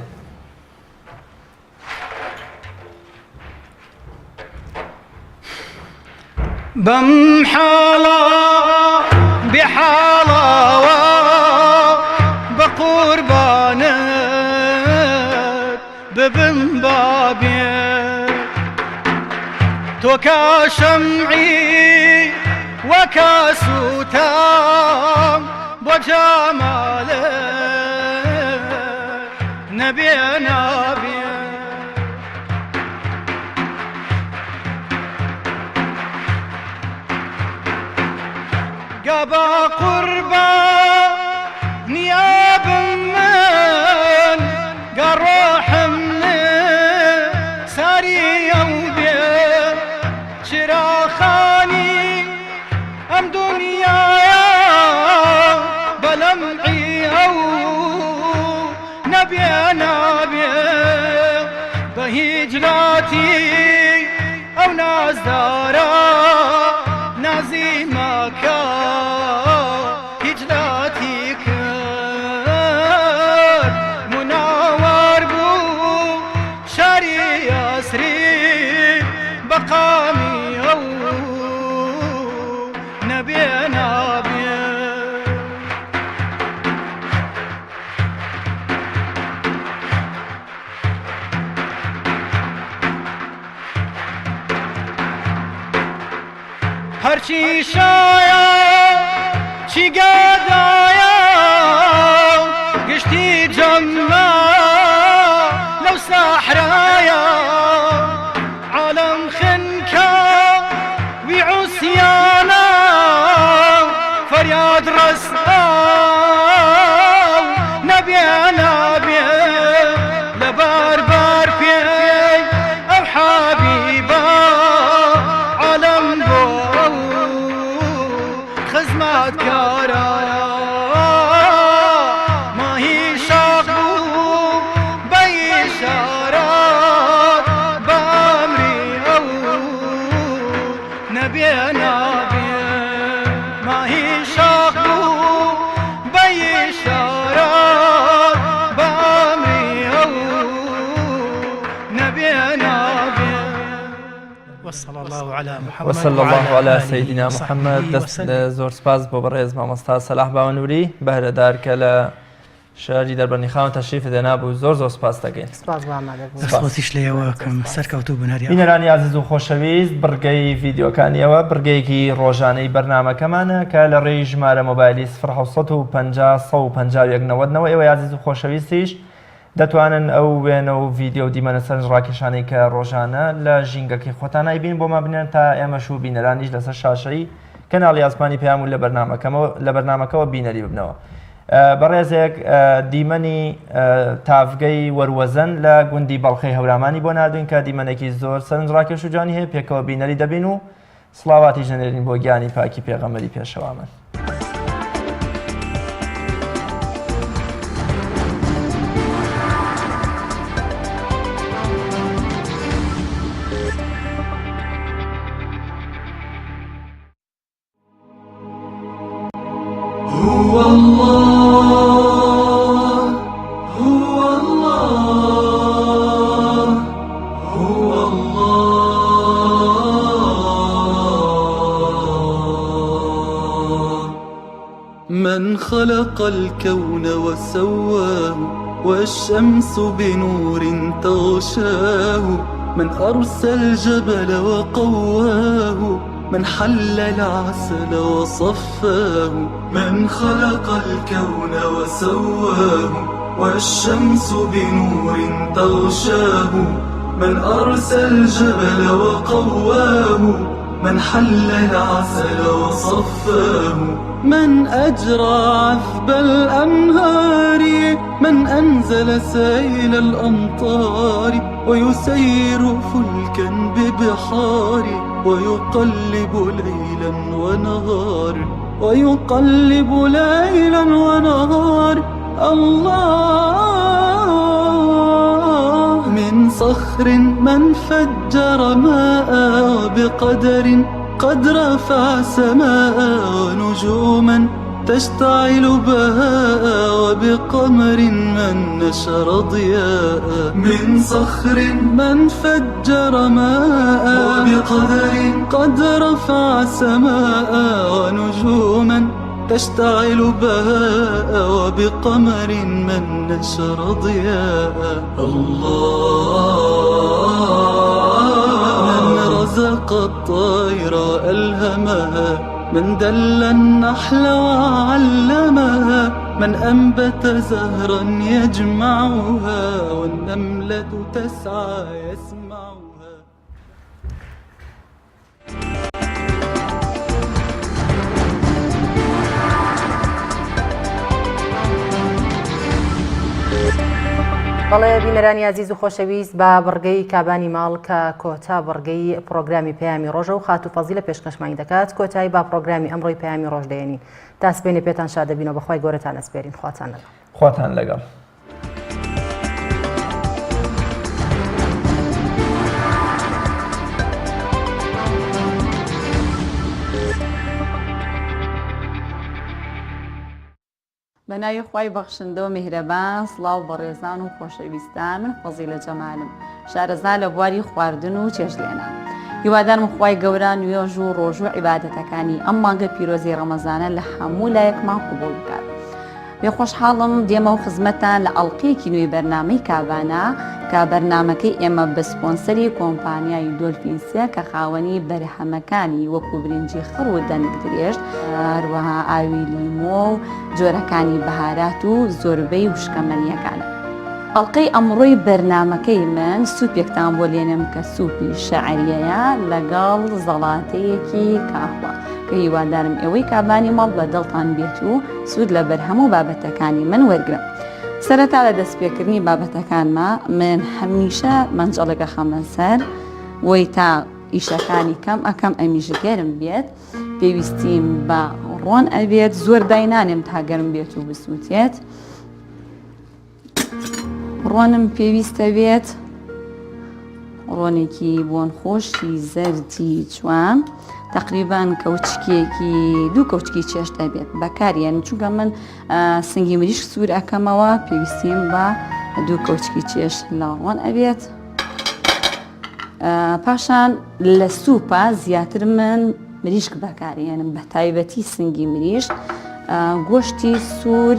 بم حالا بحالا بقربانت ببن بابي توكا شمعي وكاسوتام وجمالك نبي نبي قبا قربا نياب من قروح من ساري يوبي شراخاني ام دنيا بلمعي او نبي نبي بهجراتي او ناس دارا نازي مكان هرچی شایا چی گدایا گشتی جمع لو صحرايا عالم خنكا وعصيانا فرياد رسا نبي نبي لباربار بي او حبيبا عالم بو خزمات كارا ما هي شاقو بإشارات بأمري أو نبي نبي ما هي شاقو بإشارات بأمري أو نبي نبي وصلى الله على محمد وصلى الله على سيدنا محمد. دست زور سپاس بۆ بەڕێز مامۆستا سەلاح باوەنووری بەهرەدار کە لە شاری دەربەندیخان تەشریف دێنا بوو. زۆر سپاس دەکەین. دەستخۆشیش لێەوە کەم سەرکەوتوو بوونەری بینەرانی عزیز و خۆشەویست بڕگەی ڤیدیۆکانیەوە بڕگەیەکی ڕۆژانەی بەرنامەکەمانە کە لە ڕێی ژمارە مۆبایلی 1950 ئێوە عزیز و خۆشەویستیش دەتوانن ئەو وێنە و ڤیدیۆ و دیمەنە سەرنج ڕاکێشانەی کە ڕۆژانە لە ژینگەکەی خۆتان نایبین بۆ ما بنێن تا ئێمەش و بینەرانیش لەسەر شاشەی کەناڵی ئاسمانی پەیام و لە بەرنامەکەەوە بینەری ببنەوە. بەڕێزێک دیمەنی تافگەی وەروەزن لە گوندی بەڵخەی هەورامانی بۆ نردوین کە دیمەنێکی زۆر سەرنج ڕاکێش و جوانی هەیە پێکەوە بینەری دەبین و سڵاواتی ژەنێرین بۆ گیانی پاکی پێغەمبەری پێشەوامن. هو الله هو الله هو الله من خلق الكون وسواه والشمس بنور تغشاه من أرسل الجبل وقواه من حل العسل وصفاه من خلق الكون وسواه والشمس بنور تغشاه من أرسل الجبل وقواه من حل العسل وصفاه من أجرى عذب الأنهار من أنزل سيل الأمطار ويسير فلكا ببحار ويقلب ليلا ونهار ويقلب ليلا ونهار الله من صخر من فجر ماء وبقدر قد رفع سماء ونجوما تشتعل بهاء وبقمر من نشر ضياء من صخر من فجر ماء وبقدر قد رفع سماء ونجوما تشتعل بهاء وبقمر من نشر ضياء الله من رزق الطير ألهمها من دل النحل وعلمها من أنبت زهرا يجمعها والنملة تسعى يسمعها. بەڵێ بینەرانی عزیز و خۆشەویست بە بڕگەی کابانی ماڵ کە کۆتا بڕگەی پرۆگرامی پەیامی ڕۆژە و خات و فەزیلە پێشکەشمان دەکات کۆتایی با پرۆگرامی ئەمڕۆی پەیامی ڕۆژ دێنین تا سبێنێ پێتان شادەبینەوە بەخوای گەورەتان ئەسپێرین. خواتان لەگەڵ. بەناوی خوای بەخشندە و میهرەبان سڵاو بەڕێزان و خۆشەویستان من فەزیلە جەمالم شارەزا لە بواری خواردن و چێژلێنە هیوادارم خوای گەورە نوێژ و ڕۆژ و عیبادەتەکانی ئەم مانگە پیرۆزی ڕەمەزانە لە هەموو لایەکمان قبوڵ بکات. بێ خۆشحاڵم دێمە و خزمەتان لە ئەڵقەیەکی نوێی بەرنامەی کابانە کە کە بەرنمەکەی ئێمە بە سپۆنسەری کۆمپانیای دۆلفینسە کە خاوەنی بەرهەمەکانی وەکو برنجی خڕ و دەنگ درێژت هەروەها ئاوی لیمۆ و جۆرەکانی بەهارات و زۆربەی وشکەمەنیەکانە. ئەڵلقەی ئەمڕۆی بەرنمەکەی من سوپێکتان بۆ لێنم کە سوپی شەعریەیە لەگەڵ زەڵاتەیەکی کاخوە کە هیوادارم ئێوەی کابانی ماڵ بە دڵتان بێت و سوود لە بەرهەموو بابەتەکانی من وەرگرم. سەرەتا لە دەستپێکردنی بابەتەکانمە من هەمیشە مەنجەڵێکە خەمە سەر وەی تا ئیشەکانی کەم ئەەکەم ئەمیژگەرم بێت پێویستیم بە ڕۆن ئەبێت زۆر داینانێم تا گەرم بێت و بسووتێت. ڕۆنم پێویستە بێت ڕۆنێکی بۆن خۆشی زەردی جوان تقریبان کەوچکێکی دوو کەوچکی چێشتا بێت بەکاریان چونکە من سنگی مریش سوور ئەەکەمەوە پێویستیم بە دوو کەوچکی چێش لە ڕۆن ئەبێت. پاشان لە سوپە زیاتر من مریشک بەکارێنم بە تایبەتی سنگی مریشک گۆشتی سوور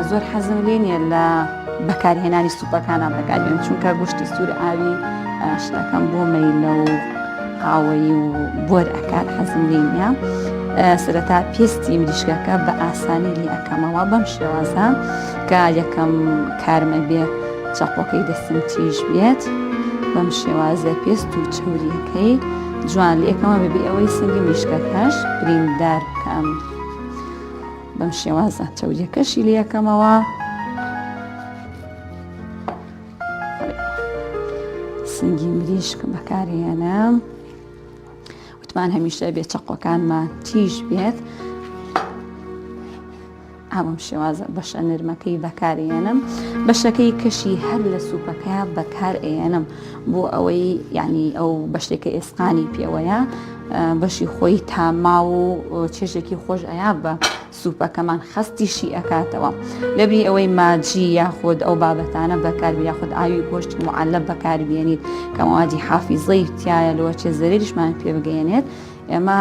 زۆر حەزم لێ نیە لە بەکارهێنانی سوپەکانە بەکارێن چونکە گۆشتی سوور ئاوی شتەکەم بۆ مەیلە و قاوەی و بۆر ئەکات حەزم لێ نیە. سەرەتا پێستی مریشکەکە بە ئاسانی لێ ئەەکەمەوە بەم شێوازە کە یەکەم کارمە بێت چاقۆکەی دەستم تیژ بێت بەم شێوازە پێست و چوریەکەی جوان لێ ئەەکەمە بەبێ ئەوەی سنگی مریشکەکەش بریندار بکەم بەم شێوازە چوریەکەشی لێ ئەەکەمەوە. سنگی مریشک بەکارهێنم وتمان هەمیشە بێت چەقۆکانمان تیژ بێت ئەوم شێوازە بەشە نرمەکەی بەکارهێنم بەشەکەی کەشی هەر لە سوپەکە بەکار ئێنم بۆ ئەوەی یعنی ئەو بەشتێکە ئێسقانی پێوەیە بەشی خۆی تاما و چێژێکی خۆش ئەیا بە سوپەکەمان خستیشی ئەکاتەوە لەبی ئەوەی ماجی یاخود ئەو بابەتانە بەکار یاخود ئاوی گۆشتی معەلە بەکاربیێنیت کە موادی حافیزەی تایە لەوە چێ زەرێریشمان پێ بگەێنێت ئێمە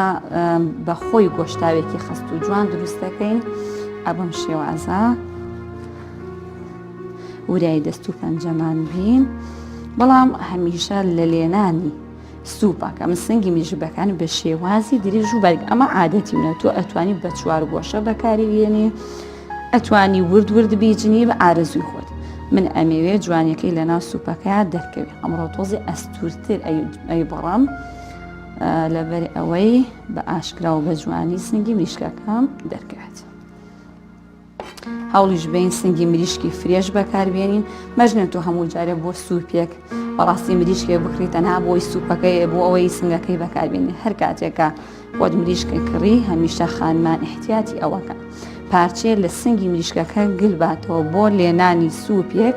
بە خۆی گۆشتاوێکی خست و جوان دروست دەکەین. ئەبم شێوازە ورای دەست و پەنجەمان بین بەڵام هەمیشە لە لێنانی سوپەکە من سنگی مریشکەکانی بە شێوازی درێژ و بەرگ ئەمە عادەتی منە تۆ ئەتوانی بە چوار گۆشە بەکاری بێنی ئەتوانی ورد بیجنی بە ئارەزوی خۆت. من ئەمەوێت جوانیەکەی لە ناو سوپەکەیە دەرکەوێت ئەمڕۆ تۆزی ئەستورتر ئەی بەڕام لەبەر ئەوەی بە ئاشکرا و بە جوانی سنگی مریشکەکەم دەرکەوێت. هەوڵیش بین سنگی مریشکی فرێش بەکاربێنین مەژنێت تۆ هەموو جارێ بۆ سوپێک بەڕاستی مریشکێ بکڕیت تەنها بۆی سوپەکەی بۆ ئەوەی سنگەکەی بەکاربێنی هەر کاتێکە خۆت مریشکە کڕی هەمیشە خانمان احتیاتی ئەوەکە پارچێ لە سنگی مریشکەکە گلباتەوە بۆ لێنانی سوپێک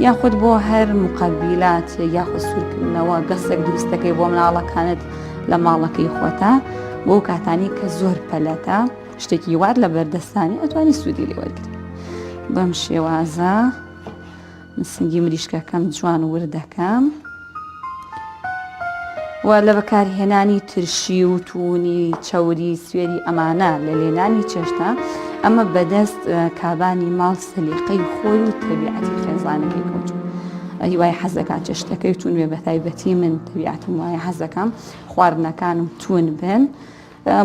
یاخود بۆ هەر مقەبیلات یاخود سوورکردنەوە گەسێک دروستەکەی بۆ مناڵەکانت لە ماڵەکەی خۆتە بۆ کاتانی کە زۆر پەلەتە شتێکی وار لە بەردەستانی ئەتوانی سوودی لێ وەرگری. بەم شێوازە من سنگی مریشکەکەم جوان وردەکەم و لە بەکارهێنانی ترشی و توونی چەوری سوێری ئەمانە لە لێنانی چێشتا ئەمە بەدەست کابانی ماڵ سەلیقەی خۆی و تەبیعەتی خێزانەکەی کەوتو هیوای حەزەکە چێشتەکەی تون بێ بەتایبەتی من تەبیعەتم وایە حەزەکەم خواردنەکانم تون بن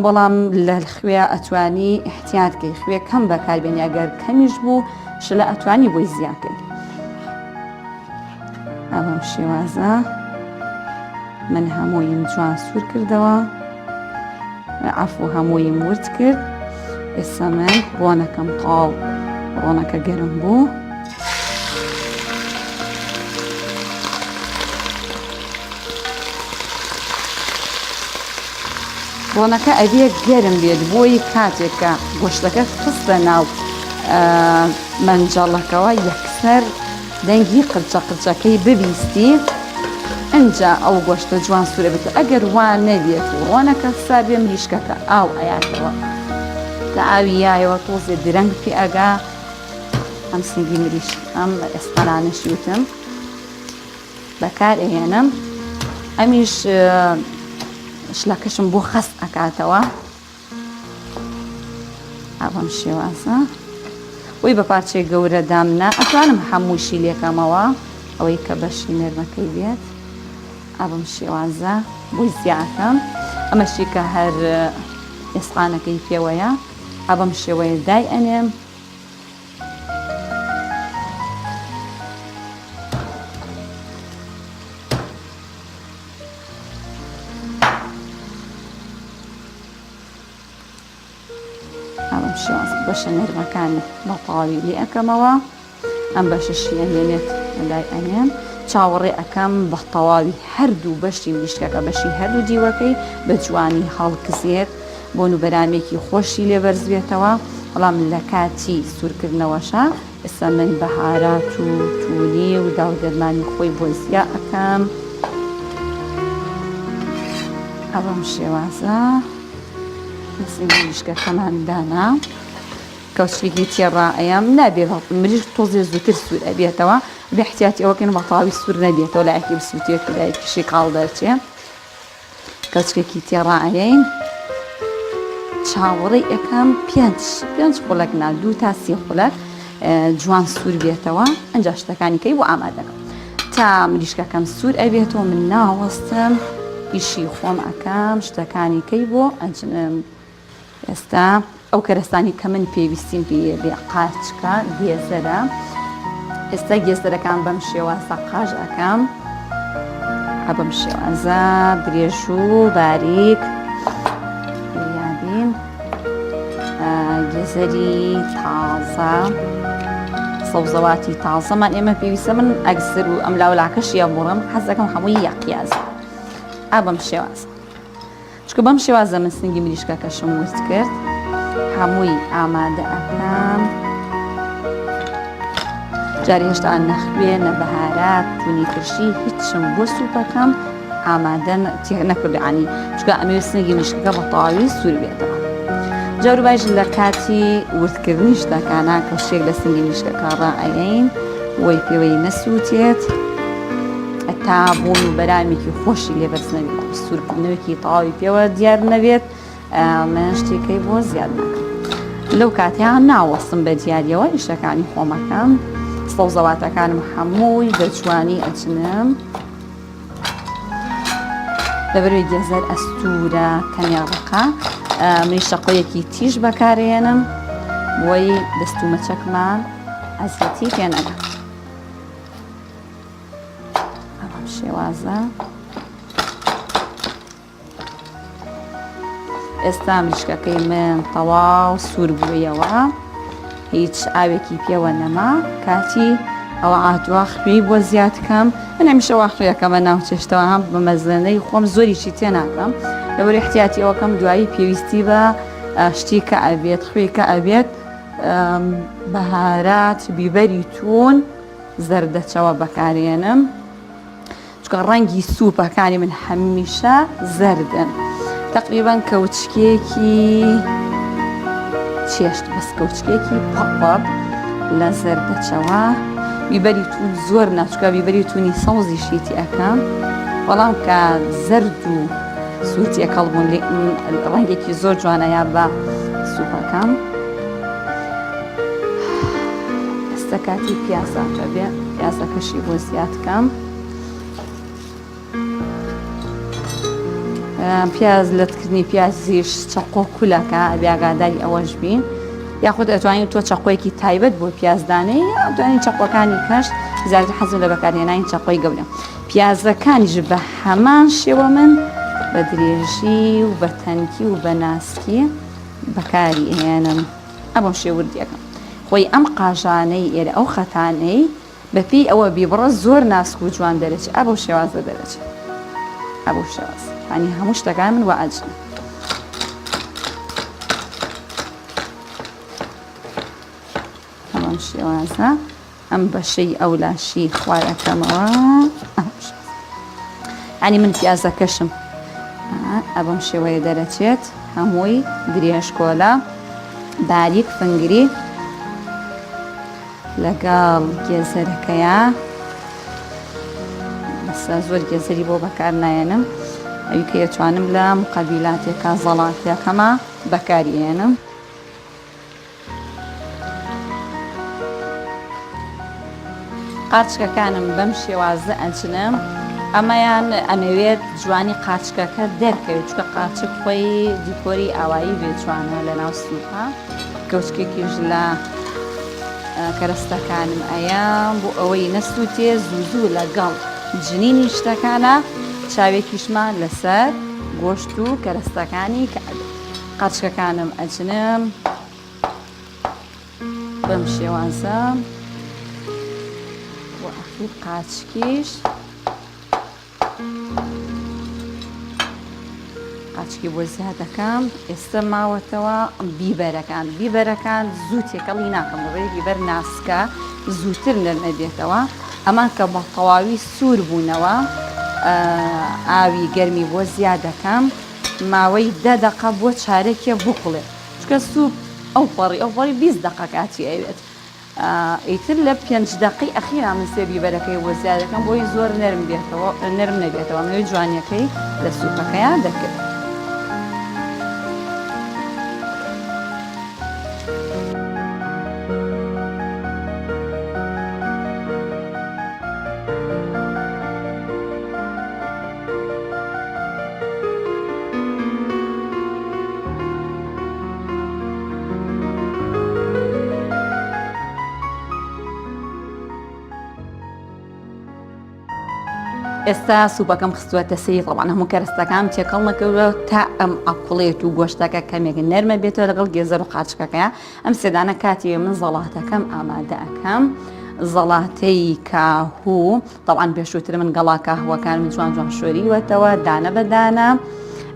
بەڵام لە خوێ ئەتوانی احتیاتکەی خوێ کەم بەکاربێنی ئەگەر کەمیش بوو شلە ئەتوانی بۆی زیاکەی. ئەوەم شێوازە من هەموویم جوان سوور کردەوە عەفو هەموویم ورد کرد. ئێستا من ڕۆنەکەم قاڵ ڕۆنەکە گەرم بوو ڕۆنەکە ئەبێ گەرم بێت بۆی کاتێکە گۆشتەکە خستە ناو مەنجەڵەکەەوە یەکسەر دەنگی قرچەکەی ببیستی ئەنجا ئەو گۆشتە جوان سوورە بێت. ئەگەر وان نەبێت و ڕۆنەکە سابێ مریشکەکە ئاو ئەیاتەوە کە ئاوی یایەوە تۆزێ درەنگ پێ ئەگا ئەم سنگی مریش ئەم ئێستانانەشی وتم بەکار ئەهێنم ئەمیش شلەکەشم بۆ خەست ئەکاتەوە. ئەوەم شێوازە وی بە پارچەی گەورە دامنە ئەتوانم هەمووشی لێکەمەوە ئەوەی کە بەشی نێرمەکەی بێت ئابم شێوازە بۆی زیاکەم ئەمەشی کە هەر ئێسقانەکەی پێوەیە ئابم شێوەیە دای ئەنێم ئابم شێواز بەشە نێرمەکانی بە تەواوی لێ ئەەکەمەوە ئەم بەشەشی ئەنێنێت لای ئەنێم چاوەڕێ ئەەکەم بە تەواوی هەردوو بەشی ملیشکەکە بەشی هەردوو دیوەکەی بە جوانی هەڵکزێت بۆ نوبەرامێکی خۆشی لێبەرز بێتەوە بەڵام لە کاتی سوورکردنەوەشە ئێستا من بەهارات و توولی و داودەرمانی خۆی بۆ زیا ئەەکەم ئەوەم شێوازە ملیشکەکەمان دانا کەوچێکی تێڕائەیەم نابێت مریش تۆزێ زووتر سوور ئەبێتەوە بە احتیاتی ئەوەکەن بە تەواوی سوور نەبێتەوە لایەکی بسووتێت لایەکیشی کاڵ دەرچێ کەوچێکی تێڕائەیەین چاوەڕێی ئەەکەم پێنج خولەک نا 2 تا 3 خولەک جوان سوور بێتەوە ئەنجا شتەکانی کەی بۆ ئامادەکەم تا مریشکەکەم سوور ئەبێتەوە من ناوەستم ئیشی خۆم ئەەکەم شتەکانی کەی بۆ ئەنجنم ئێستا ئەو کەرەستانی کە من پێویستیم بێ قاچکە گێزەرە ئێستا گێزەرەکان بەم شێوازە قاژ ئەەکەم بەم شێوازە درێژ و باریک یابین گێزەری تازە سەوزەواتی تازەمان ئێمە پێویستە من ئەگسر و ئەم لاولاکەشیە بڕم حەز دەکەم هەمووی یاقیازە بەم شێوازە چکە بەم شێوازە من سنگی مریشکەکەشم ورد کرد هەمووی ئامادە ئەەکەم جاری هێشتا نەخوێ نەبەهارات توونی ترشی هیچم بۆ سوپەکەم ئامادە نەکردانی چکە ئەمێ سنگی مریشکەکە بە تەواوی سوور بێتەوە جاروبایش لە کاتی وردکردنی شتەکانە کەشێک لە سنگی مریشکەکە ڕائەین وەی پێوەی نەسووتێت تا بۆن و بەرامێکی خۆشی لێبەرز نەبێت سوورکردنەوەکی تەواوی پێوە دیار نەبێت من شتێکەکەی بۆ زیاد ناکەم لەو کاتیان ناوەستم بە دیاریەوە ئیشەکانی خۆمەکەم سەوزەواتەکانم هەمووی بە جوانی ئەچنم لەبەروی گێزەر ئەستورە کەمیاڕەکە منی شەقۆیەکی تیژ بەکارێنم بۆی دەست و مەچەکمان ئەزەتی پێ نەگات شێوازە ئێستا مریشکەکەی من تەواو سوور بوویەوە هیچ ئاوێکی پێوە نەما کاتی ئەوە ئاتوە خوێی بۆ زیادکەم من هەمیشە واخوێیەکەمە ناو چێشتەوە هەم بە مەزنەی خۆم زۆریشی تێ ناکەم لەبەری احتیاتی ئەوەکەم دوایی پێویستی بە شتی کە ئەبێت خوێی کە ئەبێت بەهارات بیبەری توون زەردەچەوە بەکارێنم ڕەنگی سوپەکانی من هەمیشە زەردن تقریبان کەوچکێکی چێشت بەس کەوچکێکی پەقبەب لە زەردەچەوە بیبەری تون زۆر ناچکە بیبەری تونی سەوزیشیتی ئەەکەم بەڵام کە زەرد و سووتی ئەکەڵبوون ڕەنگێکی زۆر جوانەیە بە سوپەکەم ئێستا کاتی پیاساکە بێ پیاسەکەشی بۆ زیادکەم پیاز لەتکردنی پیازیش چەقۆ کولەکە ئەبیاگاداری ئەوەش بین یاخود ئەتوانین تۆ چەقۆیەکی تایبەت بۆ پیازدانەی ئەتوانین چەقۆکانی کەش زیاتر حەزم لە بەکارهێنانی چەقۆی گەورە پیازەکانیش بە هەمان شێوە من بە درێژی و بە تەنکی و بە ناسکی بەکاری هێنم ئەبم شێوردیەکەم خۆی ئەم قاژانەی ئێرە ئەو خەتانەی بەپێی ئەوە بیبڕە زۆر ناسک و جوان دەرەچێت ئەبەو شێوازە دەرەچێت ئەبەو شێواز ینی هەموو شتەکان من وەعەجن هەمەم شێوازە ئەم بەشەی ئەولاشی خوارەکەمەوە ینی من پیازەکەشم ئەبەم شێوەیە دەرەچێت هەمووی درێژ کۆلە باریک فنگری لەگەڵ گێزەرەکەیە بەسە زۆر گێزەری بۆ بەکار نایەنم ئەوی کە ئەتوانم لە مقەبیلاتێکە زەڵاتێکەمە بەکارهێنم قاچکەکانم بەم شێوازە ئەنچنم ئەمەیان ئەمەوێت جوانی قاچکەکە دەرکەوێت چکە قاچک خۆی دیکۆری ئاوایی بێجوانە لە ناو سوپا کەوچکێکیش لە کەرەستەکانم ئەیان بۆ ئەوەی نەسووتێ زوو لەگەڵ جنینی شتەکانە چاوێکیشمان لەسەر گۆشت و کەرەستەکانی کە قاچکەکانم ئەچنم بەم شێوازە بۆ ئەخیر قاچکیش قاچکی بۆ زیادەکەم ئێستا ماوەتەوە بیبەرەکان زوو تێکەڵی ناکەم بەڕێ بیبەر ناسکە زووتر نەرمە بێتەوە ئەمان کە بە تەواوی سوور بوونەوە ئاوی گەرمی بۆ زیادەکەم ماوەی 10 دقە بۆ چارێکێ بقڵێت چکە سوپ ئەو پەڕی 20 دقە کاتی ئەوێت ئیتر لە 5 دقی ئەخیرا من سێ بیبەرەکەی بۆ زیادەکەم بۆی زۆر نەرم نەبێتەوە نوێ جوانیەکەی لە سوپەکەیان دەکرد. ئێستا سوپەکەم خستووەتە سەری ڕەوانە هەموو کەرەستەکان تێکەڵ نەکەوە تا ئەم ئەقوڵێت و گۆشتەکە کەمێک نەرمە بێتەوە لەگەڵ گێزەر و قاچکەکەیە ئەم سێدانە کاتی من زەڵاتەکەم ئامادە ئەەکەم زەڵاتەی کاهوو طبعاً پێشووتر من گەڵا کاهوەکانم جوان شۆریوەتەوە دانە بەدانە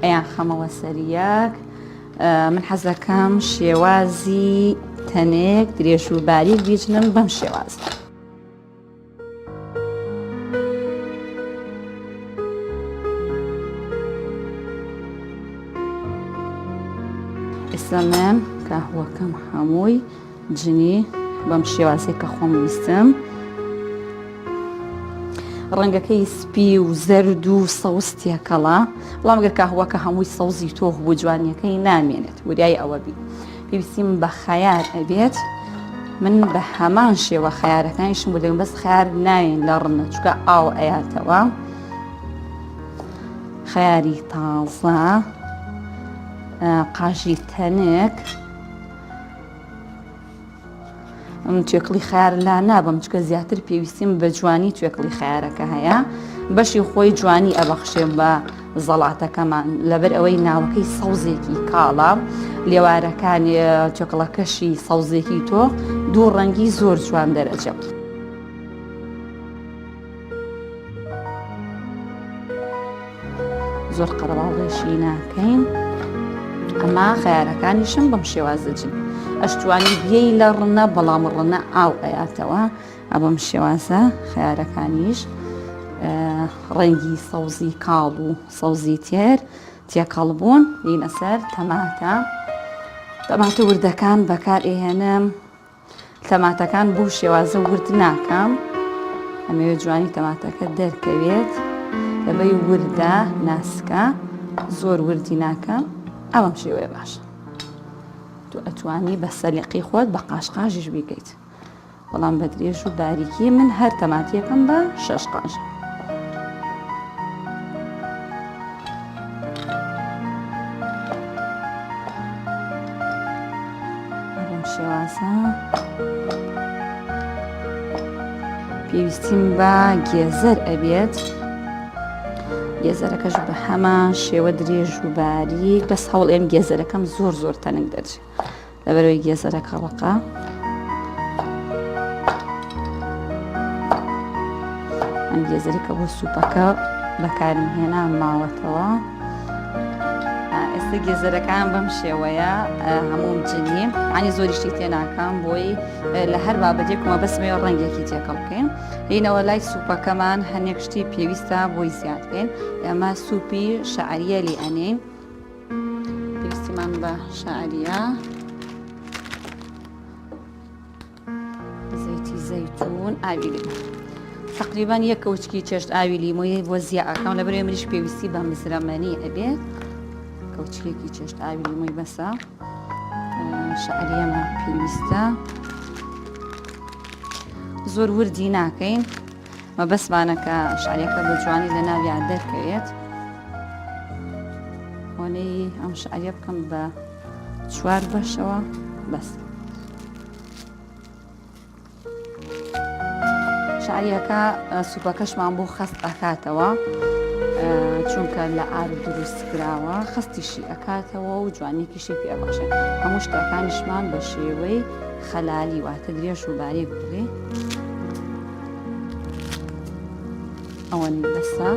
ئەیان خەمەوە سەریەک من حەزەکەم شێوازی تەنێک درێژ و باریک بیچنم بەم شێواز. ئێستا من کاهوەکەم هەمووی جنی بەم شێوازەی کە خۆم ویستم ڕەنگەکەی سپی و زەرد و سەوز تێکەڵا بەڵام ئەگەر کاهوەکە هەمووی سەوزی تۆخ بۆ جوانیەکەی نامێنێت وریای ئەوە بی پێویستیم بە خەیار ئەبێت من بە هەمان شێوە خەیارەکانیشم بۆ دەگەم بەس خەیار ناوێن لە ڕنە چکە ئاو ئەیاتەوە خەیاری تازە قاژی تەنێک توێکڵی خەیار لا نابم چکە زیاتر پێویستیم بە جوانی توێکڵی خەیارەکە هەیە بەشی خۆی جوانی ئەبەخشێ بە زەڵاتەکەمان لەبەر ئەوەی ناوەکەی سەوزێکی کاڵە لێوارەکانی توێکڵەکەشی سەوزێکی تۆ دوو ڕەنگی زۆر جوان دەرەجێ. زۆر قەرەباڵێشی ناکەین ئەمە خەیارەکانیشم بەم شێوازەجن ئەشتوانی بێی لە ڕنە بەڵام ڕنە ئاو ئەیاتەوە ئەبەم شێوازە خەیارەکانیش ڕەنگی سەوزی کاڵ و سەوزی تێر تێکەڵ بوون لینە سەر تەماتە وردەکان بەکار ئێهێنم تەماتەکان بوو شێوازە ورد ناکەم ئەمەوێت جوانی تەماتەکە دەرکەوێت لەبەی وردە ناسکە زۆر وردی ناکەم ئەوەم شێوەیە باشە تو ئەتوانی بە سەلیقی خۆت بە قاشقاژیش بیکەیت بەڵام بە درێژ و باریکی من هەر تەماتیەکەم بە 6 قاژ ئەوەم شێوازە پێویستیم بە گێزەر ئەبێت گێزەرەکەش بە هەمان شێوە درێژ و باریک بەس هەوڵ ئێم گێزەرەکەم زۆر تەنگ دەرچێت لەبەرەوەی گێزەرەکە ڕقا ئەم گێزەرێکە بۆ سوپەکە بەکارم هێنا ماوەتەوە ئێستا گێزەرەکان بەم شێوەیە هەموم جنی عنی زۆریشتی تێناکەم بۆی لە هەر بابەتێکمە بەسمێ ڕەنگێکی تێکەڵ بکەین هینەوە لای سوپەکەمان هەنێک شتی پێویستە بۆی زیاد بکەین ئەمە سوپی شەعریە لێ ئەنێین پێویستیمان بە شەعریە زەیتی زەیتون ئاوی لیمۆ تقریبان یەک کەوچکی چێشت ئاوی لیمۆی بۆ زیادەکەم لەبەرەوەی منیش پێویستی بە مزرەمەنی ئەبێت کەوچکێکی چێشت ئاوی لیمۆی بەسە شەعریەمە پێویستە زۆر وردی ناکەین مەبەستمانە کە شعریەکە بە جوانی لە ناویان دەرکەوێت. وانەی ئەم شعریە بکەم بە 4 بەشەوە بەس. شعریەکە سوپەکەشمان بۆ خەست ئەکاتەوە چونکە لە ئار دروست کراوە، خستیشی ئەکاتەوە و جوانێکیشی پێ بەخشێت. هەموو شتەکانیشمان بە شێوەی خەلالی واتە درێژ و باریک بڵێ. ئەوەنی بەسە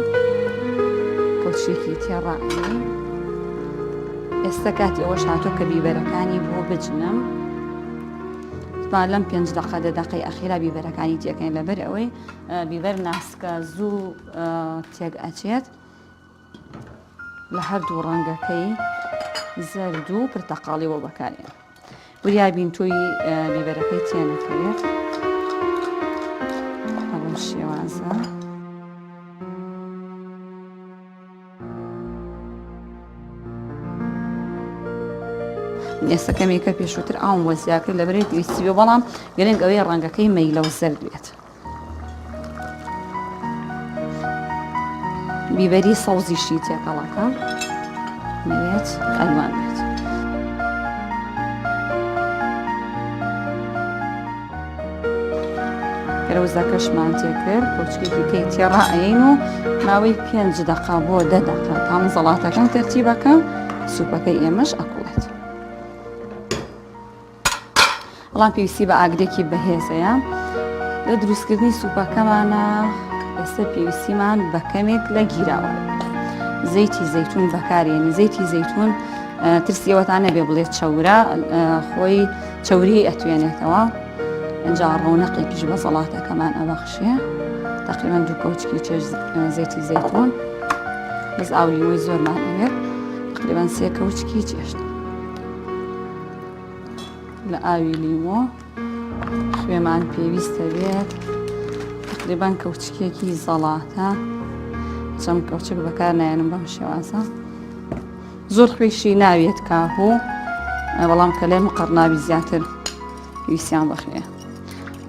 کەوچێکی تێڕائنی. ئێستا کاتی ئەوەش هاتۆ کە بیبەرەکانی بۆ بجنم. لەم 5 دقەی ئەخیرا بیبەرەکانی تێکەین لەبەر ئەوەی بیبەر ناسکە زوو تێک ئەچێت لە هەردوو ڕەنگەکەی زەرد و پرتەقاڵی بۆ بەکارێن. وریابین تۆی بیبەرەکەی تێنەکەوێت ئەوە شێوازە. ئێستا کەمێکە پێشووتر ئاوم وەزیا کرد لەبەرێت ویستی بێ، بەڵام گەرنگ ئەوەی ڕەنگەکەی مەیلە و زەرد بێت. بیبەری سەوزیشی تێکەڵەکە نەوێت ئەلوان بێت. کەرەوزەکەشمان تێکرد کۆچکێکی کەی تێڕائین و ماوەی 5 دقە بۆ 10 دقە تا مزەڵاتەکان تەرتیبەکە سوپەکەی ئێمەش ئەکوڵێت. بەڵام پێویستی بە ئاگرێکی بەهێزەیە. لە دروستکردنی سوپەکەمانە ئێستا پێویستیمان بە کەمێک لە گیراوە زەیتی زەیتون بەکارێنی. زەیتی زەیتون ترسیەوەتان نەبێ بڵێت چەورە، خۆی چەوری ئەتوێنێتەوە. ئەنجا ڕەونەقێکیش بە زەڵاتەکەمان ئەبەخشێ. تقریباً 2 کەوچکی چێژ زەیتی زەیتون، بەس ئاولیمۆی زۆرمان ئەوێت تقریباً 3 کەوچکی چێشت. لە ئاوی لیمۆ خوێمان پێویستە بێت تقریباً کەوچکێکی زەڵاتە. چەند کەوچک بەکار نایەنم بەم شێوازە. زۆر خوێشی ناوێت کاهوو، بەڵام کە لێ مقڕناوی زیاتر پێویستیان بەخوێ.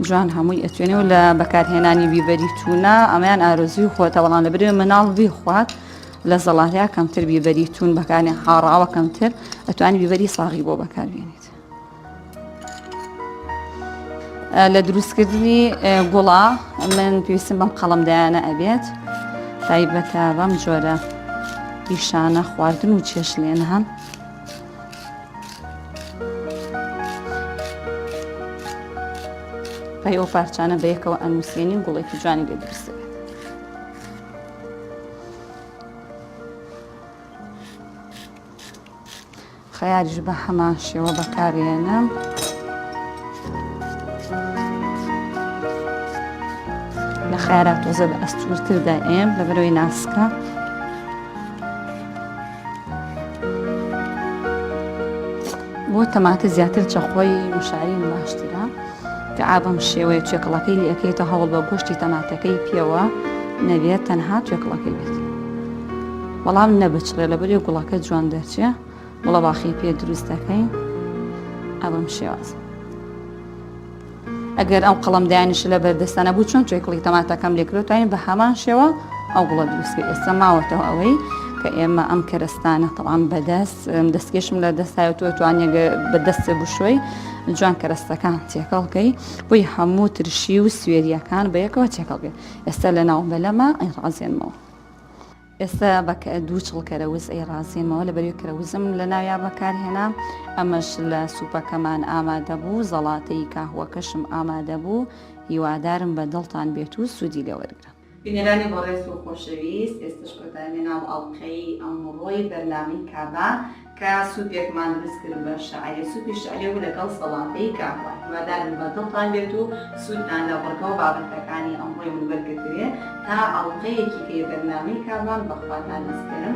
جوان هەمووی ئەتوێنێ و لە بەکارهێنانی بیبەری تونە ئەمەیان ئارۆزوی خۆتە، بەڵام لەبەرێ مناڵ بیخوات لە زەڵاتەیە کەمتر بیبەری تون بەکارێن، هاڕاوە کەمتر ئەتوانی بیبەری ساغی بۆ بەکاربێنیت. لە دروستکردنی گوڵا من پێویستم بەم قەڵەمدایانە ئەبێت، تایبەتە بەم جۆرە پیشانە خواردن و چێشلێن هەن. پای ئەو پارچانە بەیەکەوە ئەنووسێنی گوڵێکی جوانی لێ دروست بێت. خەیاریش بە هەمان شێوە بەکارێنم. لە خەیارات تۆزە بە ئەستورتر دائێم لەبەرەوەی ناسکە. بۆ تەماتە زیاتر چەخۆی مشارین باشترە کە ئابم شێوەیە توێکڵەکەی لێ ئەەکەیتە هەوڵ بە گۆشتی تەماتەکەی پێوە نەبێت تەنها توێکڵەکەی بێت، بەڵام نەبچڕێ لەبەرێ گوڵەکە جوان دەرچێ. وڵە باخی پێ دروست دەکەین ئەبم شێوازە. ئەگەر ئەو قەڵەمدایانیش لە بەردەستانە بوو چۆن توێکڵی تەماتەکەم لێکرێت توانین بە هەمان شێوە ئەو گوڵە دروستکە. ئێستا ماوەتەوە ئەوەی کە ئێمە ئەم کەرەستانە تەڵام بەدەست دەستکێشم لە دەستایە تۆ توانێت بەدەستە بشۆی جوان کەرەستەکان تێکەڵکەی بۆی هەموو ترشی و سوێریەکان بە یەکەوە تێکەڵگێت. ئێستا لە ناو بەلەمە ئەیڕازێنمەوە. ئێستا بە 2 چڵ کەرەوز ئەیڕازێنمەوە لەبەر کەرەوزم لە ناویا بەکارهێنام. ئەمەش لە سوپەکەمان ئامادە بوو، زەڵاتەی کاهوەکەشم ئامادە بوو. هیوادارم بە دڵتان بێت و سوودی لێ وەرگرن. بینەرانی بەڕێز و خۆشەویست، ئێستش کۆتایمێ ناو ئەڵقەی ئەمڕۆی بەرنامەی کابا کە سوپێکمان دروست کرد بە شەعیرە. سوپی شەعیرە بوو لەگەڵ سەڵاتەی کاهوە. هیوادارم بە دڵتان بێت و سوودتان لە بڕگە و بابەتەکانی ئەمڕۆی من وەرگرترێ تا ئەڵقەیەکی پێ بەرنامەی کابان بەخواتان دەستکەرم.